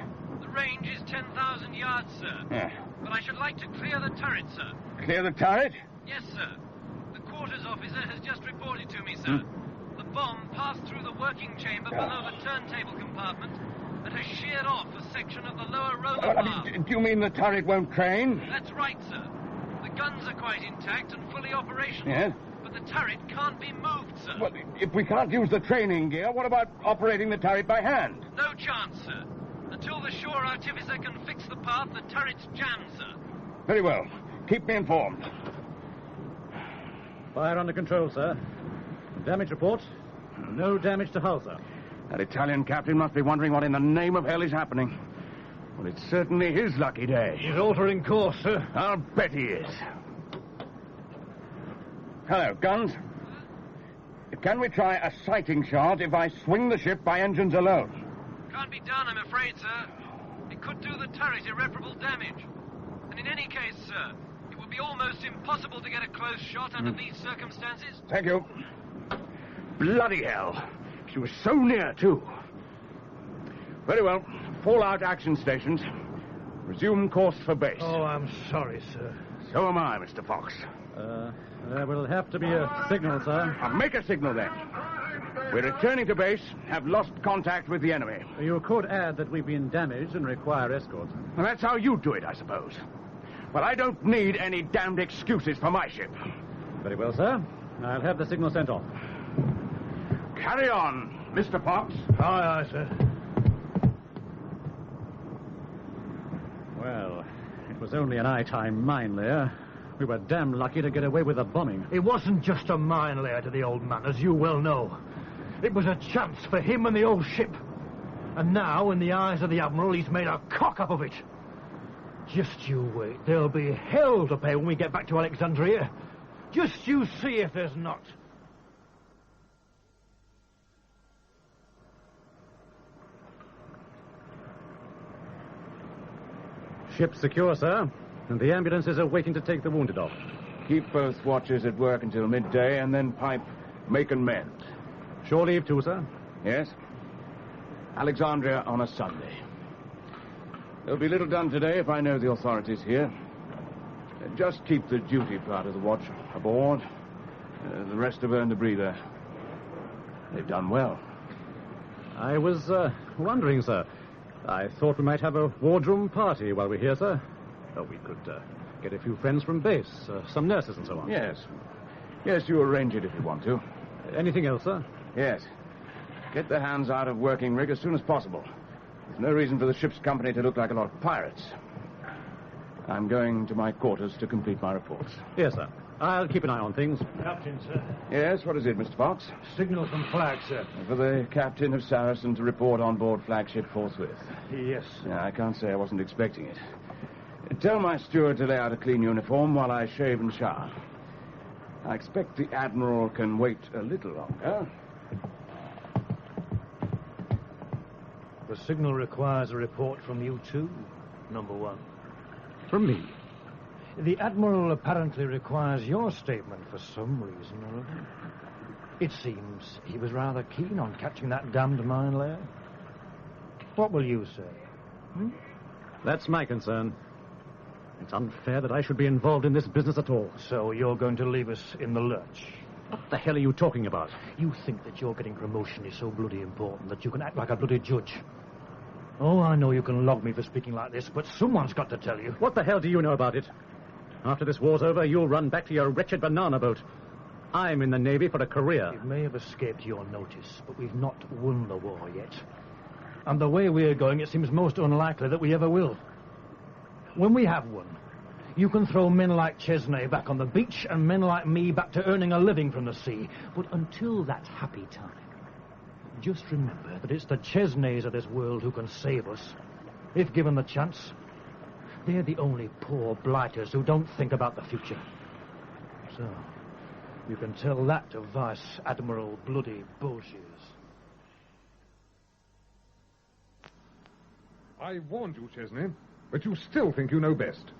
The range is 10,000 yards, sir. Yeah. But I should like to clear the turret, sir. Clear the turret? Yes, sir. The quarters officer has just reported to me, sir. The bomb passed through the working chamber below the turntable compartment and has sheared off a section of the lower roller bar. Do you mean the turret won't crane? That's right, sir. The guns are quite intact and fully operational. Yeah? But The turret can't be moved, sir. Well, if we can't use the training gear, what about operating the turret by hand? No chance, sir. Until the shore artificer can fix the path, the turret's jammed, sir. Very well. Keep me informed. Fire under control, sir. Damage report. No damage to hull, sir. That Italian captain must be wondering what in the name of hell is happening. Well, it's certainly his lucky day. He's altering course, sir. I'll bet he is. Hello, guns. Can we try a sighting shot if I swing the ship by engines alone? Can't be done, I'm afraid, sir. It could do the turret irreparable damage. And in any case, sir, it would be almost impossible to get a close shot under these circumstances. Thank you. Bloody hell. She was so near, too. Very well. Fall out action stations. Resume course for base. Oh, I'm sorry, sir. So am I, Mr. Fox. There will have to be a signal, sir. I'll make a signal, then. We're returning to base, have lost contact with the enemy. You could add that we've been damaged and require escort. Well, that's how you do it, I suppose. But I don't need any damned excuses for my ship. Very well, sir. I'll have the signal sent off. Carry on, Mr. Fox. Aye, aye, sir. Well, it was only an eye-time mine layer. We were damn lucky to get away with the bombing. It wasn't just a mine layer to the old man, as you well know. It was a chance for him and the old ship. And now, in the eyes of the Admiral, he's made a cock-up of it. Just you wait. There'll be hell to pay when we get back to Alexandria. Just you see if there's not. Ship secure, sir. And the ambulances are waiting to take the wounded off. Keep both watches at work until midday, and then pipe make and mend. Shore leave too, sir? Yes. Alexandria on a Sunday. There'll be little done today if I know the authorities here. Just keep the duty part of the watch aboard. The rest have earned a breather. They've done well. I was wondering, sir. I thought we might have a wardroom party while we're here, sir. Oh, we could get a few friends from base, some nurses and so on. Yes. Yes, you arrange it if you want to. Anything else, sir? Yes. Get the hands out of working rig as soon as possible. There's no reason for the ship's company to look like a lot of pirates. I'm going to my quarters to complete my reports. Yes, sir. I'll keep an eye on things. Captain, sir. Yes, what is it, Mr. Fox? Signal from flag, sir. For the captain of Saracen to report on board flagship forthwith. Yes, sir. I can't say I wasn't expecting it. Tell my steward to lay out a clean uniform while I shave and shower. I expect the Admiral can wait a little longer. The signal requires a report from you too, number one. From me? The Admiral apparently requires your statement for some reason or other. It seems he was rather keen on catching that damned mine layer. What will you say? That's my concern. It's unfair that I should be involved in this business at all. So you're going to leave us in the lurch? What the hell are you talking about? You think that your getting promotion is so bloody important that you can act like a bloody judge. Oh, I know you can log me for speaking like this, but someone's got to tell you. What the hell do you know about it? After this war's over, you'll run back to your wretched banana boat. I'm in the Navy for a career. It may have escaped your notice, but we've not won the war yet. And the way we're going, it seems most unlikely that we ever will. When we have won, you can throw men like Chesnaye back on the beach and men like me back to earning a living from the sea. But until that happy time, just remember that it's the Chesnays of this world who can save us, if given the chance. They're the only poor blighters who don't think about the future. So, you can tell that to Vice Admiral Bloody Bulgiers. I warned you, Chesnaye, but you still think you know best.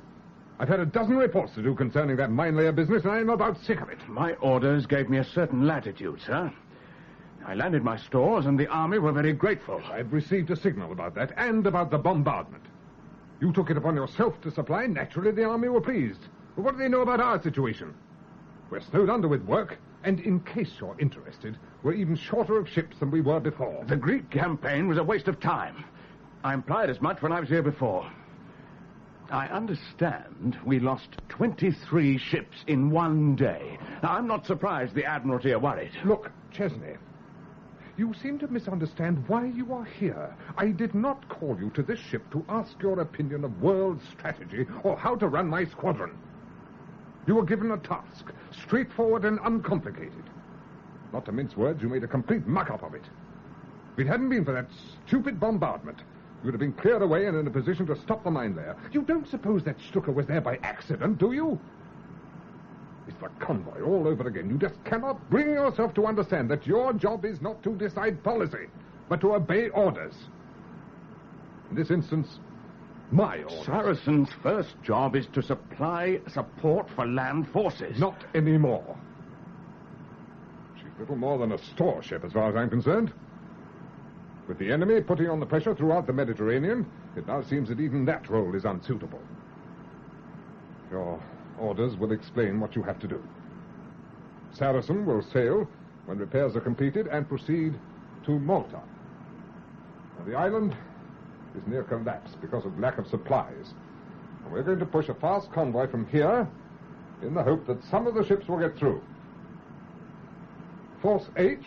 I've had a dozen reports to do concerning that mine layer business, and I'm about sick of it. My orders gave me a certain latitude, sir. I landed my stores, and the army were very grateful. I've received a signal about that, and about the bombardment. You took it upon yourself to supply. Naturally, the army were pleased. But what do they know about our situation? We're snowed under with work, and in case you're interested, we're even shorter of ships than we were before. The Greek campaign was a waste of time. I implied as much when I was here before. I understand we lost 23 ships in one day. Now, I'm not surprised the Admiralty are worried. Look, Chesnaye, you seem to misunderstand why you are here. I did not call you to this ship to ask your opinion of world strategy or how to run my squadron. You were given a task, straightforward and uncomplicated. Not to mince words, you made a complete muck-up of it. If it hadn't been for that stupid bombardment, you would have been cleared away and in a position to stop the mine layer. You don't suppose that Stuka was there by accident, do you? It's the convoy all over again. You just cannot bring yourself to understand that your job is not to decide policy, but to obey orders. In this instance, my orders. Saracen's first job is to supply support for land forces. Not anymore. She's little more than a store ship as far as I'm concerned. With the enemy putting on the pressure throughout the Mediterranean, it now seems that even that role is unsuitable. Your orders will explain what you have to do. Saracen will sail when repairs are completed and proceed to Malta. Now, the island is near collapse because of lack of supplies. And we're going to push a fast convoy from here in the hope that some of the ships will get through. Force H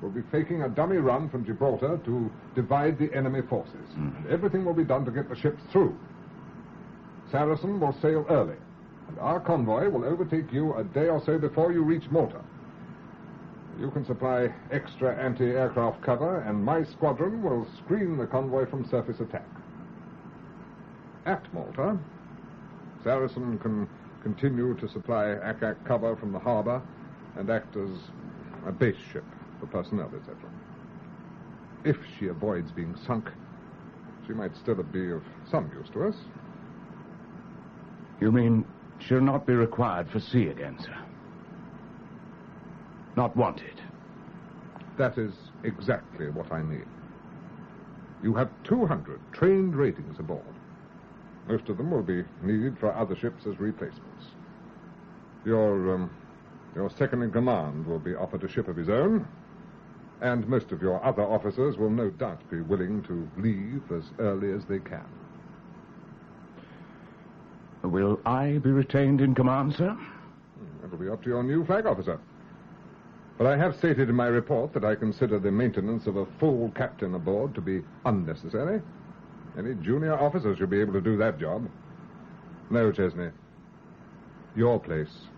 will be faking a dummy run from Gibraltar to divide the enemy forces. And everything will be done to get the ships through. Saracen will sail early, and our convoy will overtake you a day or so before you reach Malta. You can supply extra anti-aircraft cover, and my squadron will screen the convoy from surface attack. At Malta, Saracen can continue to supply ACAC cover from the harbour and act as a base ship for personnel, etc. If she avoids being sunk, she might still be of some use to us. You mean she'll not be required for sea again, sir? Not wanted? That is exactly what I mean. You have 200 trained ratings aboard. Most of them will be needed for other ships as replacements. Your second-in-command will be offered a ship of his own, and most of your other officers will no doubt be willing to leave as early as they can. Will I be retained in command, sir? That'll be up to your new flag officer. But I have stated in my report that I consider the maintenance of a full captain aboard to be unnecessary. Any junior officer should be able to do that job. No, Chesnaye. Your place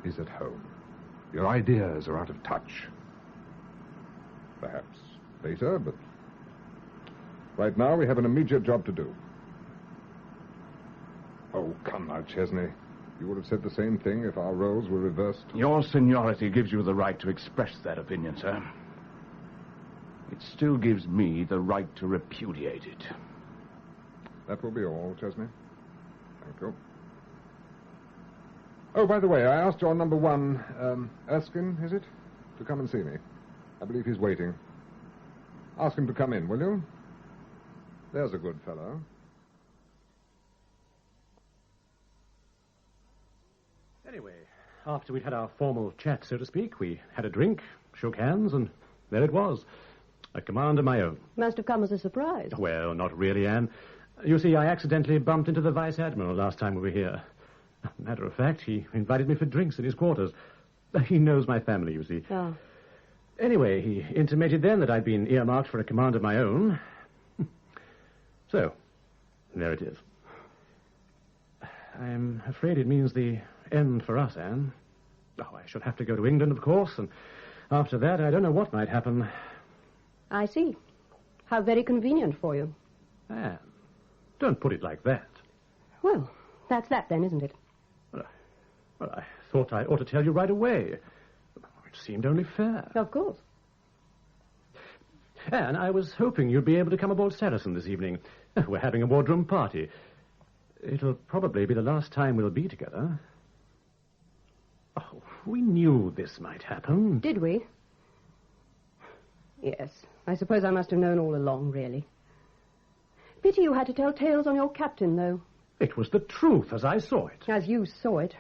is at home. Your ideas are out of touch. Perhaps later, but right now we have an immediate job to do. Oh, come now, Chesnaye. You would have said the same thing if our roles were reversed. Your seniority gives you the right to express that opinion, sir. It still gives me the right to repudiate it. That will be all, Chesnaye. Thank you. Oh, by the way, I asked your number one, Erskine, is it? To come and see me. I believe he's waiting. Ask him to come in, will you? There's a good fellow. Anyway, after we'd had our formal chat, so to speak, we had a drink, shook hands, and there it was. A command of my own. Must have come as a surprise. Well, not really, Anne. You see, I accidentally bumped into the Vice Admiral last time we were here. Matter of fact, he invited me for drinks in his quarters. He knows my family, you see. Oh. Anyway, he intimated then that I'd been earmarked for a command of my own. So, there it is. I'm afraid it means the end for us, Anne. Oh, I shall have to go to England, of course, and after that, I don't know what might happen. I see. How very convenient for you. Anne, don't put it like that. Well, that's that then, isn't it? Well, I thought I ought to tell you right away. It seemed only fair. Of course. Anne, I was hoping you'd be able to come aboard Saracen this evening. We're having a wardroom party. It'll probably be the last time we'll be together. Oh, we knew this might happen. Did we? Yes. I suppose I must have known all along, really. Pity you had to tell tales on your captain, though. It was the truth, as I saw it. As you saw it.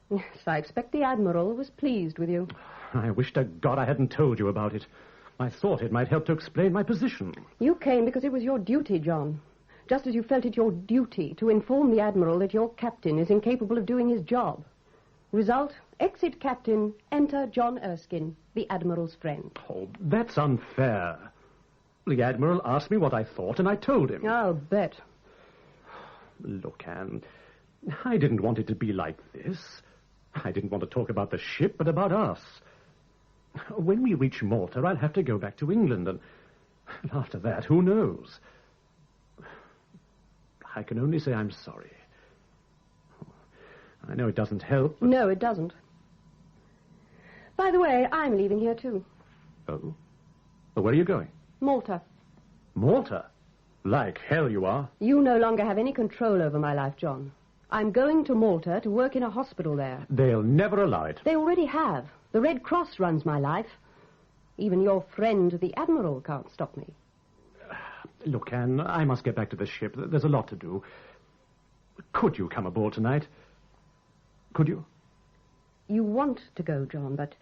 Yes, I expect the Admiral was pleased with you. I wish to God I hadn't told you about it. I thought it might help to explain my position. You came because it was your duty, John. just as you felt it your duty to inform the Admiral that your captain is incapable of doing his job. Result, exit captain, enter John Erskine, the Admiral's friend. Oh, that's unfair. The Admiral asked me what I thought, and I told him. I'll bet. Look, Anne, I didn't want it to be like this. I didn't want to talk about the ship, but about us. When we reach Malta, I'll have to go back to England, and after that, who knows? I can only say I'm sorry. I know it doesn't help. But... No, it doesn't. By the way, I'm leaving here, too. Oh? Well, where are you going? Malta. Malta? Like hell you are. You no longer have any control over my life, John. I'm going to Malta to work in a hospital there. They'll never allow it. They already have. The Red Cross runs my life. Even your friend, the Admiral, can't stop me. Look, Anne, I must get back to the ship. There's a lot to do. Could you come aboard tonight? Could you? You want to go, John, but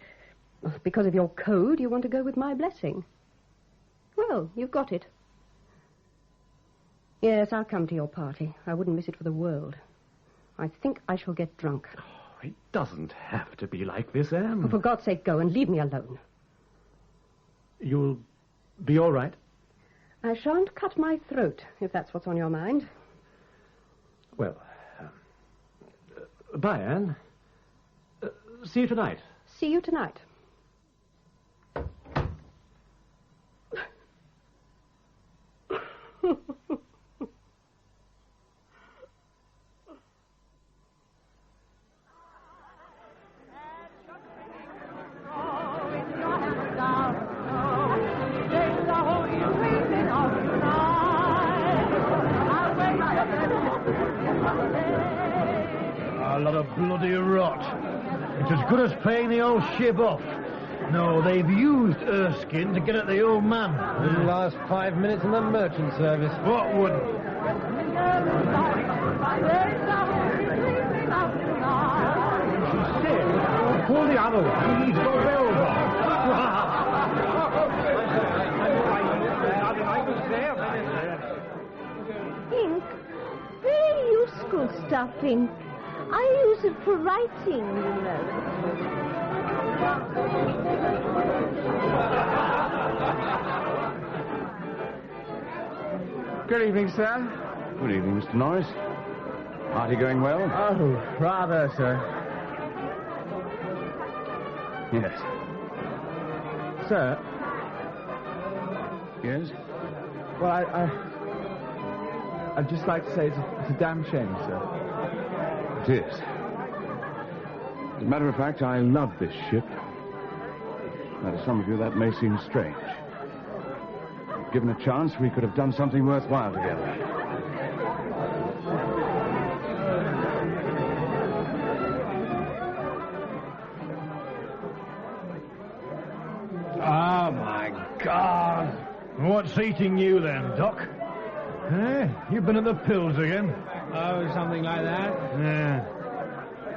because of your code, you want to go with my blessing. Well, you've got it. Yes, I'll come to your party. I wouldn't miss it for the world. I think I shall get drunk. Oh, it doesn't have to be like this, Anne. Oh, for God's sake, go and leave me alone. You'll be all right? I shan't cut my throat, if that's what's on your mind. Well, bye, Anne. See you tonight. See you tonight. A lot of bloody rot. It's as good as paying the old ship off. No, they've used Erskine to get at the old man. The last 5 minutes in the merchant service. What would... She's dead. Pull the other one. He's got bells on. Ink? Very useful stuff, Ink. I use it for writing, you know. Good evening, sir. Good evening, Mr. Norris. Party going well? Oh, rather, sir. Yes. Sir? Yes? Well, I'd just like to say it's a damn shame, sir. It is. As a matter of fact, I love this ship. Now, to some of you, that may seem strange. If given a chance, we could have done something worthwhile together. Oh, my God. What's eating you, then, Doc? Eh? You've been at the pills again? Oh, something like that. Yeah.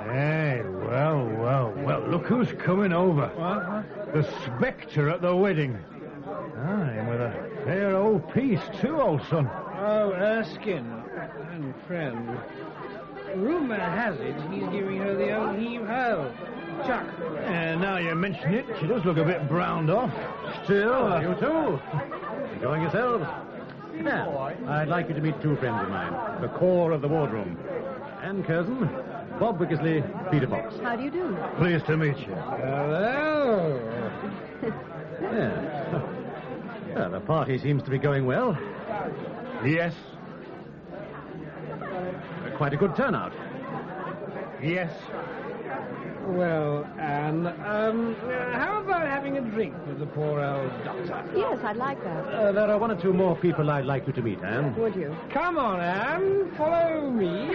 Hey, well, look who's coming over. What? The Spectre at the wedding. Aye, with a fair old piece, too, old son. Oh, Erskine. And friend. Rumour has it he's giving her the old heave-ho. Chuck. And now you mention it, she does look a bit browned off. Still... You too. Enjoying yourselves? Now, I'd like you to meet two friends of mine, the core of the wardroom. Anne Curzon, Bob Wickersley, Peter Fox. How do you do? Pleased to meet you. Hello. Yeah. Well, the party seems to be going well. Yes. Quite a good turnout. Yes. Well, Anne, how about having a drink with the poor old doctor? Yes, I'd like that. There are one or two more people I'd like you to meet, Anne. Would you? Come on, Anne. Follow me.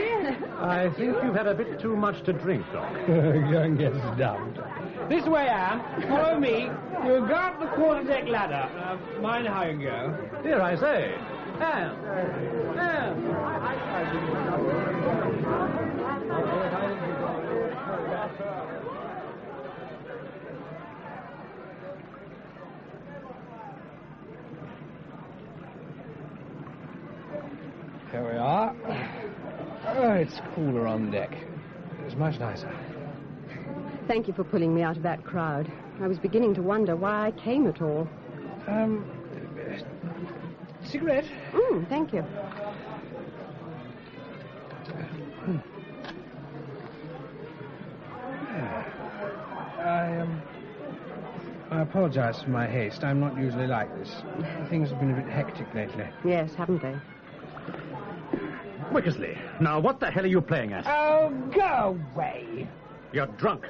I think you've had a bit too much to drink, Doc. Go and get stumped. This way, Anne. Follow me. You'll go up the quarterdeck ladder. Mind how you go. Here, I say. Anne. it's cooler on deck. It's much nicer. Thank you for pulling me out of that crowd. I was beginning to wonder why I came at all. Cigarette? Thank you. I apologize for my haste. I'm not usually like this. Things have been a bit hectic lately. Yes, haven't they? Wickersley, now what the hell are you playing at? Oh, go away. You're drunk.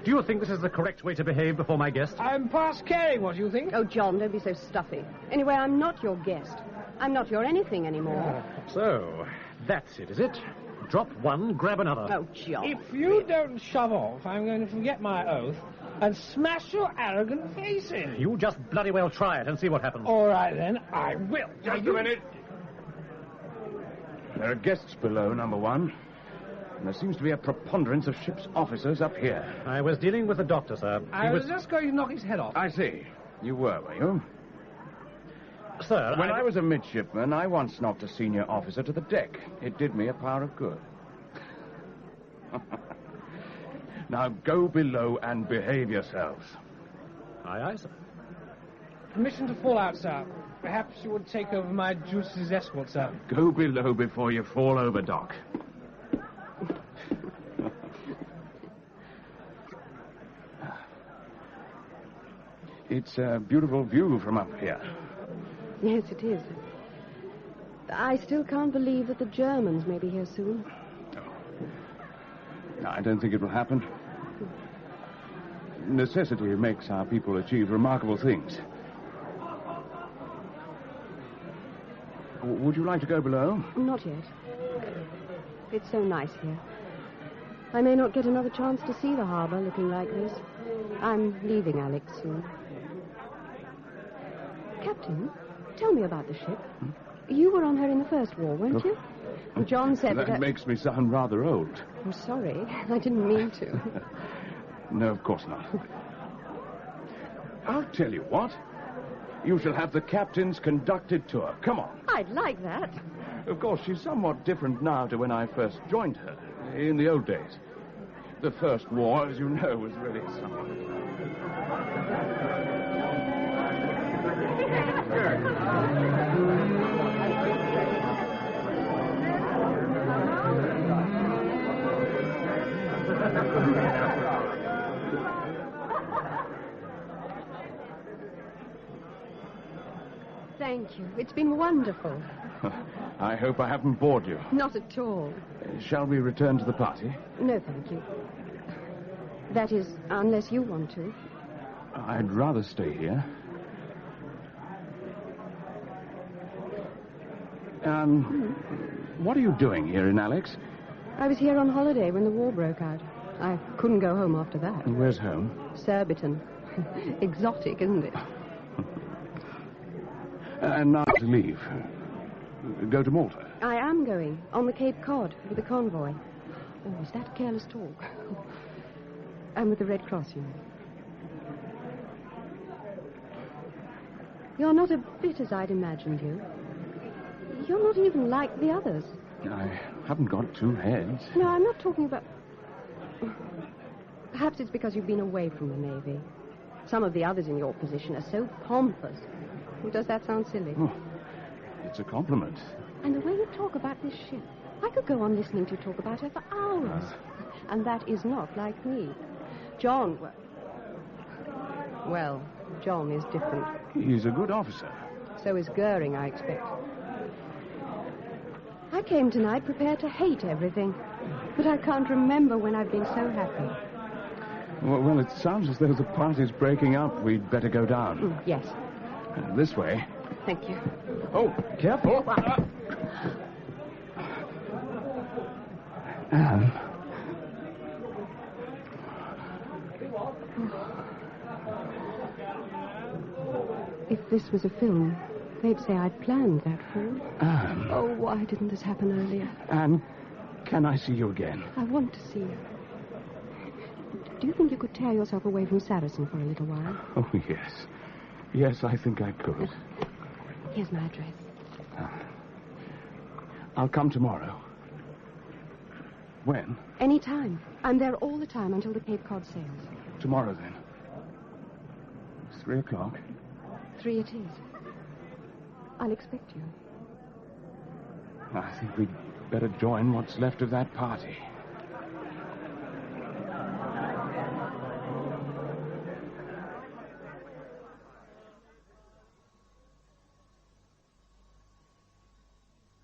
Do you think this is the correct way to behave before my guest? I'm past caring, what do you think? Oh, John, don't be so stuffy. Anyway, I'm not your guest. I'm not your anything anymore. So, that's it, is it? Drop one, grab another. Oh, John. If you don't shove off, I'm going to forget my oath and smash your arrogant face in. You just bloody well try it and see what happens. All right, then. I will. Just a minute. There are guests below, number one. And there seems to be a preponderance of ship's officers up here. I was dealing with the doctor, sir. I was just going to knock his head off. I see. You were you? Sir, when I was a midshipman, I once knocked a senior officer to the deck. It did me a power of good. Now go below and behave yourselves. Aye, aye, sir. Permission to fall out, sir. Perhaps you would take over my juice's escort, sir. Go below before you fall over, Doc. It's a beautiful view from up here. Yes, it is. I still can't believe that the Germans may be here soon. No, I don't think it will happen. Necessity makes our people achieve remarkable things. Would you like to go below? Not yet. It's so nice here. I may not get another chance to see the harbour looking like this. I'm leaving Alex soon. Captain, tell me about the ship. You were on her in the First War, weren't you? John said that... That makes me sound rather old. I'm sorry. I didn't mean to. No, of course not. I'll tell you what. You shall have the captain's conducted tour. Come on. I'd like that. Of course, she's somewhat different now to when I first joined her, in the old days. The First War, as you know, was really something. Thank you. It's been wonderful. I hope I haven't bored you. Not at all. Shall we return to the party? No, thank you. That is, unless you want to. I'd rather stay here. What are you doing here in Alex? I was here on holiday when the war broke out. I couldn't go home after that. Where's home? Surbiton. Exotic, isn't it? And now to leave. Go to Malta. I am going, on the Cape Cod, with the convoy. Oh, is that careless talk? And with the Red Cross, you know. You're not a bit as I'd imagined you. You're not even like the others. I haven't got two heads. No, I'm not talking about... Perhaps it's because you've been away from the Navy. Some of the others in your position are so pompous. Does that sound silly? Oh, it's a compliment. And the way you talk about this ship, I could go on listening to you talk about her for hours. And that is not like me. John, well, John is different. He's a good officer. So is Goering, I expect. I came tonight prepared to hate everything. But I can't remember when I've been so happy. Well, it sounds as though the party's breaking up. We'd better go down. Yes. This way. Thank you. Oh, careful. Anne. If this was a film, they'd say I'd planned that fall. Anne. Oh, why didn't this happen earlier? Anne, can I see you again? I want to see you. Do you think you could tear yourself away from Saracen for a little while? Oh, yes. Yes, I think I could. Here's my address. I'll come tomorrow. When? Any time. I'm there all the time until the Cape Cod sails. Tomorrow, then. 3 o'clock. 3 it is. I'll expect you. I think we'd better join what's left of that party.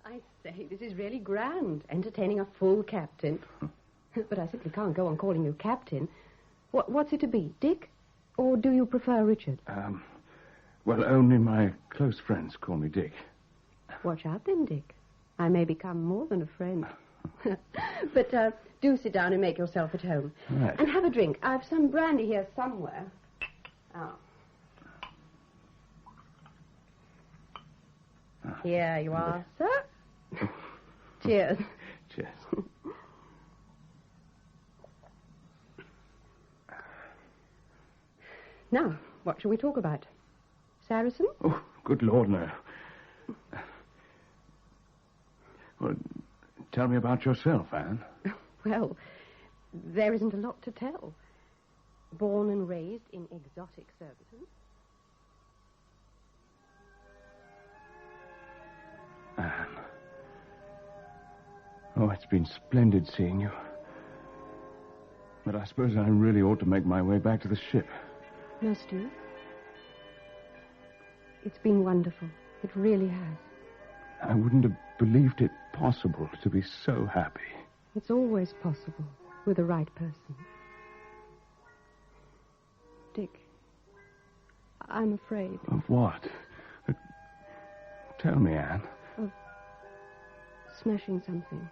I say, this is really grand, entertaining a full captain. But I simply can't go on calling you captain. What's it to be, Dick? Or do you prefer Richard? Well, only my close friends call me Dick. Watch out then, Dick. I may become more than a friend. But do sit down and make yourself at home. Right. And have a drink. I've some brandy here somewhere. Oh. Here you are, sir. Cheers. Cheers. Now, what shall we talk about? Saracen? Oh, good Lord, no. Well, tell me about yourself, Anne. Well, there isn't a lot to tell. Born and raised in exotic Surbiton. Anne. Oh, it's been splendid seeing you. But I suppose I really ought to make my way back to the ship. Must you? It's been wonderful. It really has. I wouldn't have believed it possible to be so happy. It's always possible with the right person. Dick, I'm afraid. Of what? Tell me, Anne. Of smashing something.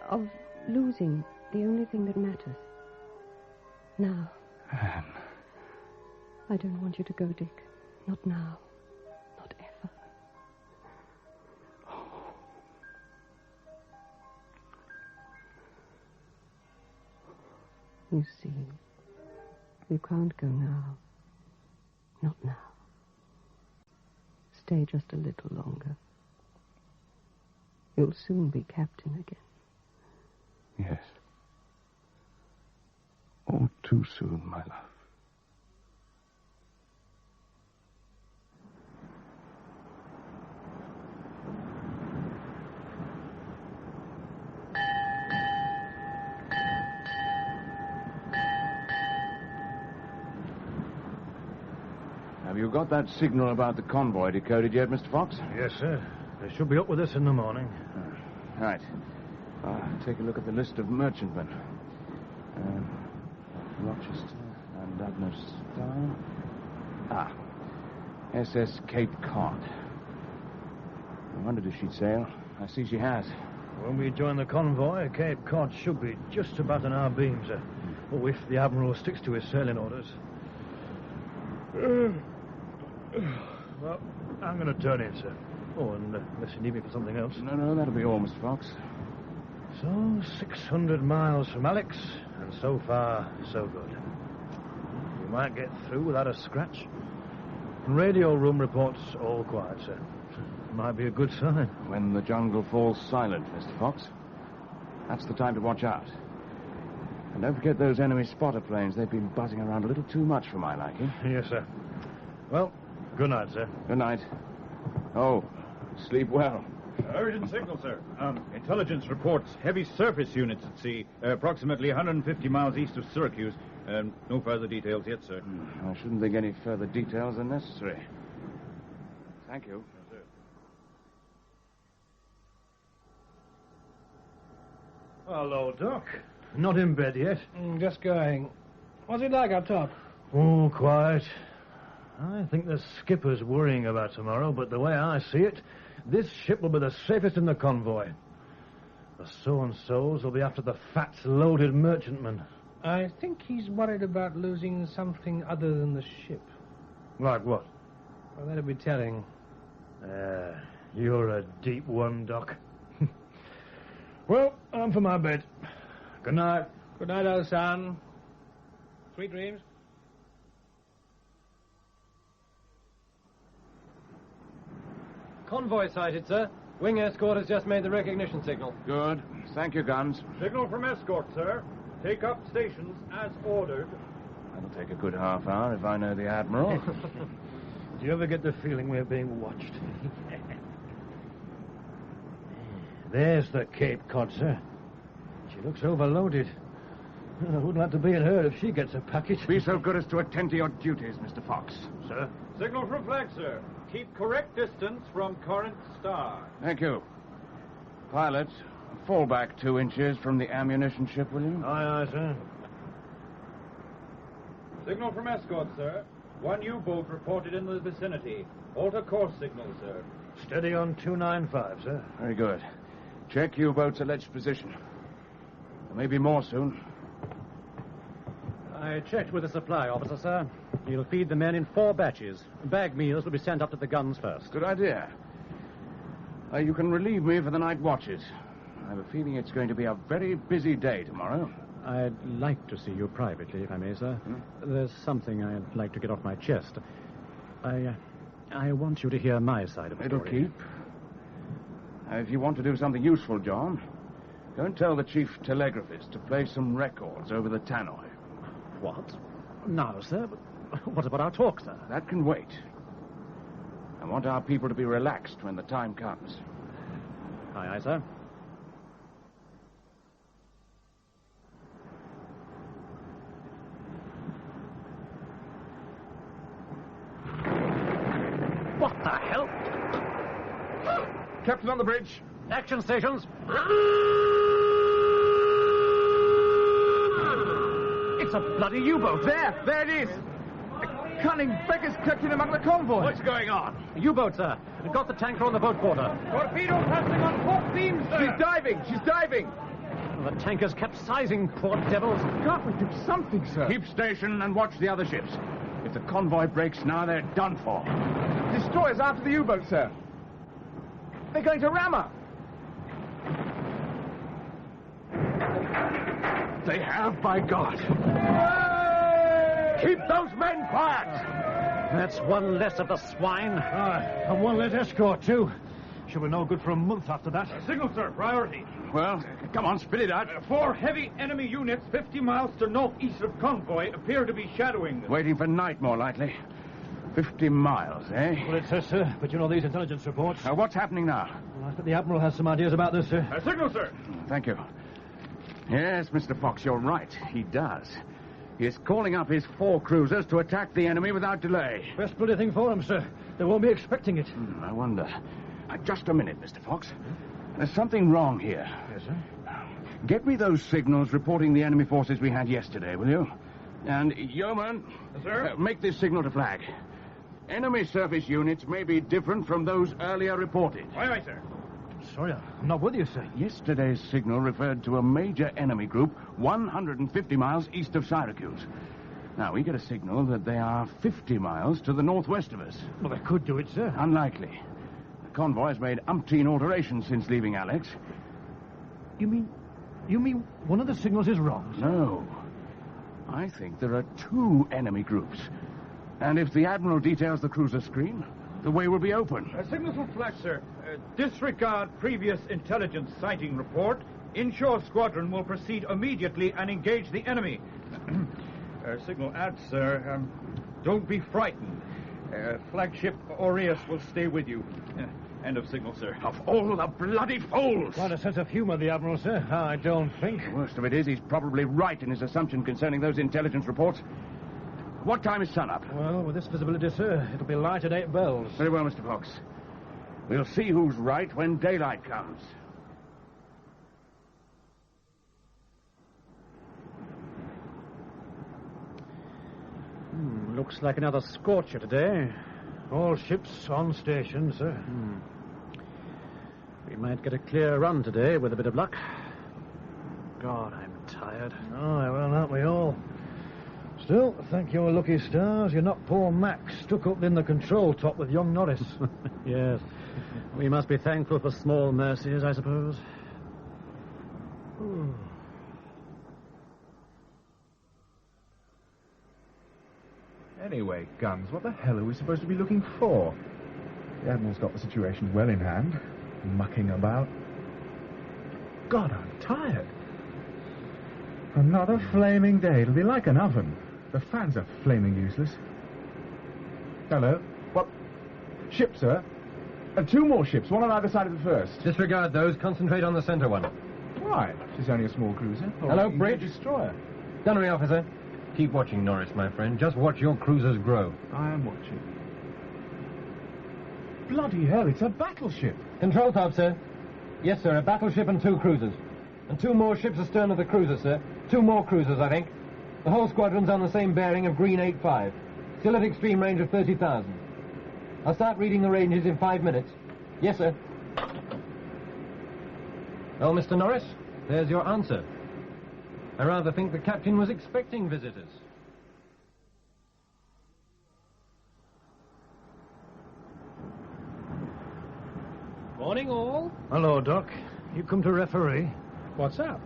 Of losing the only thing that matters. Now. Anne. I don't want you to go, Dick. Not now. Not ever. You see, you can't go now. Not now. Stay just a little longer. You'll soon be captain again. Yes. All too soon, my love. Have you got that signal about the convoy decoded yet, Mr. Fox? Yes, sir. They should be up with us in the morning. Right. Take a look at the list of merchantmen. Rochester and Admiral Star. SS Cape Cod. I wondered if she'd sail. I see she has. When we join the convoy, Cape Cod should be just about on our beam, sir. Oh, if the Admiral sticks to his sailing orders. Well, I'm going to turn in, sir. Oh, and unless you need me for something else. No, that'll be all, Mr. Fox. So, 600 miles from Alex, and so far, so good. We might get through without a scratch. Radio room reports all quiet, sir. Might be a good sign. When the jungle falls silent, Mr. Fox, that's the time to watch out. And don't forget those enemy spotter planes. They've been buzzing around a little too much for my liking. Yes, sir. Well, good night, sir. Good night. Oh, sleep well. Urgent signal, sir. Intelligence reports heavy surface units at sea, approximately 150 miles east of Syracuse. No further details yet, sir. I shouldn't think any further details are necessary. Thank you. Yes, sir. Hello, Doc. Not in bed yet? Just going. What's it like up top? Oh, quiet. I think the skipper's worrying about tomorrow, but the way I see it, this ship will be the safest in the convoy. The so-and-sos will be after the fat, loaded merchantmen. I think he's worried about losing something other than the ship. Like what? Well, that'll be telling. You're a deep one, Doc. Well, I'm for my bed. Good night. Good night, old son. Sweet dreams. Convoy sighted, sir. Wing escort has just made the recognition signal. Good. Thank you, guns. Signal from escort, sir. Take up stations as ordered. That'll take a good half hour if I know the Admiral. Do you ever get the feeling we're being watched? There's the Cape Cod, sir. She looks overloaded. I wouldn't like to be at her if she gets a package. Be so good as to attend to your duties, Mr. Fox. Sir? Signal from flag, sir. Keep correct distance from current star. Thank you. Pilot, fall back 2 inches from the ammunition ship, will you? Aye, aye, sir. Signal from escort, sir. 1 U-boat reported in the vicinity. Alter course signal, sir. Steady on 295, sir. Very good. Check U-boat's alleged position. There may be more soon. I checked with the supply officer, sir. He'll feed the men in 4 batches. Bag meals will be sent up to the guns first. Good idea. You can relieve me for the night watches. I have a feeling it's going to be a very busy day tomorrow. I'd like to see you privately, if I may, sir. There's something I'd like to get off my chest. I want you to hear my side of the It'll story. keep. If you want to do something useful, John, go and tell the chief telegraphist to play some records over the tannoy. What? No, sir. But what about our talk, sir? That can wait. I want our people to be relaxed when the time comes. Aye, aye, sir. What the hell? Captain on the bridge. Action stations. It's a bloody U-boat. There it is. A cunning beggar's crept in among the convoy. What's going on? A U-boat, sir. It got the tanker on the boat quarter. Torpedo passing on port beam, sir. She's diving. The tanker's capsizing, poor devils. Can't we do something, sir? Keep station and watch the other ships. If the convoy breaks now, they're done for. Destroyers after the U-boat, sir. They're going to ram her. They have, by God. Keep those men quiet. That's one less of the swine. And one less escort, too. She'll be no good for a month after that. Signal, sir. Priority. Well, come on, spit it out. 4 heavy enemy units 50 miles to northeast of convoy appear to be shadowing them. Waiting for night, more likely. 50 miles, eh? Well, it says, sir, but you know these intelligence reports. What's happening now? Well, I think the Admiral has some ideas about this, sir. Signal, sir. Thank you. Yes, Mr. Fox, you're right. He does. He is calling up his 4 cruisers to attack the enemy without delay. Best bloody thing for them, sir. They won't be expecting it. I wonder. Just a minute, Mr. Fox. There's something wrong here. Yes, sir. Get me those signals reporting the enemy forces we had yesterday, will you? And, Yeoman, sir? Make this signal to flag. Enemy surface units may be different from those earlier reported. Aye, aye, sir. Sorry, I'm not with you, sir. Yesterday's signal referred to a major enemy group 150 miles east of Syracuse. Now, we get a signal that they are 50 miles to the northwest of us. Well, they could do it, sir. Unlikely. The convoy has made umpteen alterations since leaving Alex. You mean one of the signals is wrong, sir? No. I think there are 2 enemy groups. And if the Admiral details the cruiser screen, the way will be open. Signal from flag, sir. Disregard previous intelligence sighting report. Inshore squadron will proceed immediately and engage the enemy. Signal adds, sir. Don't be frightened. Flagship Aureus will stay with you. End of signal, sir. Of all the bloody fools! Quite a sense of humor, the Admiral, sir. I don't think. The worst of it is he's probably right in his assumption concerning those intelligence reports. What time is sunup? Well, with this visibility, sir, it'll be light at 8 bells. Very well, Mr. Fox. We'll see who's right when daylight comes. Looks like another scorcher today. All ships on station, sir. We might get a clear run today with a bit of luck. God, I'm tired. Oh, well, aren't we all? Still, thank your lucky stars, you're not poor Max stuck up in the control top with young Norris. Yes. We must be thankful for small mercies, I suppose. Anyway, Guns, what the hell are we supposed to be looking for? The Admiral's got the situation well in hand. mucking about. God, I'm tired. Another flaming day. It'll be like an oven. The fans are flaming useless. Hello? What? Ship, sir? And 2 more ships, one on either side of the first. Disregard those. Concentrate on the center one. Why? She's only a small cruiser. Hello, Or Bridge. a destroyer. Gunnery officer. Keep watching, Norris, my friend. Just watch your cruisers grow. I am watching. Bloody hell, it's a battleship. Control top, sir. Yes, sir, a battleship and 2 cruisers. And 2 more ships astern of the cruiser, sir. 2 more cruisers, I think. The whole squadron's on the same bearing of green 8-5. Still at extreme range of 30,000. I'll start reading the ranges in 5 minutes. Yes, sir. Well, Mr. Norris, there's your answer. I rather think the captain was expecting visitors. Morning, all. Hello, Doc. You come to referee? What's up?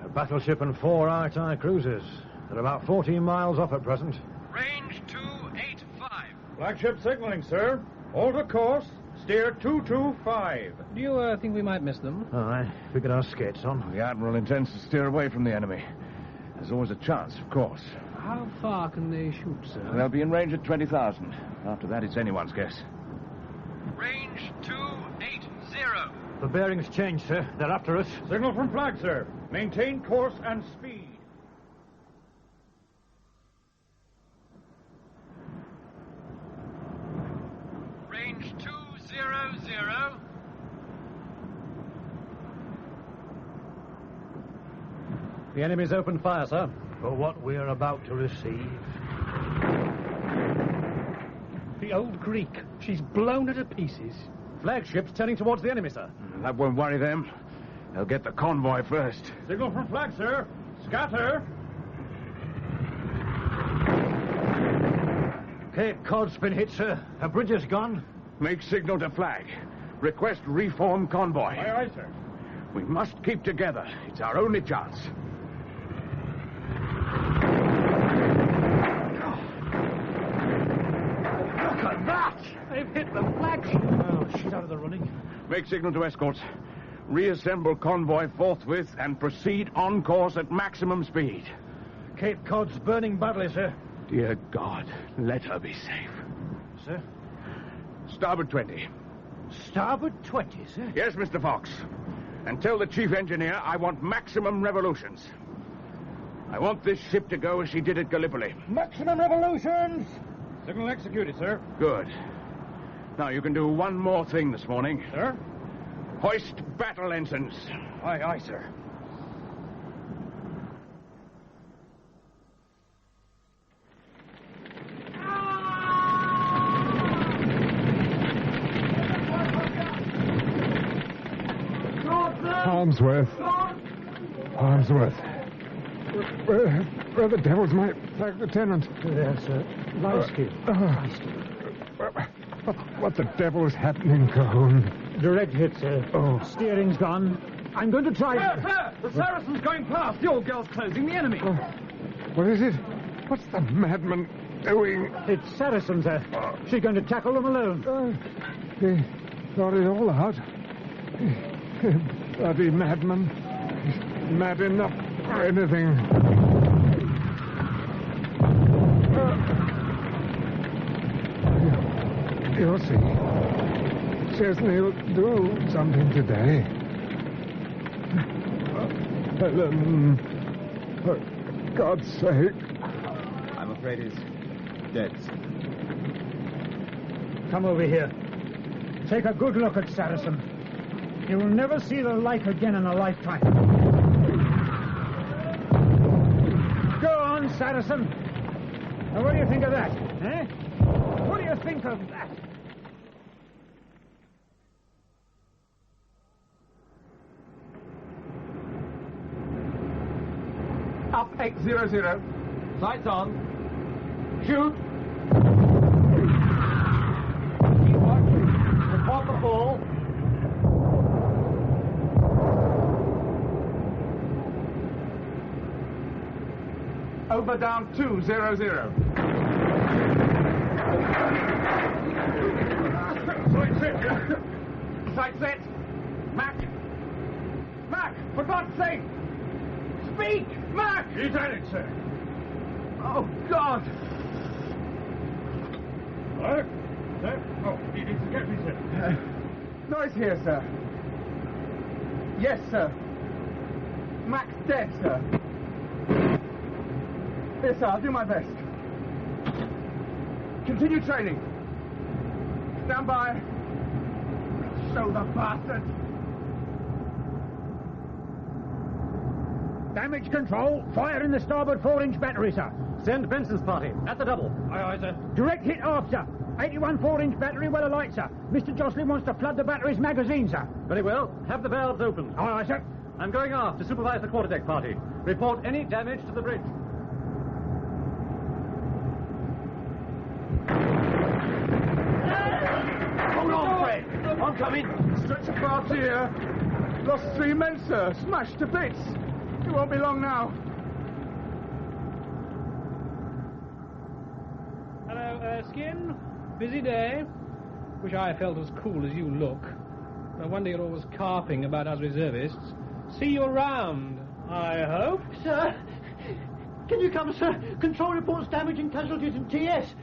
A battleship and 4 RTI cruisers. They're about 14 miles off at present. Range 285. Flagship signaling, sir. Alter course. Steer 225. Do you think we might miss them? Aye, if we get our skates on. The Admiral intends to steer away from the enemy. There's always a chance, of course. How far can they shoot, sir? They'll be in range at 20,000. After that, it's anyone's guess. Range 280. The bearings changed, sir. They're after us. Signal from flag, sir. Maintain course and speed. Range 200. The enemy's opened fire, sir. For what we are about to receive. The old Greek. She's blown her to pieces. Flagship's turning towards the enemy, sir. That won't worry them. They'll get the convoy first. Signal from flag, sir. Scatter. Cape Cod's been hit, sir. Her bridge is gone. Make signal to flag. Request reform convoy. Aye, aye, sir. We must keep together. It's our only chance. Look at that! They've hit the flagship. Oh, she's out of the running. Make signal to escorts. Reassemble convoy forthwith and proceed on course at maximum speed. Cape Cod's burning badly, sir. Dear God, let her be safe. Sir? Starboard 20. Starboard 20, sir? Yes, Mr. Fox. And tell the chief engineer I want maximum revolutions. I want this ship to go as she did at Gallipoli. Maximum revolutions! Signal executed, sir. Good. Now, you can do one more thing this morning. Sir? Hoist battle ensigns. Aye, aye, sir. Harmsworth. Where the devil's my flag lieutenant? There, sir. Light-skill. What the devil is happening, Cahoon? Direct hit, sir. Oh. Steering's gone. I'm going to try... Sir! The Saracen's going past. The old girl's closing the enemy. What is it? What's the madman doing? It's Saracen, sir. She's going to tackle them alone. He thought it all out. Bloody madman. He's mad enough for anything. You'll see. Chesnaye will do something today. Helen, for God's sake. I'm afraid he's dead. Come over here. Take a good look at Saracen. You will never see the like again in a lifetime. Go on, Saracen. Now, what do you think of that, eh? What do you think of that? Up 800. Sights on. Shoot. Keep watching. Report the fall. Over down 200. Sight set. Sight set. sir. Oh, God! Hello? Sir? Oh, it's the captain, sir. Noise here, sir. Yes, sir. Mac's dead, sir. Yes, sir, I'll do my best. Continue training. Stand by. Show the bastard. Damage control. Fire in the starboard 4-inch battery, sir. Send Benson's party. At the double. Aye, aye, sir. Direct hit aft, sir. 81 4-inch battery well alight, sir. Mr. Jocelyn wants to flood the battery's magazine, sir. Very well. Have the valves open. Aye, aye, sir. I'm going aft to supervise the quarterdeck party. Report any damage to the bridge. Hold on, Fred. I'm coming. Stretcher party here. Lost 3 men, sir. Smashed to bits. It won't be long now. Hello, Erskine. Busy day. Wish I felt as cool as you look. No wonder you're always carping about us reservists. See you around, I hope. Sir, can you come, sir? Control reports damage and casualties in TS.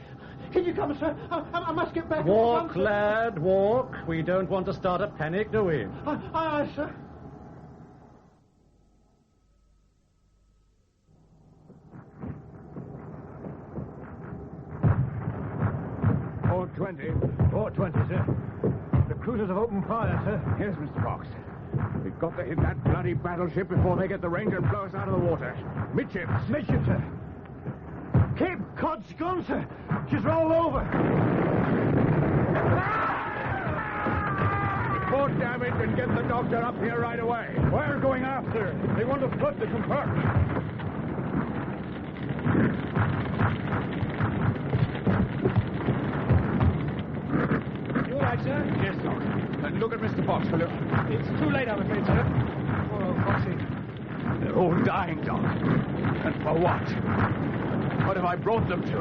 Can you come, sir? I must get back. Walk, lad, walk. We don't want to start a panic, do we? Aye, sir. .20, sir. The cruisers have opened fire, sir. Yes, Mr. Fox. We've got to hit that bloody battleship before they get the range and blow us out of the water. Midships. Midship, sir. Cape Cod's gone, sir. She's rolled over. Report damage and get the doctor up here right away. We're going after. They want to flood the compartment. Sir? Yes, Doc. Look at Mr. Fox, will you? It's too late, I'm afraid, sir. Poor old Foxy. They're all dying, Doc. And for what? What have I brought them to?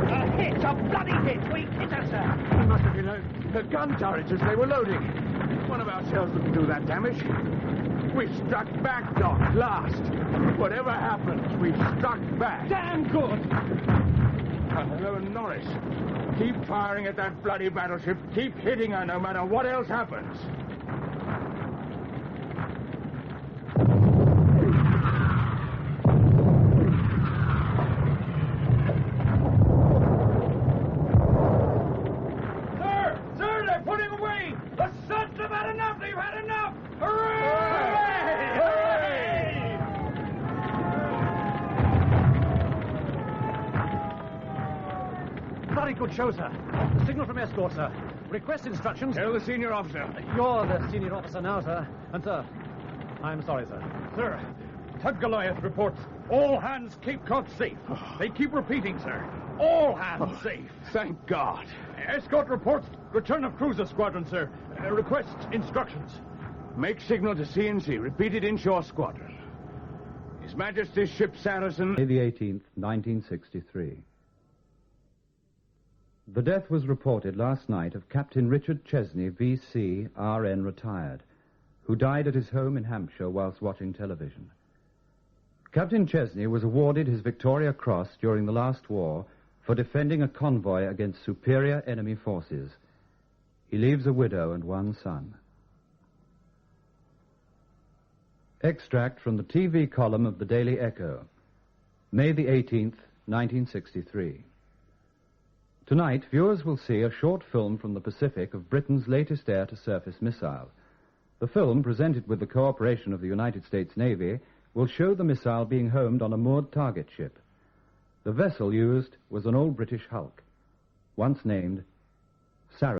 A hit! A bloody hit! We hit her, sir! It must have been the gun turrets as they were loading. One of our shells didn't do that damage. We struck back, Doc, last. Whatever happens, we struck back. Damn good! Hello, Norris. Keep firing at that bloody battleship. Keep hitting her no matter what else happens. Sir, they're putting away! The sons have had enough! They've had enough! Hooray! Very good show, sir. The signal from escort, sir. Request instructions. Tell the senior officer. You're the senior officer now, sir. And, sir, I'm sorry, sir. Sir, Tug Goliath reports all hands Cape Cod safe. They keep repeating, sir. All hands safe. Thank God. Escort reports return of cruiser squadron, sir. Request instructions. Make signal to CNC. Repeated inshore squadron. His Majesty's ship Saracen. May the 18th, 1963. The death was reported last night of Captain Richard Chesnaye, V.C., R.N. retired, who died at his home in Hampshire whilst watching television. Captain Chesnaye was awarded his Victoria Cross during the last war for defending a convoy against superior enemy forces. He leaves a widow and one son. Extract from the TV column of the Daily Echo, May the 18th, 1963. Tonight, viewers will see a short film from the Pacific of Britain's latest air-to-surface missile. The film, presented with the cooperation of the United States Navy, will show the missile being homed on a moored target ship. The vessel used was an old British hulk, once named